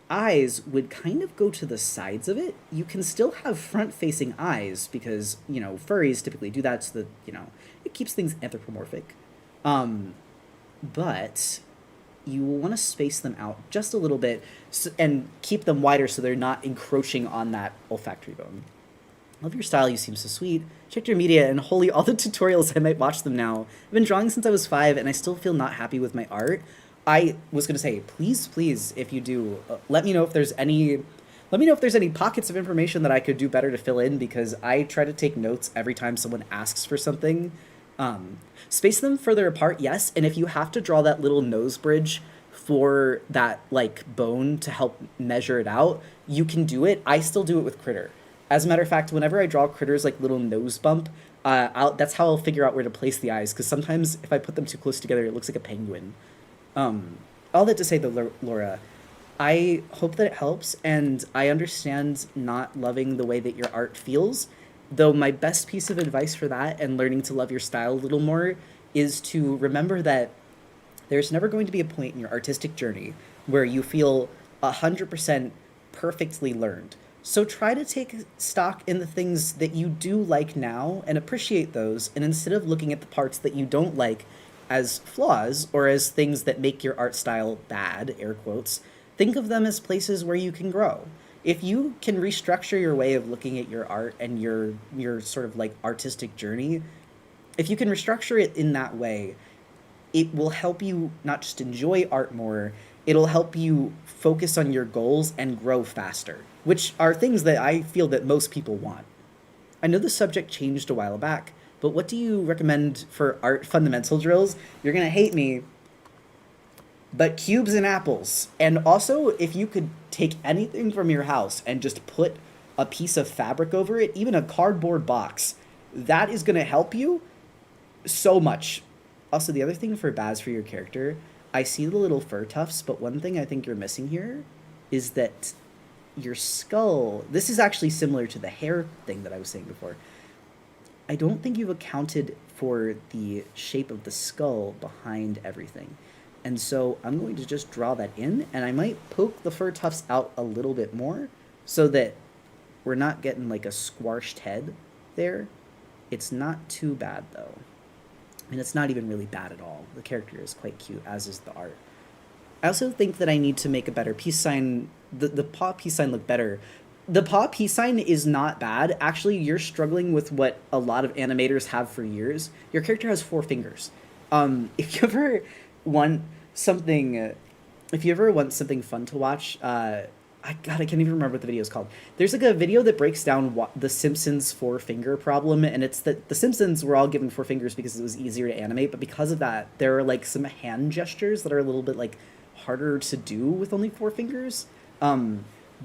eyes would kind of go to the sides of it. You can still have front facing eyes because, furries typically do that so that, it keeps things anthropomorphic. Um, but you will want to space them out just a little bit and keep them wider so they're not encroaching on that olfactory bone. Love your style, you seem so sweet. Checked your media, and holy, all the tutorials, I might watch them now. I've been drawing since I was 5, and I still feel not happy with my art. I was going to say, please, if you do, let me know if there's any... Let me know if there's any pockets of information that I could do better to fill in, because I try to take notes every time someone asks for something. Space them further apart, yes, and if you have to draw that little nose bridge for that, bone to help measure it out, you can do it. I still do it with Critter. As a matter of fact, whenever I draw Critter's, little nose bump, that's how I'll figure out where to place the eyes, because sometimes if I put them too close together, it looks like a penguin. All that to say, though, Laura, I hope that it helps, and I understand not loving the way that your art feels, though my best piece of advice for that and learning to love your style a little more is to remember that there's never going to be a point in your artistic journey where you feel 100% perfectly learned. So try to take stock in the things that you do like now and appreciate those, and instead of looking at the parts that you don't like as flaws or as things that make your art style bad, air quotes, think of them as places where you can grow. If you can restructure your way of looking at your art and your sort of artistic journey, if you can restructure it in that way, it will help you not just enjoy art more, it'll help you focus on your goals and grow faster, which are things that I feel that most people want. I know the subject changed a while back, but what do you recommend for art fundamental drills? You're gonna hate me, but cubes and apples. And also, if you could take anything from your house and just put a piece of fabric over it, even a cardboard box, that is gonna help you so much. Also, the other thing for Baz for your character, I see the little fur tufts, but one thing I think you're missing here is that your skull, this is actually similar to the hair thing that I was saying before. I don't think you've accounted for the shape of the skull behind everything. And so I'm going to just draw that in, and I might poke the fur tufts out a little bit more so that we're not getting a squashed head there. It's not too bad, though. And it's not even really bad at all. The character is quite cute, as is the art. I also think that I need to make a better peace sign. The paw peace sign look better. The paw peace sign is not bad. Actually, you're struggling with what a lot of animators have for years. Your character has 4 fingers. If you ever want something, if you ever want something fun to watch, I can't even remember what the video is called. There's like a video that breaks down the Simpsons 4 finger problem, and it's that the Simpsons were all given 4 fingers because it was easier to animate, but because of that, there are like some hand gestures that are a little bit like harder to do with only 4 fingers.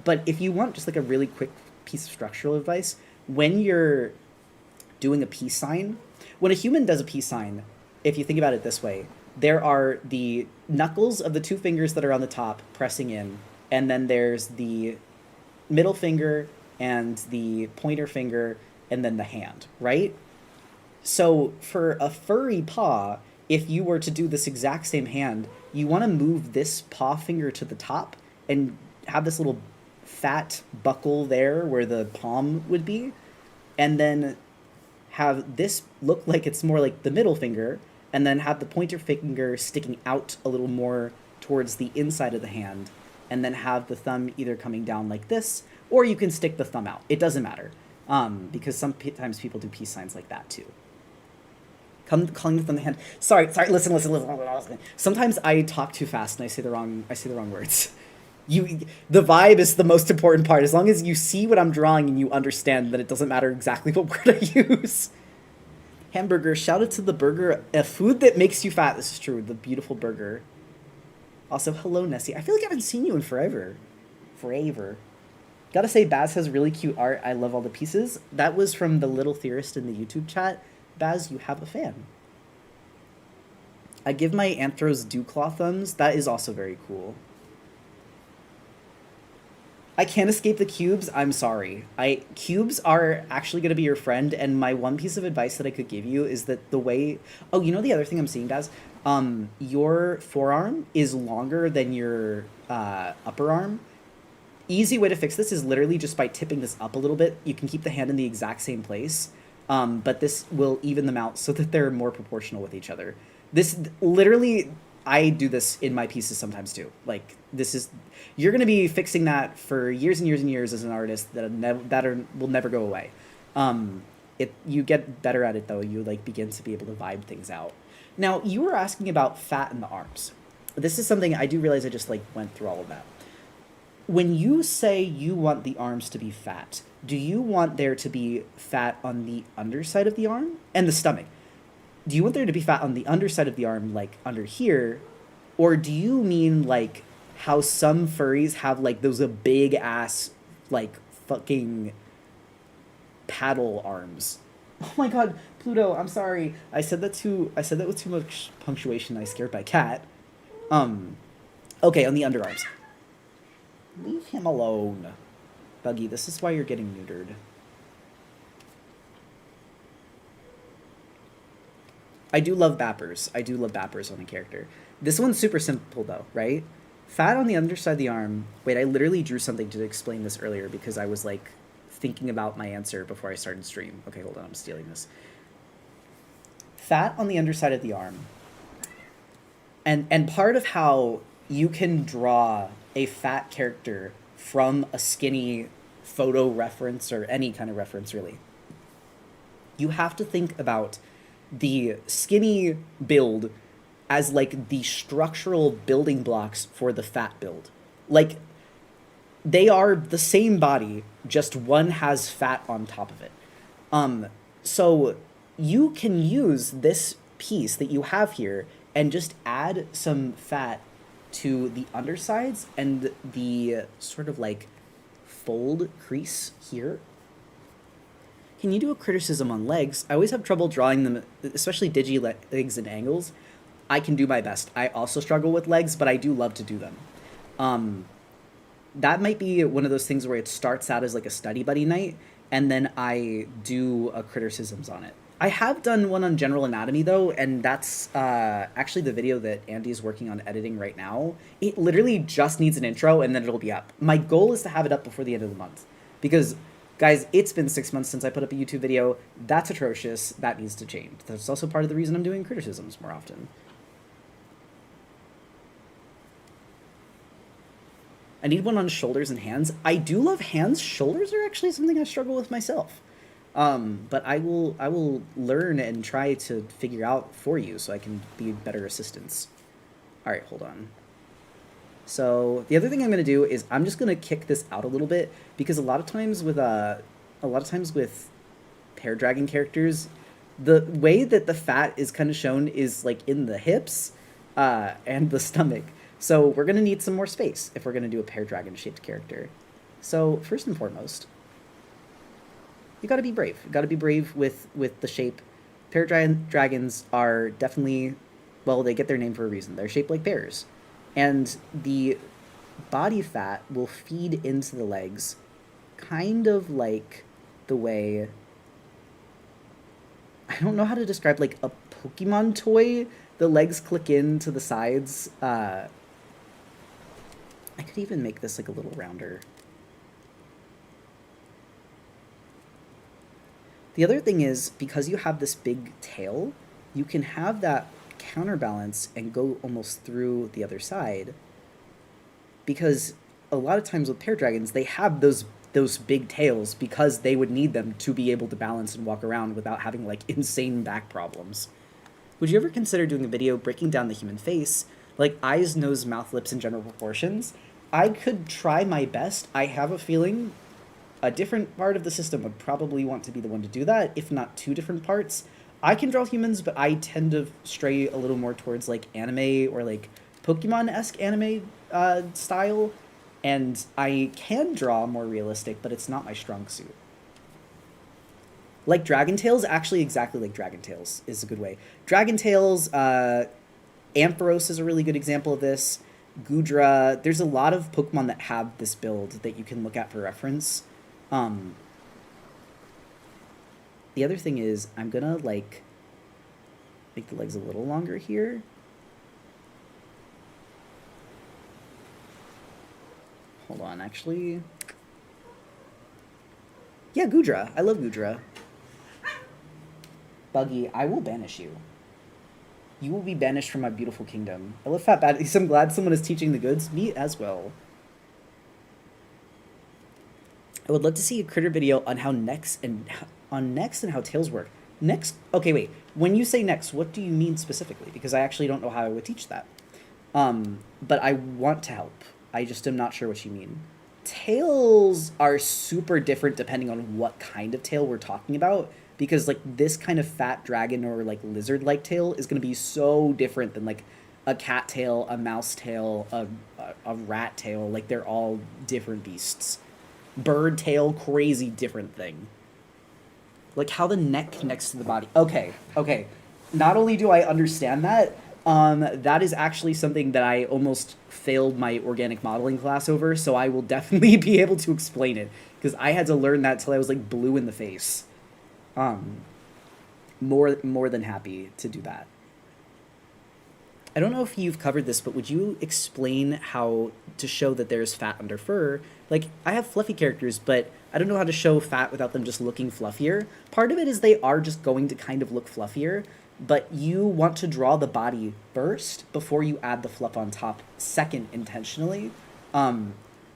But if you want just like a really quick piece of structural advice, when you're doing a peace sign, when a human does a peace sign, if you think about it this way, there are the knuckles of the 2 fingers that are on the top pressing in, and then there's the middle finger and the pointer finger and then the hand, right? So for a furry paw, if you were to do this exact same hand, you want to move this paw finger to the top and have this little fat buckle there where the palm would be, and then have this look like it's more like the middle finger, and then have the pointer finger sticking out a little more towards the inside of the hand, and then have the thumb either coming down like this, or you can stick the thumb out. It doesn't matter, because sometimes people do peace signs like that too. Calling the thumb the hand. Sorry. Listen. Sometimes I talk too fast and I say the wrong words. The vibe is the most important part. As long as you see what I'm drawing and you understand that it doesn't matter exactly what word I use. Hamburger, shout out to the burger, a food that makes you fat. This is true, the beautiful burger. Also, hello, Nessie. I feel like I haven't seen you in forever. Gotta say, Baz has really cute art. I love all the pieces. That was from the Little Theorist in the YouTube chat. Baz, you have a fan. I give my anthros dew-claw thumbs. That is also very cool. I can't escape the cubes. I'm sorry. Cubes are actually going to be your friend, and my one piece of advice that I could give you is that the way... Oh, you know the other thing I'm seeing, Daz? Your forearm is longer than your upper arm. Easy way to fix this is literally just by tipping this up a little bit. You can keep the hand in the exact same place, but this will even them out so that they're more proportional with each other. This literally... I do this in my pieces sometimes too. Like, this is... You're going to be fixing that for years and years and years as an artist that will never go away. You get better at it, though. You, like, begin to be able to vibe things out. Now, you were asking about fat in the arms. This is something I do realize I just, like, went through all of that. When you say you want the arms to be fat, do you want there to be fat on the underside of the arm? And the stomach. Do you want there to be fat on the underside of the arm, like under here? Or do you mean like how some furries have like those big ass, like fucking paddle arms? Oh my god, Pluto, I'm sorry. I said that with too much punctuation. I scared my cat. Okay, on the underarms. Leave him alone. Buggy, this is why you're getting neutered. I do love bappers. On a character. This one's super simple though, right? Fat on the underside of the arm. Wait, I literally drew something to explain this earlier because I was like thinking about my answer before I started stream. Okay, hold on, I'm stealing this. Fat on the underside of the arm. And part of how you can draw a fat character from a skinny photo reference or any kind of reference really. You have to think about the skinny build as like the structural building blocks for the fat build. Like, they are the same body, just one has fat on top of it. So you can use this piece that you have here and just add some fat to the undersides and the sort of like fold crease here. Can you do a criticism on legs? I always have trouble drawing them, especially digi legs and angles. I can do my best. I also struggle with legs, but I do love to do them. That might be one of those things where it starts out as like a study buddy night, and then I do a criticisms on it. I have done one on general anatomy though, and that's actually the video that Andy is working on editing right now. It literally just needs an intro and then it'll be up. My goal is to have it up before the end of the month because, guys, it's been 6 months since I put up a YouTube video. That's atrocious. That needs to change. That's also part of the reason I'm doing criticisms more often. I need one on shoulders and hands. I do love hands. Shoulders are actually something I struggle with myself. But I will learn and try to figure out for you so I can be better assistants. All right, hold on. So the other thing I'm gonna do is I'm just gonna kick this out a little bit because a lot of times with pair dragon characters, the way that the fat is kind of shown is like in the hips, and the stomach. So we're gonna need some more space if we're gonna do a pair dragon shaped character. So first and foremost, you gotta be brave. You gotta be brave with the shape. Dragons are definitely, well, they get their name for a reason. They're shaped like bears, and the body fat will feed into the legs, kind of like the way, I don't know how to describe, like a Pokemon toy. The legs click into the sides. I could even make this like a little rounder. The other thing is, because you have this big tail, you can have that counterbalance and go almost through the other side. Because a lot of times with pair dragons, they have those big tails because they would need them to be able to balance and walk around without having like insane back problems. Would you ever consider doing a video breaking down the human face, like eyes, nose, mouth, lips, and general proportions? I could try my best. I have a feeling a different part of the system would probably want to be the one to do that, if not two different parts. I can draw humans, but I tend to stray a little more towards like anime or like Pokemon-esque anime style, and I can draw more realistic, but it's not my strong suit. Like Dragon Tales, actually exactly like Dragon Tales is a good way. Dragon Tales, Ampharos is a really good example of this. Gudra, there's a lot of Pokemon that have this build that you can look at for reference. The other thing is, I'm gonna like make the legs a little longer here. Hold on, actually. Yeah, Gudra. I love Gudra. Buggy, I will banish you. You will be banished from my beautiful kingdom. I love Fat Baddies. I'm glad someone is teaching the goods. Me as well. I would love to see a critter video on how necks and how tails work. Necks? Okay, wait. When you say necks, what do you mean specifically? Because I actually don't know how I would teach that. But I want to help. I just am not sure what you mean. Tails are super different depending on what kind of tail we're talking about, because like this kind of fat dragon or like lizard-like tail is going to be so different than like a cat tail, a mouse tail, a rat tail. Like they're all different beasts. Bird tail, crazy different thing. Like how the neck connects to the body. Okay. Not only do I understand that, that is actually something that I almost failed my organic modeling class over, so I will definitely be able to explain it, because I had to learn that till I was like blue in the face. More than happy to do that. I don't know if you've covered this, but would you explain how to show that there's fat under fur? Like, I have fluffy characters, but I don't know how to show fat without them just looking fluffier. Part of it is they are just going to kind of look fluffier, but you want to draw the body first before you add the fluff on top second intentionally.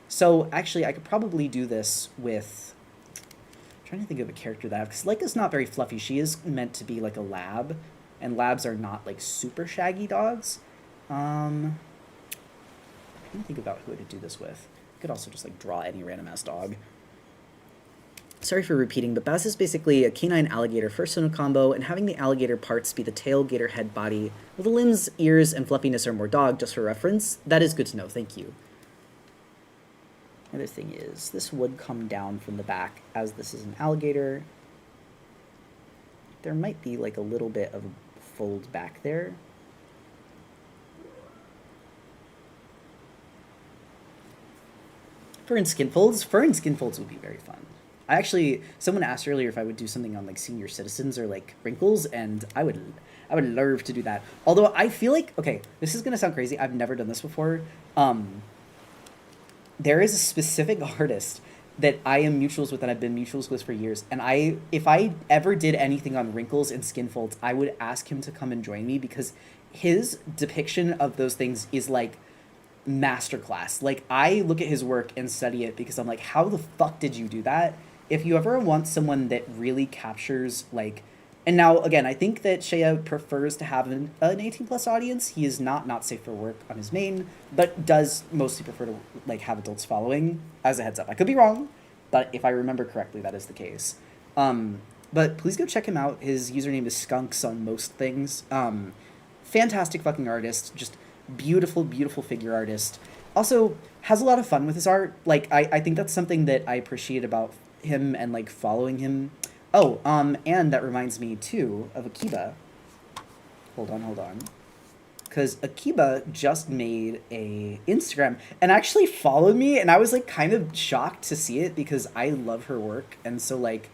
So actually I could probably do this with, I'm trying to think of a character that I have, because Leica's not very fluffy. She is meant to be like a lab, and labs are not like super shaggy dogs. I'm trying to think about who to do this with. I could also just like draw any random ass dog. Sorry for repeating, but Bass is basically a canine alligator first in a combo, and having the alligator parts be the tail, gator, head, body, while the limbs, ears, and fluffiness are more dog, just for reference. That is good to know, thank you. Another thing is, this would come down from the back, as this is an alligator. There might be like a little bit of a fold back there. Fur and skin folds? Fur and skin folds would be very fun. I actually, someone asked earlier if I would do something on like senior citizens or like wrinkles, and I would love to do that. Although I feel like, okay, this is gonna sound crazy. I've never done this before. There is a specific artist that I am mutuals with and I've been mutuals with for years. And if I ever did anything on wrinkles and skin folds, I would ask him to come and join me, because his depiction of those things is like masterclass. Like, I look at his work and study it because I'm like, how the fuck did you do that? If you ever want someone that really captures, like, and now again, I think that Shea prefers to have an 18 plus audience. He is not safe for work on his main, but does mostly prefer to like have adults following. As a heads up, I could be wrong, but if I remember correctly, that is the case. But please go check him out. His username is Skunks on most things. Fantastic fucking artist, just beautiful, beautiful figure artist. Also has a lot of fun with his art. Like I think that's something that I appreciate about him and like following him. Oh, and that reminds me too of Akiba. Hold on. Because Akiba just made a Instagram and actually followed me, and I was like kind of shocked to see it because I love her work, and so like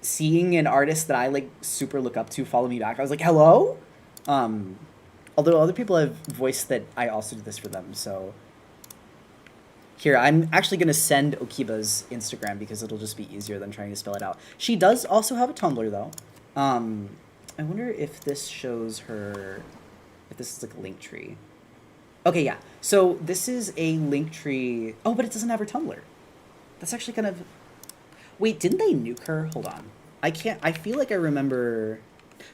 seeing an artist that I like super look up to follow me back, I was like, hello. Although other people have voiced that I also do this for them, so here I'm actually gonna send Okiba's Instagram because it'll just be easier than trying to spell it out. She does also have a Tumblr though. I wonder if this shows her, if this is like a link tree. Okay, yeah. So this is a link tree. Oh, but it doesn't have her Tumblr. That's actually kind of. Wait, didn't they nuke her? Hold on. I can't. I feel like I remember.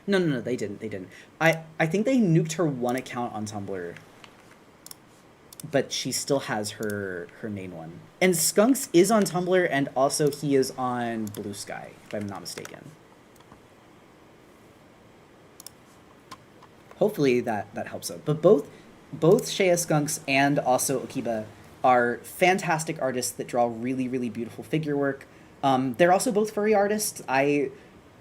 No, they didn't. I think they nuked her one account on Tumblr, but she still has her main one. And Skunks is on Tumblr, and also he is on Blue Sky, if I'm not mistaken. Hopefully that helps out. But both Shea Skunks and also Akiba are fantastic artists that draw really, really beautiful figure work. They're also both furry artists. I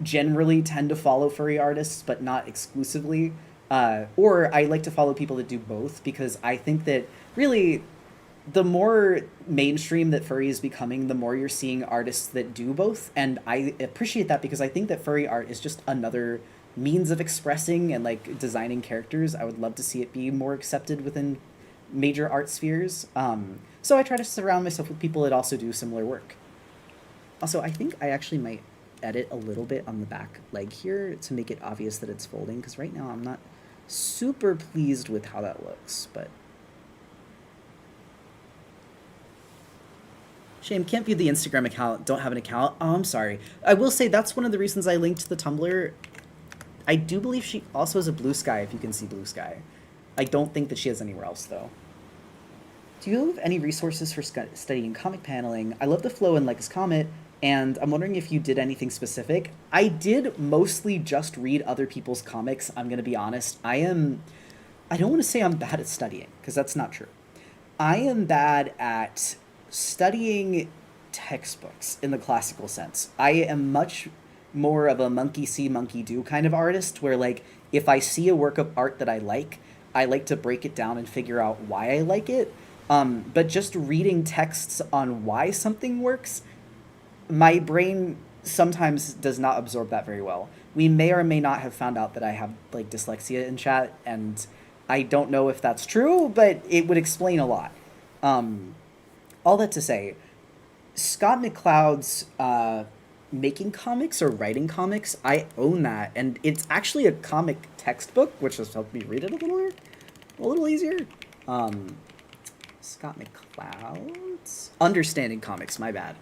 generally tend to follow furry artists, but not exclusively. Or I like to follow people that do both because I think that really the more mainstream that furry is becoming, the more you're seeing artists that do both. And I appreciate that because I think that furry art is just another means of expressing and like designing characters. I would love to see it be more accepted within major art spheres. So I try to surround myself with people that also do similar work. Also, I think I actually might edit a little bit on the back leg here to make it obvious that it's folding, because right now I'm not super pleased with how that looks, but shame, can't view the Instagram account, don't have an account. Oh, I'm sorry. I will say that's one of the reasons I linked to the Tumblr. I do believe she also has a Blue Sky, if you can see Blue Sky. I don't think that she has anywhere else, though. Do you have any resources for studying comic paneling? I love the flow in Lex Comet, and I'm wondering if you did anything specific. I did mostly just read other people's comics, I'm going to be honest. I don't want to say I'm bad at studying, because that's not true. I am bad at studying textbooks in the classical sense. I am much more of a monkey see, monkey do kind of artist, where like if I see a work of art that I like to break it down and figure out why I like it. But just reading texts on why something works, my brain sometimes does not absorb that very well. We may or may not have found out that I have like dyslexia in chat, and I don't know if that's true, but it would explain a lot. All that to say, Scott McCloud's making comics or writing comics, I own that, and it's actually a comic textbook, which has helped me read it a little easier. Scott McCloud's Understanding Comics, my bad.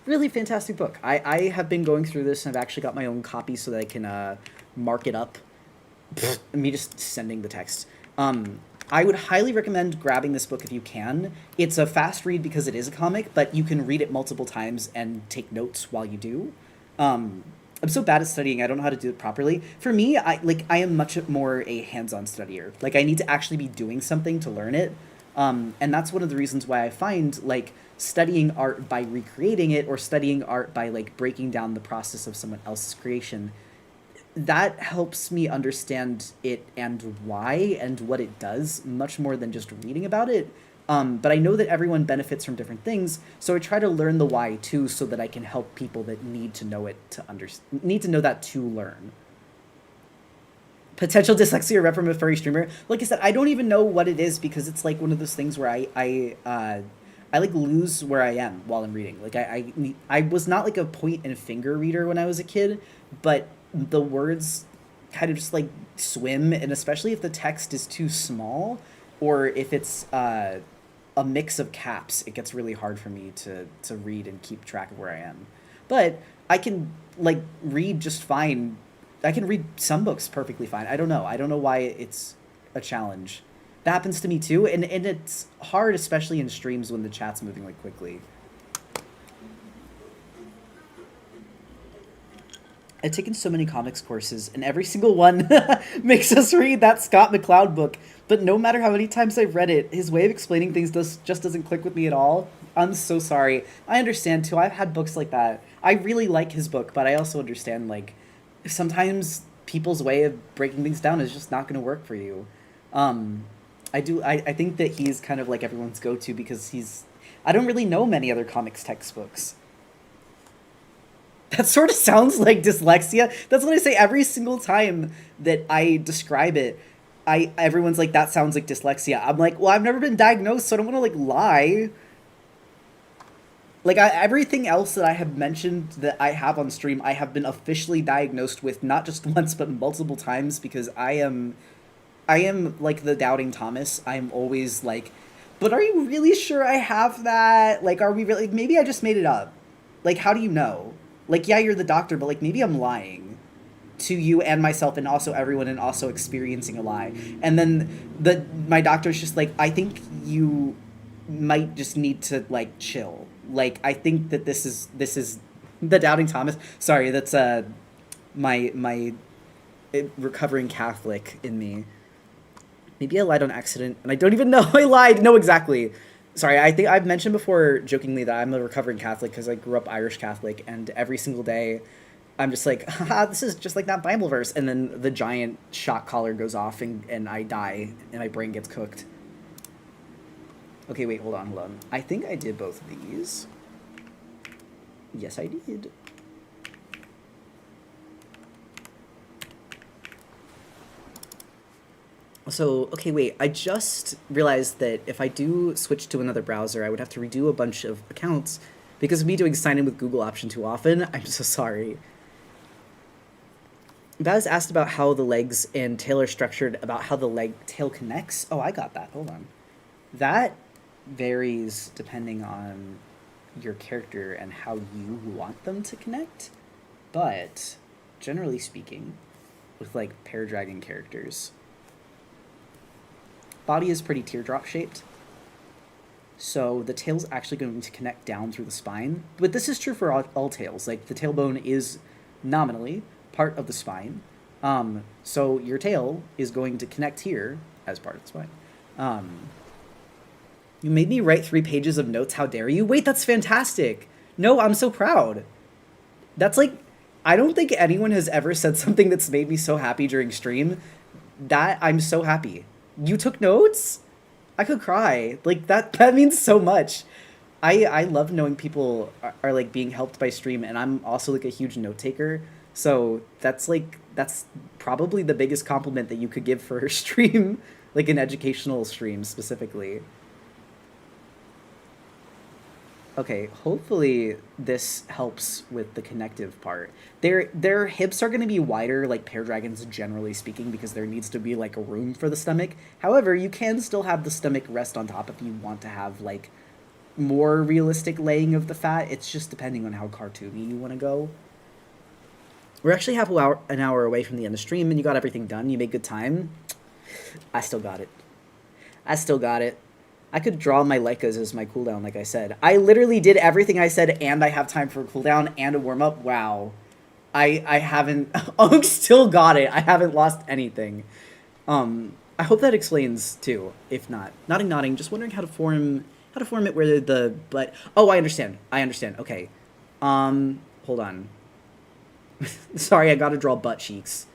Really fantastic book. I have been going through this, and I've actually got my own copy so that I can mark it up. Me just sending the text. I would highly recommend grabbing this book if you can. It's a fast read because it is a comic, but you can read it multiple times and take notes while you do. I'm so bad at studying, I don't know how to do it properly. For me, I am much more a hands-on studier. Like, I need to actually be doing something to learn it. And that's one of the reasons why I find, like, studying art by recreating it or studying art by, like, breaking down the process of someone else's creation, that helps me understand it and why and what it does much more than just reading about it. But I know that everyone benefits from different things, so I try to learn the why too, so that I can help people that need to know it need to know that to learn. Potential dyslexia rep from a furry streamer. Like I said, I don't even know what it is because it's like one of those things where I like lose where I am while I'm reading. Like I was not like a point and finger reader when I was a kid, but the words kind of just like swim, and especially if the text is too small, or if it's a mix of caps, it gets really hard for me to read and keep track of where I am. But I can like read just fine. I can read some books perfectly fine. I don't know. I don't know why it's a challenge. That happens to me too, and it's hard, especially in streams when the chat's moving like quickly. I've taken so many comics courses, and every single one makes us read that Scott McCloud book. But no matter how many times I've read it, his way of explaining things just doesn't click with me at all. I'm so sorry. I understand too. I've had books like that. I really like his book, but I also understand like sometimes people's way of breaking things down is just not going to work for you. I do. I think that he's kind of like everyone's go-to because he's. I don't really know many other comics textbooks. That sort of sounds like dyslexia. That's what I say every single time that I describe it. Everyone's like, that sounds like dyslexia. I'm like, well, I've never been diagnosed, so I don't want to like lie. Like everything else that I have mentioned that I have on stream, I have been officially diagnosed with not just once but multiple times because I am like the doubting Thomas. I'm always like, but are you really sure I have that? Like, are we really? Maybe I just made it up. Like, how do you know? Like, yeah, you're the doctor, but like maybe I'm lying to you and myself and also everyone and also experiencing a lie. And then my doctor's just like, I think you might just need to like chill. Like, I think that this is the doubting Thomas. Sorry, that's my recovering Catholic in me. Maybe I lied on accident and I don't even know I lied. No, exactly. Sorry, I think I've mentioned before jokingly that I'm a recovering Catholic because I grew up Irish Catholic, and every single day I'm just like, haha, this is just like that Bible verse, and then the giant shock collar goes off and I die and my brain gets cooked. Okay, wait, hold on. I think I did both of these. Yes, I did. So, okay, wait, I just realized that if I do switch to another browser, I would have to redo a bunch of accounts because of me doing sign in with Google option too often. I'm so sorry. Baz asked about how the legs and tail are structured, about how the tail connects. Oh, I got that. Hold on. That varies depending on your character and how you want them to connect. But generally speaking, with like Paradragon characters, body is pretty teardrop shaped. So the tail's actually going to connect down through the spine. But this is true for all tails. Like the tailbone is nominally part of the spine. So your tail is going to connect here as part of the spine. You made me write 3 pages of notes. How dare you? Wait, that's fantastic. No, I'm so proud. That's like, I don't think anyone has ever said something that's made me so happy during stream. That I'm so happy. You took notes? I could cry. Like that means so much. I love knowing people are like being helped by stream, and I'm also like a huge note taker. So that's probably the biggest compliment that you could give for her stream, like an educational stream specifically. Okay, hopefully this helps with the connective part. Their hips are going to be wider, like Paradragons generally speaking, because there needs to be like a room for the stomach. However, you can still have the stomach rest on top if you want to have like more realistic laying of the fat. It's just depending on how cartoony you want to go. We're actually an hour away from the end of the stream, and you got everything done. You made good time. I still got it. I could draw my Leikas as my cooldown, like I said. I literally did everything I said, and I have time for a cooldown and a warm-up. Wow. I haven't... Oh, still got it. I haven't lost anything. I hope that explains, too. If not. Nodding. Just wondering how to form it where the butt... Oh, I understand. Okay. Hold on. Sorry, I gotta draw butt cheeks.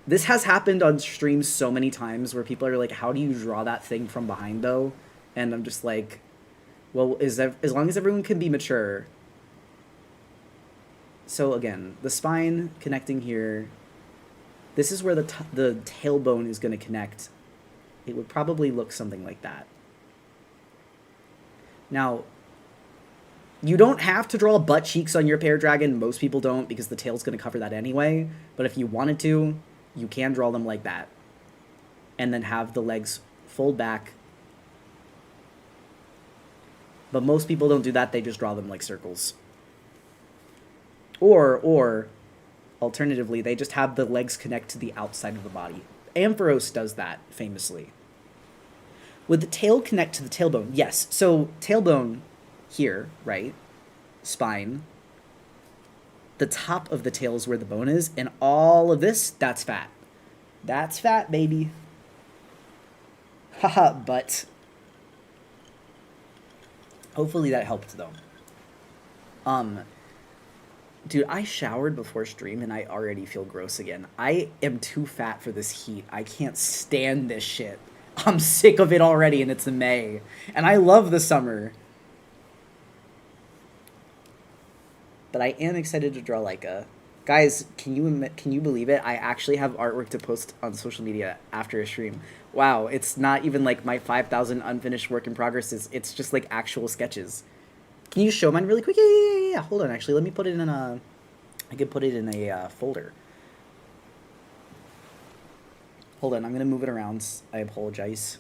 This has happened on streams so many times where people are like, how do you draw that thing from behind, though? And I'm just like, well, as long as everyone can be mature. So again, the spine connecting here. This is where the tailbone is going to connect. It would probably look something like that. Now, you don't have to draw butt cheeks on your Paradragon. Most people don't because the tail's going to cover that anyway. But if you wanted to, you can draw them like that. And then have the legs fold back. But most people don't do that, they just draw them like circles. Or alternatively, they just have the legs connect to the outside of the body. Ampharos does that famously. Would the tail connect to the tailbone? Yes. So tailbone here, right? Spine. The top of the tail is where the bone is, and all of this, that's fat. That's fat, baby. Haha, but hopefully that helped though. Dude, I showered before stream and I already feel gross again. I am too fat for this heat. I can't stand this shit. I'm sick of it already and it's May. And I love the summer. But I am excited to draw Laika. Guys, can you believe it? I actually have artwork to post on social media after a stream. Wow, it's not even like my 5,000 unfinished work in progress. It's just like actual sketches. Can you show mine really quick? Yeah. Hold on, actually, let me put it in a... I could put it in a folder. Hold on, I'm gonna move it around. I apologize.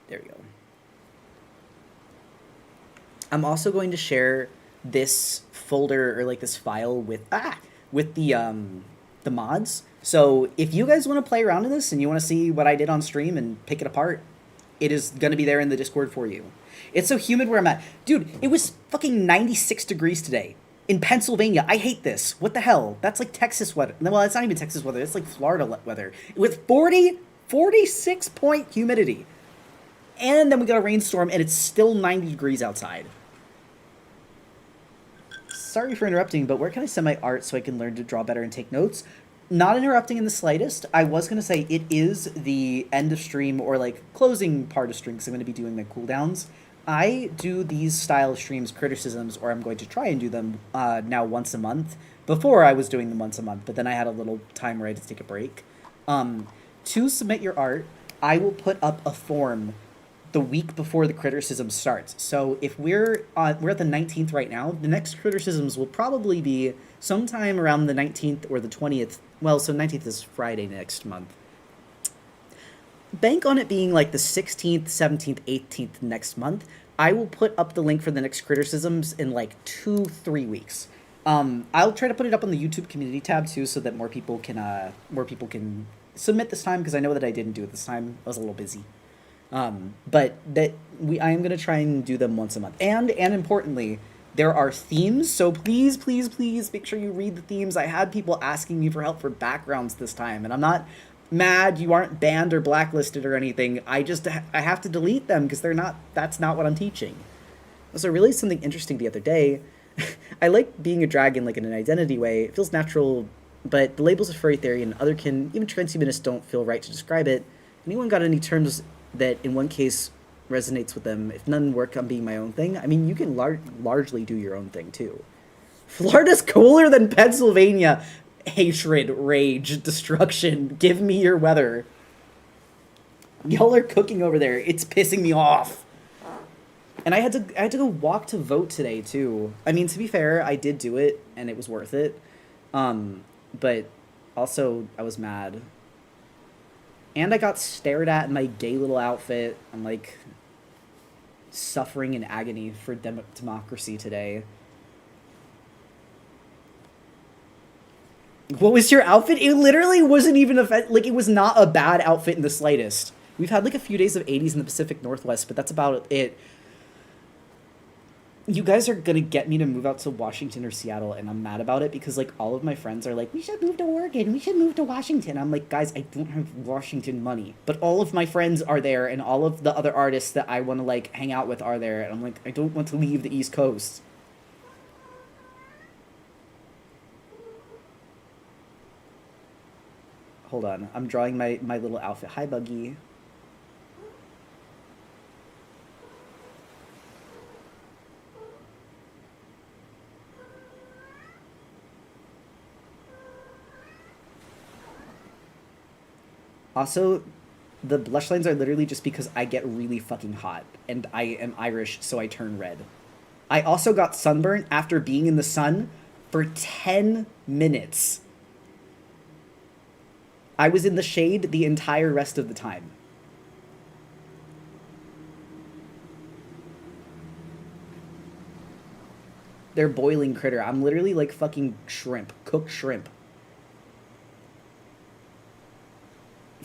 There we go. I'm also going to share this folder or like this file with the mods. So if you guys want to play around in this and you want to see what I did on stream and pick it apart, it is going to be there in the Discord for you. It's so humid where I'm at. Dude, it was fucking 96 degrees today in Pennsylvania. I hate this. What the hell? That's like Texas weather. Well, it's not even Texas weather. It's like Florida weather. With 46-point humidity. And then we got a rainstorm and it's still 90 degrees outside. Sorry for interrupting, but where can I send my art so I can learn to draw better and take notes? Not interrupting in the slightest. I was going to say it is the end of stream or like closing part of stream because I'm going to be doing my cooldowns. I do these style of streams, criticisms, or I'm going to try and do them now once a month. Before I was doing them once a month, but then I had a little time where I had to take a break. To submit your art, I will put up a form the week before the criticism starts. So if we're at the 19th right now, the next criticisms will probably be sometime around the 19th or the 20th. Well, so 19th is Friday next month. Bank on it being like the 16th, 17th, 18th next month. I will put up the link for the next criticisms in like 2-3 weeks. I'll try to put it up on the YouTube community tab too, so that more people can submit this time, because I know that I didn't do it this time. I was a little busy. But I am gonna try and do them once a month. And importantly, there are themes, so please make sure you read the themes. I had people asking me for help for backgrounds this time, and I'm not mad. You aren't banned or blacklisted or anything. I have to delete them because that's not what I'm teaching. So really something interesting the other day. I like being a dragon like in an identity way. It feels natural, but the labels of furry theory and other even transhumanists don't feel right to describe it. Anyone got any terms that in one case resonates with them? If none work on being my own thing, I mean, you can largely do your own thing too. Florida's cooler than Pennsylvania. Hatred, rage, destruction. Give me your weather. Y'all are cooking over there. It's pissing me off. And I had to go walk to vote today too. I mean, to be fair, I did do it and it was worth it. But also I was mad. And I got stared at in my gay little outfit. I'm like suffering in agony for democracy today. What was your outfit? It literally wasn't even like, it was not a bad outfit in the slightest. We've had like a few days of 80s in the Pacific Northwest, but that's about it. You guys are gonna get me to move out to Washington or Seattle, and I'm mad about it because like all of my friends are like, we should move to Oregon, we should move to Washington. I'm like, guys, I don't have Washington money, but all of my friends are there, and all of the other artists that I want to like hang out with are there, and I'm like, I don't want to leave the East Coast. Hold on, I'm drawing my little outfit. Hi, Buggy. Also, the blush lines are literally just because I get really fucking hot, and I am Irish, so I turn red. I also got sunburnt after being in the sun for 10 minutes. I was in the shade the entire rest of the time. They're boiling critter. I'm literally like fucking shrimp, cooked shrimp.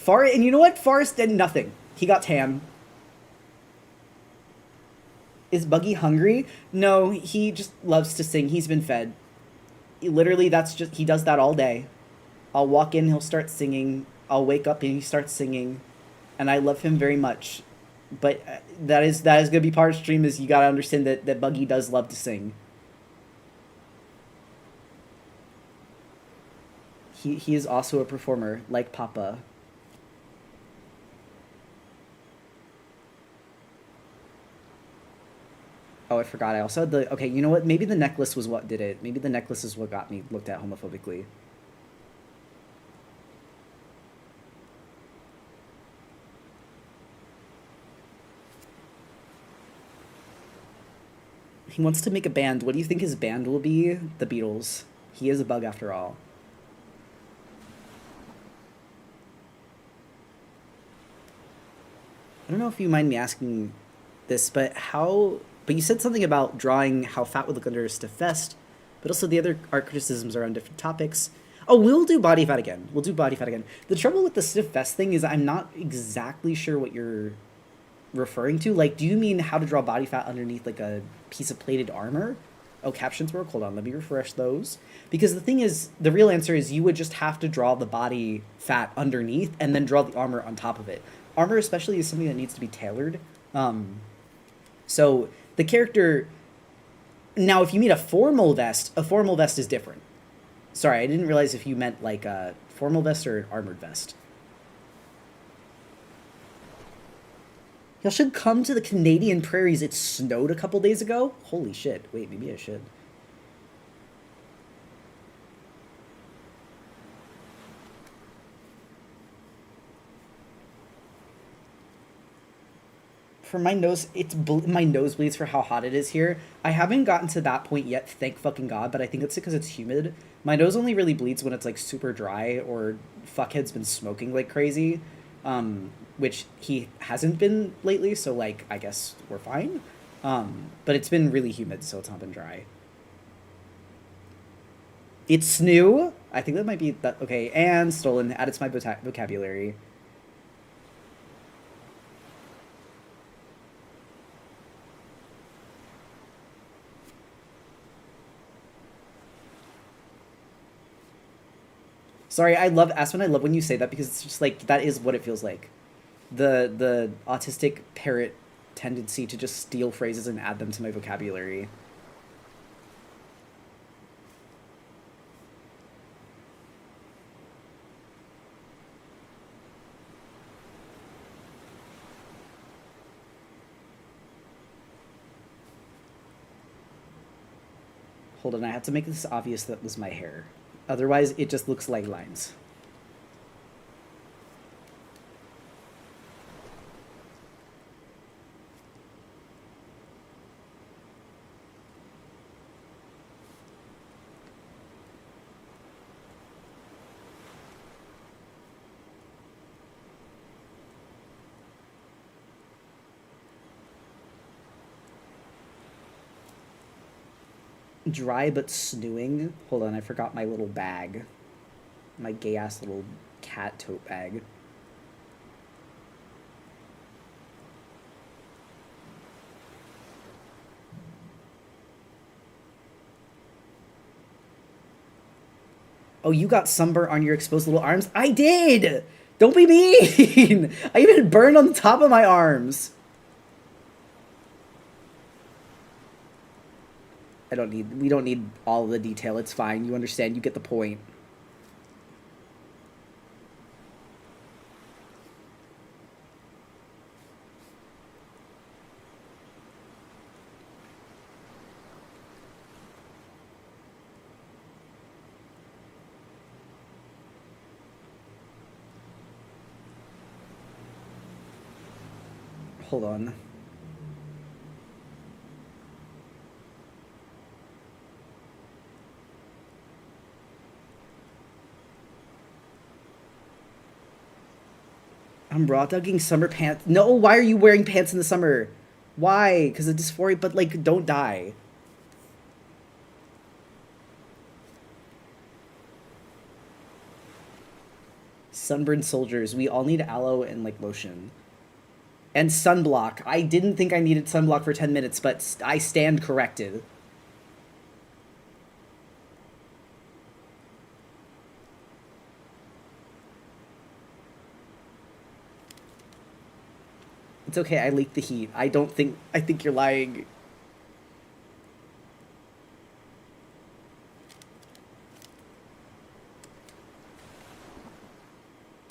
And you know what? Forrest did nothing. He got tan. Is Buggy hungry? No, he just loves to sing. He's been fed. Literally, that's just, he does that all day. I'll walk in, he'll start singing. I'll wake up and he starts singing. And I love him very much. But that is gonna be part of stream, is you gotta understand that Buggy does love to sing. He is also a performer, like Papa. Oh, I forgot. I also had the... Okay, you know what? Maybe the necklace was what did it. Maybe the necklace is what got me looked at homophobically. He wants to make a band. What do you think his band will be? The Beatles. He is a bug after all. I don't know if you mind me asking this, but how... But you said something about drawing how fat would look under a stiff vest, but also the other art criticisms are on different topics. Oh, we'll do body fat again. We'll do body fat again. The trouble with the stiff vest thing is I'm not exactly sure what you're referring to. Like, do you mean how to draw body fat underneath like a piece of plated armor? Oh, captions work. Hold on, let me refresh those. Because the thing is, the real answer is you would just have to draw the body fat underneath and then draw the armor on top of it. Armor especially is something that needs to be tailored. So the character... Now, if you mean a formal vest is different. Sorry, I didn't realize if you meant like a formal vest or an armored vest. Y'all should come to the Canadian prairies. It snowed a couple days ago. Holy shit. Wait, maybe I should. For my nose, my nose bleeds for how hot it is here. I haven't gotten to that point yet, thank fucking god, but I think it's because it's humid. My nose only really bleeds when it's like super dry or fuckhead's been smoking like crazy, which he hasn't been lately, so like I guess we're fine. But it's been really humid, so it's not been dry. It's new. I think that might be that. Okay, and stolen. Added to my vocabulary. Sorry, I love Aspen. I love when you say that because it's just like that is what it feels like. The autistic parrot tendency to just steal phrases and add them to my vocabulary. Hold on, I have to make this obvious that was my hair. Otherwise, it just looks like lines. Dry but snewing. Hold on, I forgot my little bag. My gay-ass little cat tote bag. Oh, you got sunburnt on your exposed little arms? I did! Don't be mean! I even burned on the top of my arms. We don't need all the detail. It's fine. You understand. You get the point. Hold on. I'm raw dogging summer pants. No, why are you wearing pants in the summer? Why? Because of dysphoria, but like, don't die. Sunburned soldiers. We all need aloe and like lotion. And sunblock. I didn't think I needed sunblock for 10 minutes, but I stand corrected. It's okay, I leaked the heat. I think you're lying.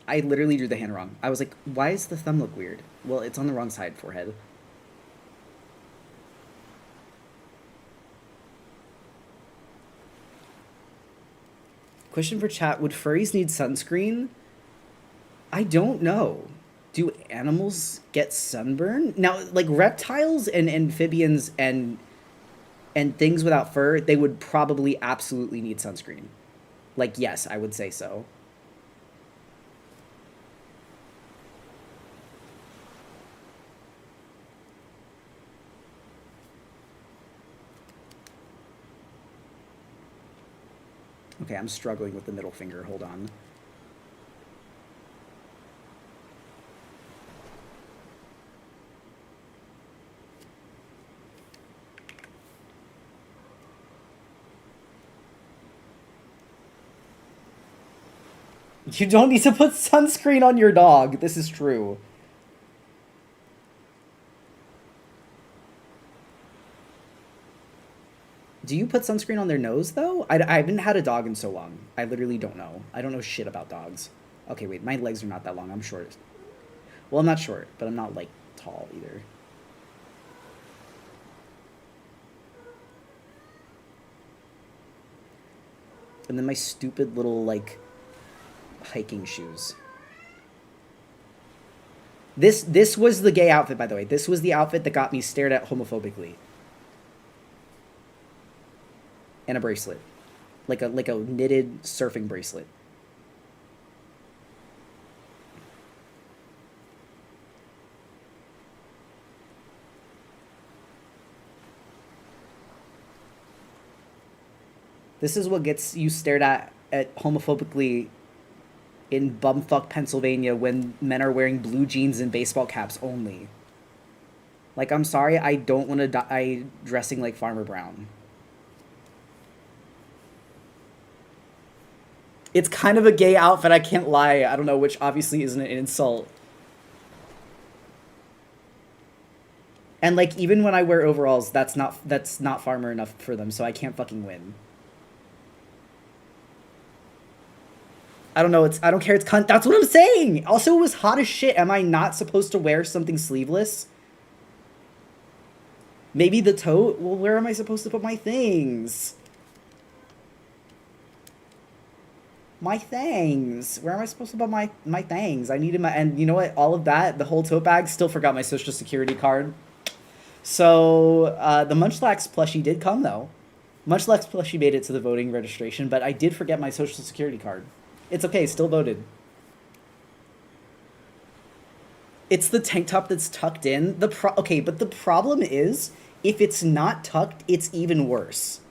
I literally drew the hand wrong. I was like, why does the thumb look weird? Well, it's on the wrong side, forehead. Question for chat, would furries need sunscreen? I don't know. Do animals get sunburn? Now, like reptiles and amphibians and things without fur, they would probably absolutely need sunscreen. Like, yes, I would say so. Okay, I'm struggling with the middle finger. Hold on. You don't need to put sunscreen on your dog. This is true. Do you put sunscreen on their nose, though? I haven't had a dog in so long. I literally don't know. I don't know shit about dogs. Okay, wait. My legs are not that long. I'm short. Well, I'm not short, but I'm not, like, tall either. And then my stupid little, like, hiking shoes. This was the gay outfit, by the way. This was the outfit that got me stared at homophobically. And a bracelet. Like a knitted surfing bracelet. This is what gets you stared at homophobically in bumfuck Pennsylvania when men are wearing blue jeans and baseball caps only. Like, I'm sorry, I don't want to die dressing like Farmer Brown. It's kind of a gay outfit, I can't lie. I don't know, which obviously isn't an insult. And, like, even when I wear overalls, that's not farmer enough for them, so I can't fucking win. I don't know, I don't care, it's cunt. That's what I'm saying! Also, it was hot as shit. Am I not supposed to wear something sleeveless? Maybe the tote? Well, where am I supposed to put my things? My things. Where am I supposed to put my things? I needed my... And you know what? All of that, the whole tote bag, still forgot my social security card. So, the Munchlax plushie did come, though. Munchlax plushie made it to the voting registration, but I did forget my social security card. It's okay, still voted. It's the tank top that's tucked in. Okay, but the problem is, if it's not tucked, it's even worse.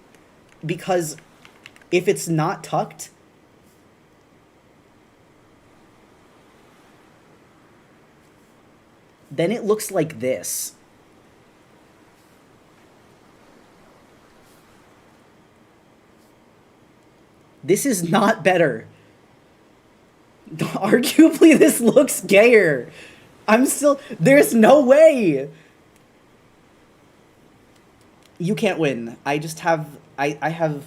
Because if it's not tucked... then it looks like this. This is not better. Arguably, this looks gayer. I'm still... There's no way! You can't win. I just have... I have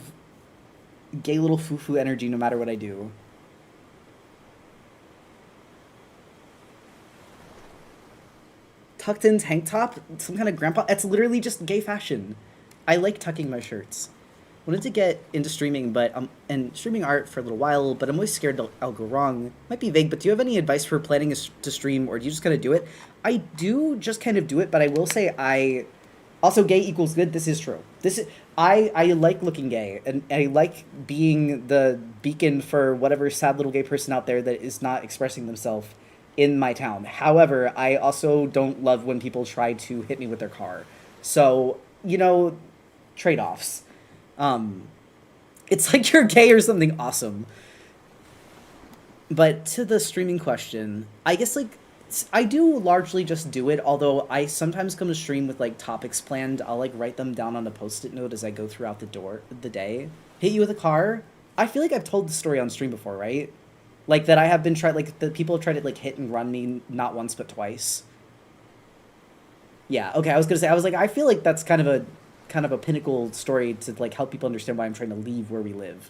gay little foo-foo energy no matter what I do. Tucked in tank top? Some kind of grandpa... It's literally just gay fashion. I like tucking my shirts. Wanted to get into streaming, but and streaming art for a little while, but I'm always scared I'll go wrong. Might be vague, but do you have any advice for planning to stream, or do you just kind of do it? I do just kind of do it, but I will say also gay equals good. This is true. I like looking gay, and I like being the beacon for whatever sad little gay person out there that is not expressing themselves in my town. However, I also don't love when people try to hit me with their car. So, you know, trade-offs. It's like you're gay or something awesome. But to the streaming question, I guess like I do largely just do it. Although I sometimes come to stream with like topics planned. I'll like write them down on a post-it note as I go throughout the day. Hit you with a car. I feel like I've told the story on stream before, right? Like that I have been tried like the people have tried to like hit and run me not once but twice. Yeah. Okay. I was gonna say I was like I feel like that's kind of a pinnacle story to like help people understand why I'm trying to leave where we live.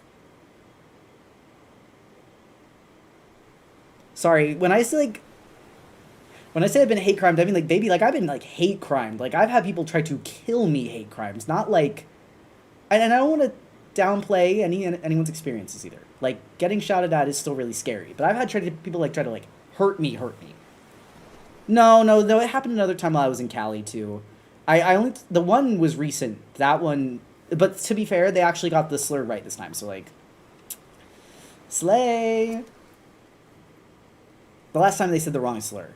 Sorry, when I say I've been hate crimed, I mean like baby, like I've been like hate crimed. Like I've had people try to kill me hate crimes, not like, and I don't want to downplay anyone's experiences either. Like getting shouted at is still really scary, but I've had people like try to like hurt me. No, no, no. It happened another time while I was in Cali too. I only the one was recent. That one, but to be fair, they actually got the slur right this time. So like, slay. The last time they said the wrong slur.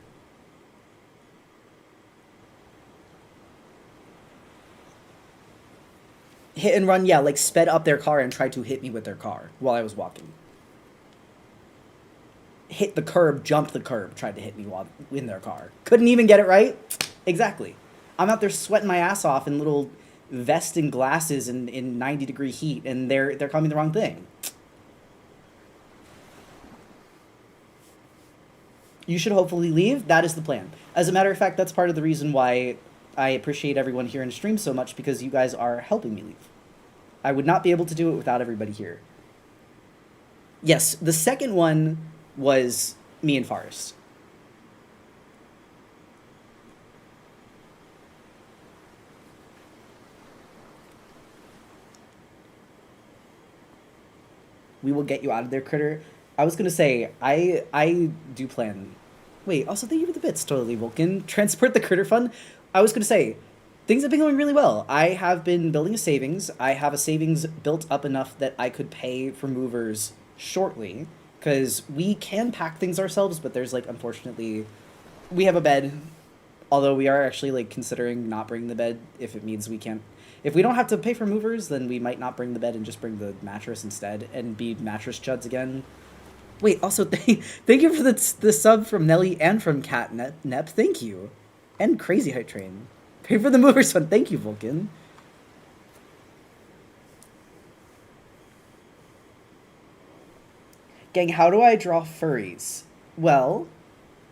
Hit and run, yeah, like sped up their car and tried to hit me with their car while I was walking. Hit the curb, jumped the curb, tried to hit me while in their car. Couldn't even get it right. Exactly. I'm out there sweating my ass off in little vest and glasses in 90-degree heat, and they're calling me the wrong thing. You should hopefully leave. That is the plan. As a matter of fact, that's part of the reason why I appreciate everyone here in stream so much because you guys are helping me leave. I would not be able to do it without everybody here. Yes, the second one was me and Forrest. We will get you out of there, critter. I was gonna say I do plan. Wait, also thank you for the bits, totally Vulcan. Transport the critter fund. I was gonna say things have been going really well. I have been building a savings. I have a savings built up enough that I could pay for movers shortly because we can pack things ourselves, but there's like unfortunately we have a bed. Although we are actually like considering not bringing the bed if it means we can't. If we don't have to pay for movers, then we might not bring the bed and just bring the mattress instead and be mattress chuds again. Wait, also thank you for the sub from Nelly and from Catnep. Thank you, and Crazy Height Train. Pay for the movers fund. Thank you, Vulcan. Gang, how do I draw furries? Well,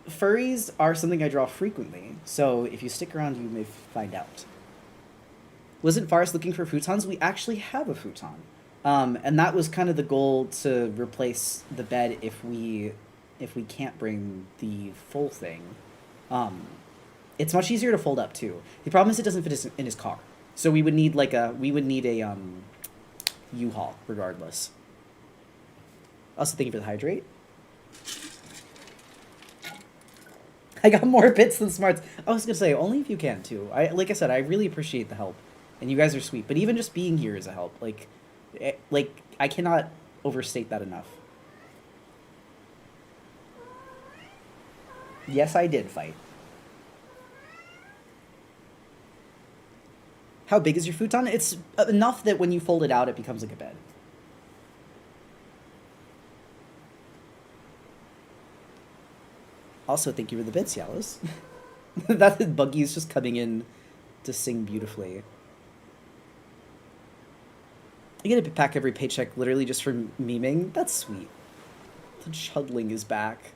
furries are something I draw frequently, so if you stick around, you may find out. Wasn't Forrest looking for futons? We actually have a futon. And that was kind of the goal to replace the bed if we can't bring the full thing. It's much easier to fold up too. The problem is it doesn't fit in his car, so we would need a U-Haul regardless. Also, thank you for the hydrate. I got more bits than smarts. I was gonna say only if you can too. Like I said, I really appreciate the help, and you guys are sweet. But even just being here is a help. Like I cannot overstate that enough. Yes, I did fight. How big is your futon? It's enough that when you fold it out, it becomes like a bed. Also, thank you for the bits, Yellows. That Buggy is just coming in to sing beautifully. I get a pack every paycheck literally just for memeing. That's sweet. The chudling is back.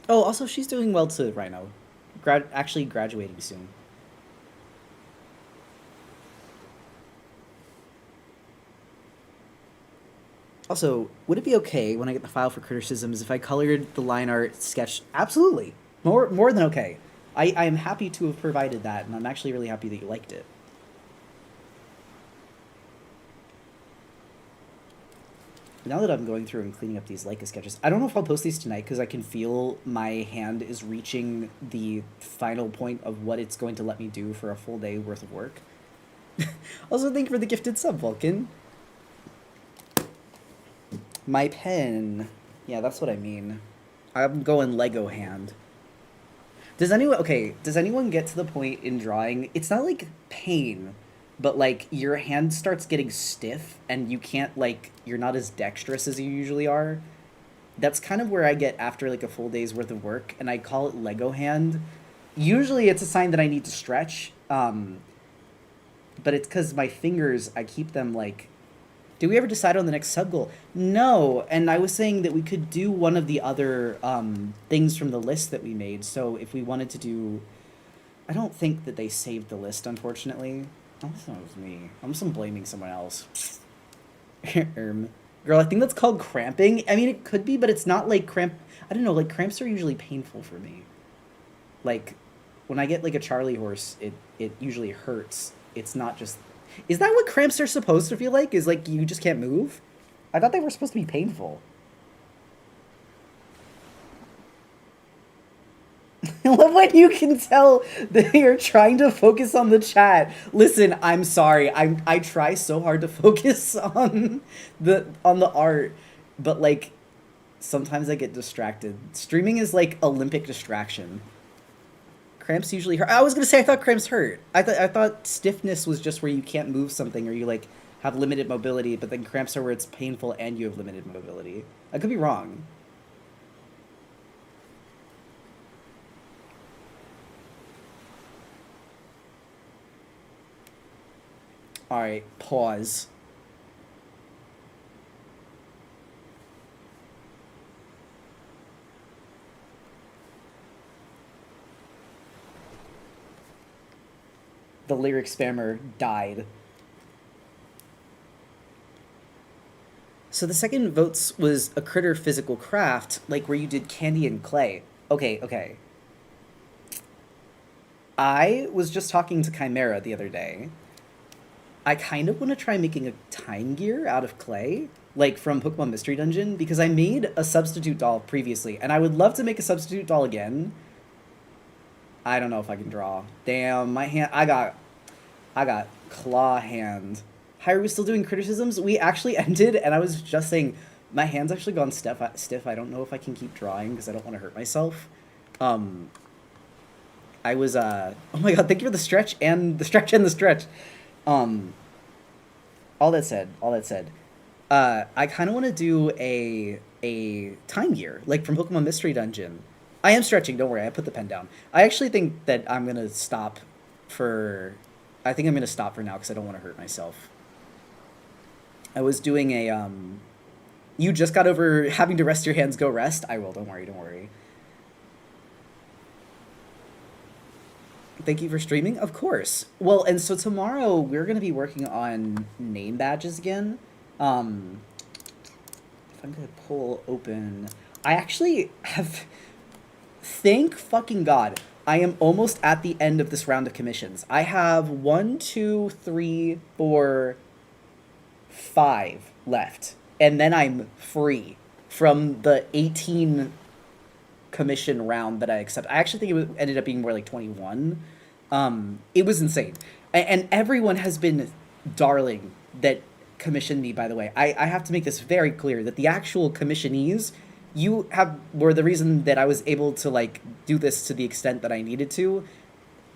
Oh, also she's doing well to Rhino. Actually graduating soon. Also, would it be okay when I get the file for criticisms if I colored the line art sketch? Absolutely. More than okay. I am happy to have provided that, and I'm actually really happy that you liked it. Now that I'm going through and cleaning up these Leica sketches, I don't know if I'll post these tonight because I can feel my hand is reaching the final point of what it's going to let me do for a full day worth of work. Also, thank you for the gifted sub, Vulcan. My pen. Yeah, that's what I mean. I'm going Lego hand. Does anyone get to the point in drawing? It's not like pain, but like your hand starts getting stiff and you can't like you're not as dexterous as you usually are. That's kind of where I get after like a full day's worth of work, and I call it Lego hand. Usually it's a sign that I need to stretch. But it's because my fingers, I keep them like. Did we ever decide on the next sub goal? No, and I was saying that we could do one of the other things from the list that we made. So if we wanted to do, I don't think that they saved the list, unfortunately. Oh, that was me. I'm just blaming someone else. Girl, I think that's called cramping. I mean, it could be, but it's not like cramp. I don't know. Like cramps are usually painful for me. Like when I get like a Charlie horse, it usually hurts. It's not just. Is that what cramps are supposed to feel like? Is like you just can't move? I thought they were supposed to be painful. I love when you can tell that you're trying to focus on the chat. Listen, I'm sorry. I try so hard to focus on the art, but like sometimes I get distracted. Streaming is like Olympic distraction. Cramps usually hurt. I was gonna say I thought cramps hurt. I thought stiffness was just where you can't move something or you like have limited mobility, but then cramps are where it's painful and you have limited mobility. I could be wrong. All right, pause. The lyric spammer died. So the second votes was a critter physical craft, like where you did candy and clay. Okay, okay. I was just talking to Chimera the other day. I kind of want to try making a time gear out of clay, like from Pokemon Mystery Dungeon, because I made a substitute doll previously, and I would love to make a substitute doll again. I don't know if I can draw. Damn, my hand. I got claw hand. Hi, are we still doing criticisms? We actually ended, and I was just saying, my hand's actually gone stiff. I don't know if I can keep drawing because I don't want to hurt myself. Um, I was Oh my god, thank you for the stretch and the stretch and the stretch. Um, all that said, I kind of want to do a time gear like from Pokemon Mystery Dungeon. I am stretching. Don't worry. I put the pen down. I actually think that I'm gonna stop for. I think I'm gonna stop for now because I don't want to hurt myself. I was doing a You just got over having to rest your hands. Go rest. I will. Don't worry. Don't worry. Thank you for streaming. Of course. Well, and so tomorrow we're gonna be working on name badges again. Um, if I'm gonna pull open, I actually have. Thank fucking God. I am almost at the end of this round of commissions. I have one, two, three, four, five left. And then I'm free from the 18 commission round that I accept. I actually think ended up being more like 21. It was insane. And everyone has been darling that commissioned me, by the way. I have to make this very clear that the actual commissionees were the reason that I was able to like do this to the extent that I needed to.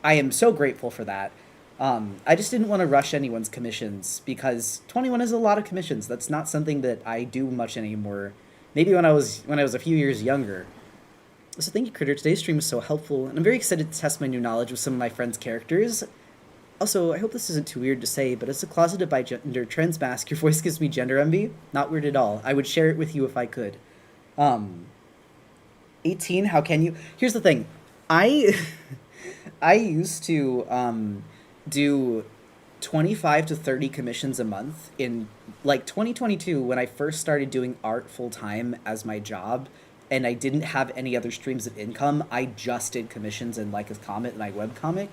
I am so grateful for that. I just didn't want to rush anyone's commissions because 21 is a lot of commissions. That's not something that I do much anymore. Maybe when I was a few years younger. So thank you, Critter. Today's stream was so helpful, and I'm very excited to test my new knowledge with some of my friends' characters. Also, I hope this isn't too weird to say, but as a closeted bigender trans mask, your voice gives me gender envy. Not weird at all. I would share it with you if I could. 18, how can you? Here's the thing. I I used to do 25 to 30 commissions a month in like 2022 when I first started doing art full time as my job and I didn't have any other streams of income. I just did commissions and like a comic, my webcomic.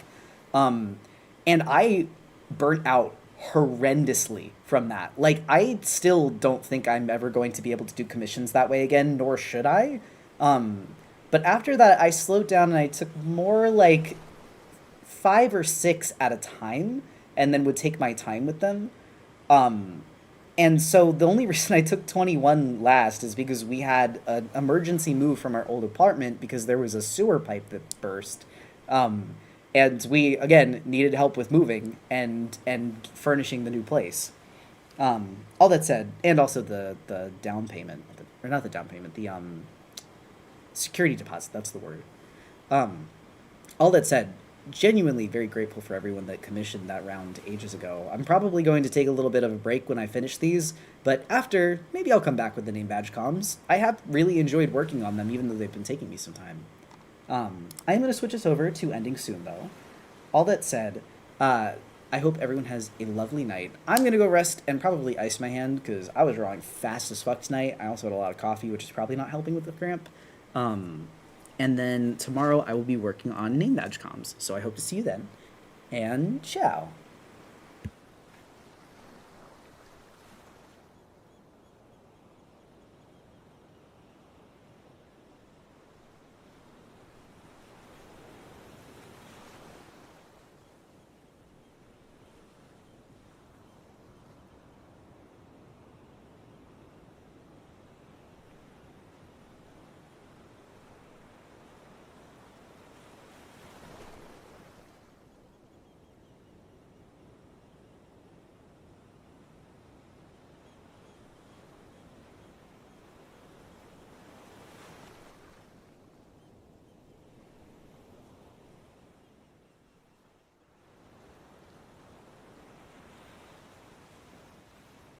And I burnt out horrendously from that. Like, I still don't think I'm ever going to be able to do commissions that way again, nor should I. But after that, I slowed down and I took more like 5 or 6 at a time and then would take my time with them. And so the only reason I took 21 last is because we had an emergency move from our old apartment because there was a sewer pipe that burst. Um, and we again needed help with moving and furnishing the new place. All that said, and also the down payment, or not the down payment, the security deposit. That's the word. Um, all that said, genuinely very grateful for everyone that commissioned that round ages ago. I'm probably going to take a little bit of a break when I finish these, but after, maybe I'll come back with the name badge comms. I have really enjoyed working on them, even though they've been taking me some time. I'm going to switch us over to ending soon, though. All that said, I hope everyone has a lovely night. I'm going to go rest and probably ice my hand, because I was drawing fast as fuck tonight. I also had a lot of coffee, which is probably not helping with the cramp. And then tomorrow I will be working on name badge comms. So I hope to see you then. And ciao.